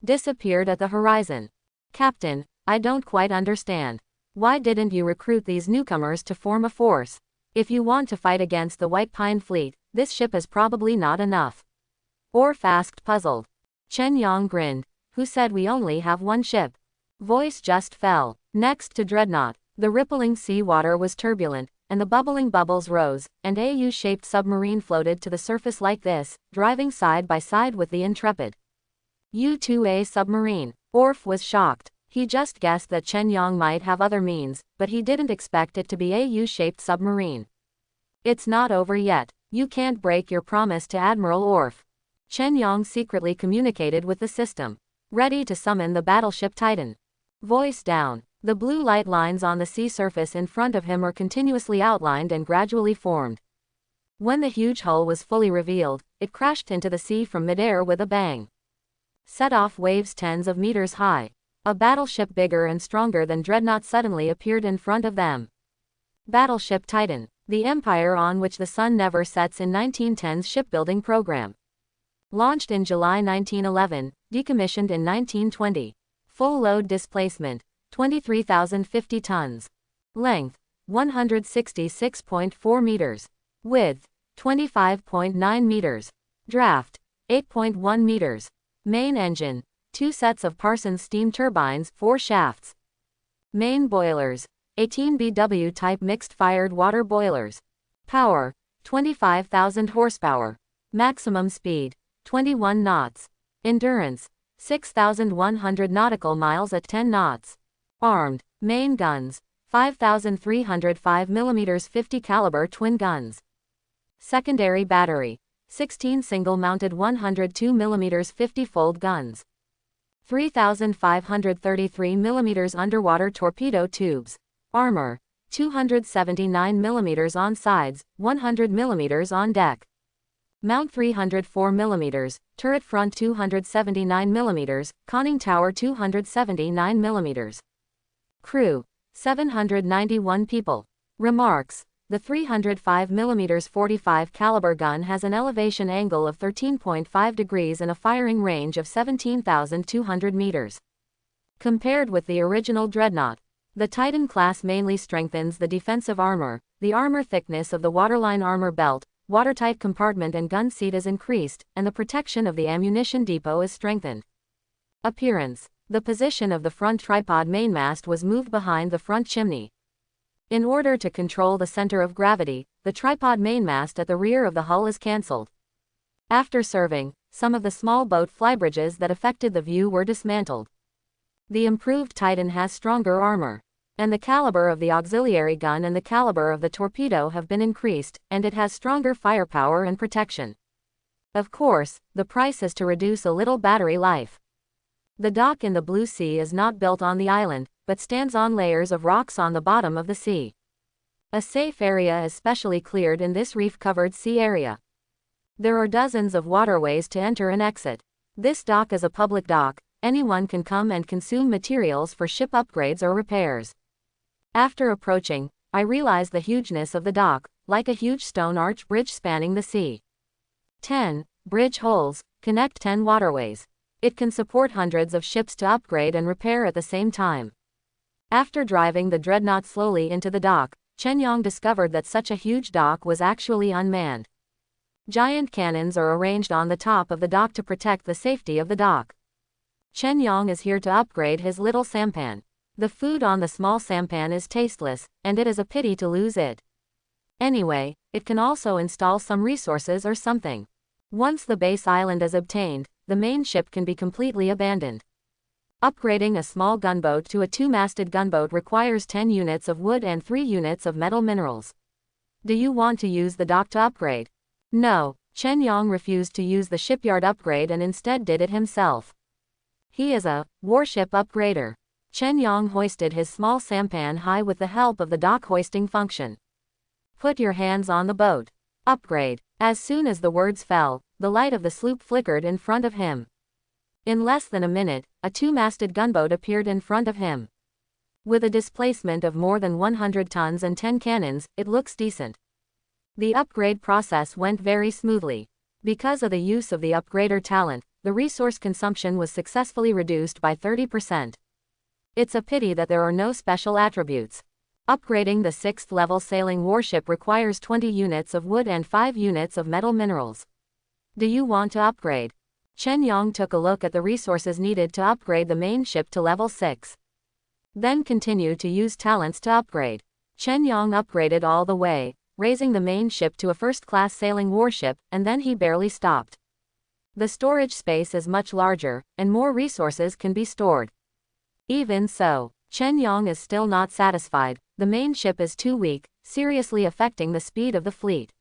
Disappeared at the horizon. Captain, I don't quite understand. Why didn't you recruit these newcomers to form a force? If you want to fight against the White Pine Fleet, this ship is probably not enough. Orf asked, puzzled. Chen Yang grinned. Who said we only have one ship? Voice just fell. Next to Dreadnought, the rippling sea water was turbulent, and the bubbling bubbles rose, and a U-shaped submarine floated to the surface like this, driving side by side with the Intrepid. U-2A submarine. Orf was shocked. He just guessed that Chen Yang might have other means, but he didn't expect it to be a U-shaped submarine. It's not over yet. You can't break your promise to Admiral Orf. Chen Yang secretly communicated with the system. Ready to summon the battleship Titan. Voice down. The blue light lines on the sea surface in front of him are continuously outlined and gradually formed. When the huge hull was fully revealed, it crashed into the sea from midair with a bang. Set off waves tens of meters high. A battleship bigger and stronger than Dreadnought suddenly appeared in front of them. Battleship Titan, the empire on which the sun never sets in 1910's shipbuilding program. Launched in July 1911, decommissioned in 1920. Full load displacement, 23,050 tons. Length, 166.4 meters. Width, 25.9 meters. Draft, 8.1 meters. Main engine, 2 sets of Parsons steam turbines, 4 shafts. Main boilers, 18 BW-type mixed-fired water boilers. Power, 25,000 horsepower. Maximum speed, 21 knots. Endurance, 6,100 nautical miles at 10 knots. Armed, main guns, 5,305 mm 50 caliber twin guns. Secondary battery, 16 single-mounted 102 mm 50-fold guns. 3,533 mm underwater torpedo tubes. Armor, 279 mm on sides, 100 mm on deck. Mount 304 mm, turret front 279 mm, conning tower 279 mm. Crew, 791 people. Remarks: the 305 mm 45 caliber gun has an elevation angle of 13.5 degrees and a firing range of 17,200 meters. Compared with the original Dreadnought, the Titan class mainly strengthens the defensive armor, the armor thickness of the waterline armor belt, watertight compartment and gun seat is increased, and the protection of the ammunition depot is strengthened. Appearance: the position of the front tripod mainmast was moved behind the front chimney. In order to control the center of gravity, the tripod mainmast at the rear of the hull is cancelled. After serving, some of the small boat flybridges that affected the view were dismantled. The improved Titan has stronger armor, and the caliber of the auxiliary gun and the caliber of the torpedo have been increased, and it has stronger firepower and protection. Of course, the price is to reduce a little battery life. The dock in the Blue Sea is not built on the island, but stands on layers of rocks on the bottom of the sea. A safe area is specially cleared in this reef-covered sea area. There are dozens of waterways to enter and exit. This dock is a public dock. Anyone can come and consume materials for ship upgrades or repairs. After approaching, I realized the hugeness of the dock, like a huge stone arch bridge spanning the sea. 10 bridge holes connect 10 waterways. It can support hundreds of ships to upgrade and repair at the same time. After driving the Dreadnought slowly into the dock, Chen Yang discovered that such a huge dock was actually unmanned. Giant cannons are arranged on the top of the dock to protect the safety of the dock. Chen Yang is here to upgrade his little sampan. The food on the small sampan is tasteless, and it is a pity to lose it. Anyway, it can also install some resources or something. Once the base island is obtained, the main ship can be completely abandoned. Upgrading a small gunboat to a 2-masted gunboat requires 10 units of wood and 3 units of metal minerals. Do you want to use the dock to upgrade? No, Chen Yang refused to use the shipyard upgrade and instead did it himself. He is a warship upgrader. Chen Yang hoisted his small sampan high with the help of the dock hoisting function. Put your hands on the boat. Upgrade. As soon as the words fell, the light of the sloop flickered in front of him. In less than a minute, a two-masted gunboat appeared in front of him. With a displacement of more than 100 tons and 10 cannons, it looks decent. The upgrade process went very smoothly. Because of the use of the upgrader talent, the resource consumption was successfully reduced by 30%. It's a pity that there are no special attributes. Upgrading the 6th level sailing warship requires 20 units of wood and 5 units of metal minerals. Do you want to upgrade? Chen Yong took a look at the resources needed to upgrade the main ship to level 6. Then continued to use talents to upgrade. Chen Yong upgraded all the way, raising the main ship to a first-class sailing warship, and then he barely stopped. The storage space is much larger, and more resources can be stored. Even so, Chen Yong is still not satisfied. The main ship is too weak, seriously affecting the speed of the fleet.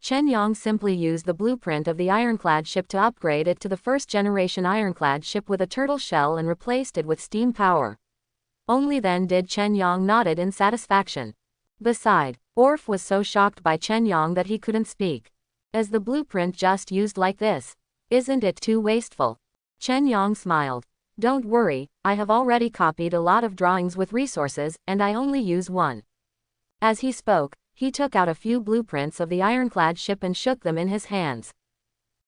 Chen Yong simply used the blueprint of the ironclad ship to upgrade it to the first-generation ironclad ship with a turtle shell and replaced it with steam power. Only then did Chen Yong nodded in satisfaction. Beside, Orf was so shocked by Chen Yong that he couldn't speak. As the blueprint just used like this? Isn't it too wasteful? Chen Yong smiled. Don't worry, I have already copied a lot of drawings with resources, and I only use one. As he spoke, he took out a few blueprints of the ironclad ship and shook them in his hands.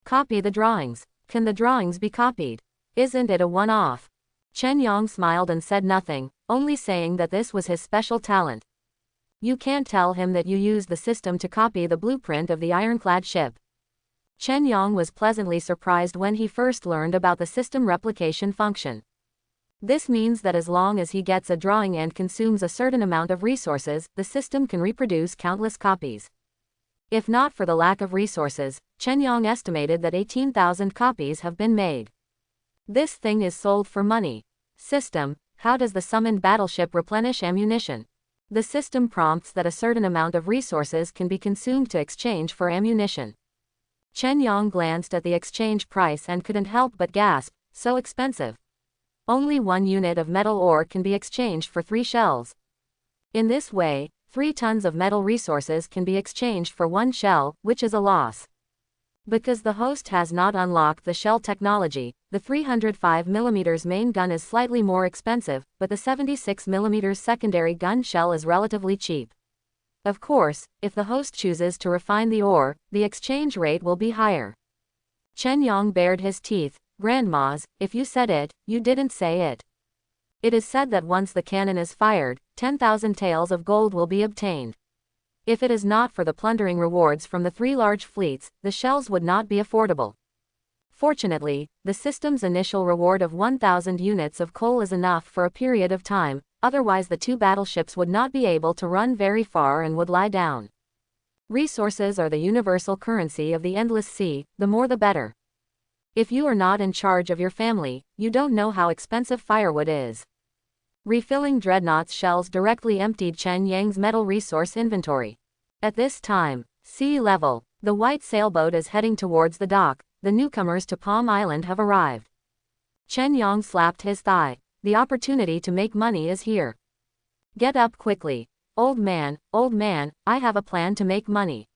Copy the drawings. Can the drawings be copied? Isn't it a one-off? Chen Yong smiled and said nothing, only saying that this was his special talent. You can't tell him that you used the system to copy the blueprint of the ironclad ship. Chen Yong was pleasantly surprised when he first learned about the system replication function. This means that as long as he gets a drawing and consumes a certain amount of resources, the system can reproduce countless copies. If not for the lack of resources, Chen Yong estimated that 18,000 copies have been made. This thing is sold for money. System, how does the summoned battleship replenish ammunition? The system prompts that a certain amount of resources can be consumed to exchange for ammunition. Chen Yong glanced at the exchange price and couldn't help but gasp, so expensive. Only 1 unit of metal ore can be exchanged for 3 shells. In this way, 3 tons of metal resources can be exchanged for 1 shell, which is a loss. Because the host has not unlocked the shell technology, the 305mm main gun is slightly more expensive, but the 76mm secondary gun shell is relatively cheap. Of course, if the host chooses to refine the ore, the exchange rate will be higher. Chen Yong bared his teeth. Grandmas, if you said it, you didn't say it. It is said that once the cannon is fired, 10,000 taels of gold will be obtained. If it is not for the plundering rewards from the 3 large fleets, the shells would not be affordable. Fortunately, the system's initial reward of 1,000 units of coal is enough for a period of time, otherwise the 2 battleships would not be able to run very far and would lie down. Resources are the universal currency of the endless sea, the more the better. If you are not in charge of your family, you don't know how expensive firewood is. Refilling Dreadnought's shells directly emptied Chen Yang's metal resource inventory. At this time, sea level, the white sailboat is heading towards the dock. The newcomers to Palm Island have arrived. Chen Yong slapped his thigh. The opportunity to make money is here. Get up quickly. Old man, I have a plan to make money.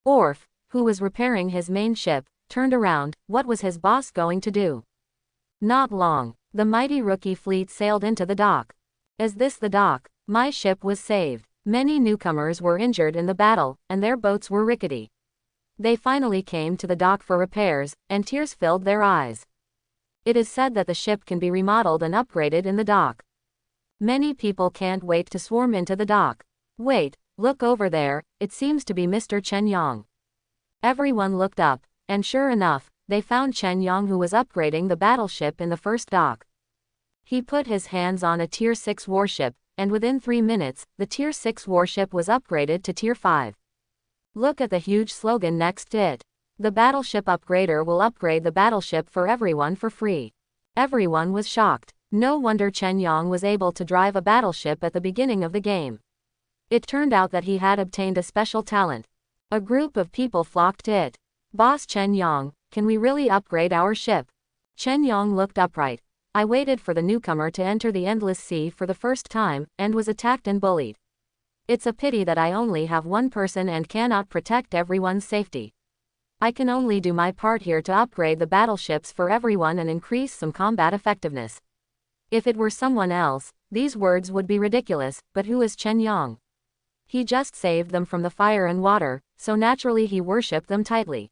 Orf, who was repairing his main ship, turned around. What was his boss going to do? Not long. The mighty rookie fleet sailed into the dock. Is this the dock? My ship was saved. Many newcomers were injured in the battle, and their boats were rickety. They finally came to the dock for repairs, and tears filled their eyes. It is said that the ship can be remodeled and upgraded in the dock. Many people can't wait to swarm into the dock. Wait, look over there, it seems to be Mr. Chen Yong. Everyone looked up, and sure enough, they found Chen Yong, who was upgrading the battleship in the first dock. He put his hands on a Tier 6 warship, and within 3 minutes, the Tier 6 warship was upgraded to Tier 5. Look at the huge slogan next to it. The battleship upgrader will upgrade the battleship for everyone for free. Everyone was shocked. No wonder Chen Yong was able to drive a battleship at the beginning of the game. It turned out that he had obtained a special talent. A group of people flocked to it. Boss Chen Yong, can we really upgrade our ship? Chen Yong looked upright. I waited for the newcomer to enter the endless sea for the first time, and was attacked and bullied. It's a pity that I only have one person and cannot protect everyone's safety. I can only do my part here to upgrade the battleships for everyone and increase some combat effectiveness. If it were someone else, these words would be ridiculous, but who is Chen Yang? He just saved them from the fire and water, so naturally he worshipped them tightly.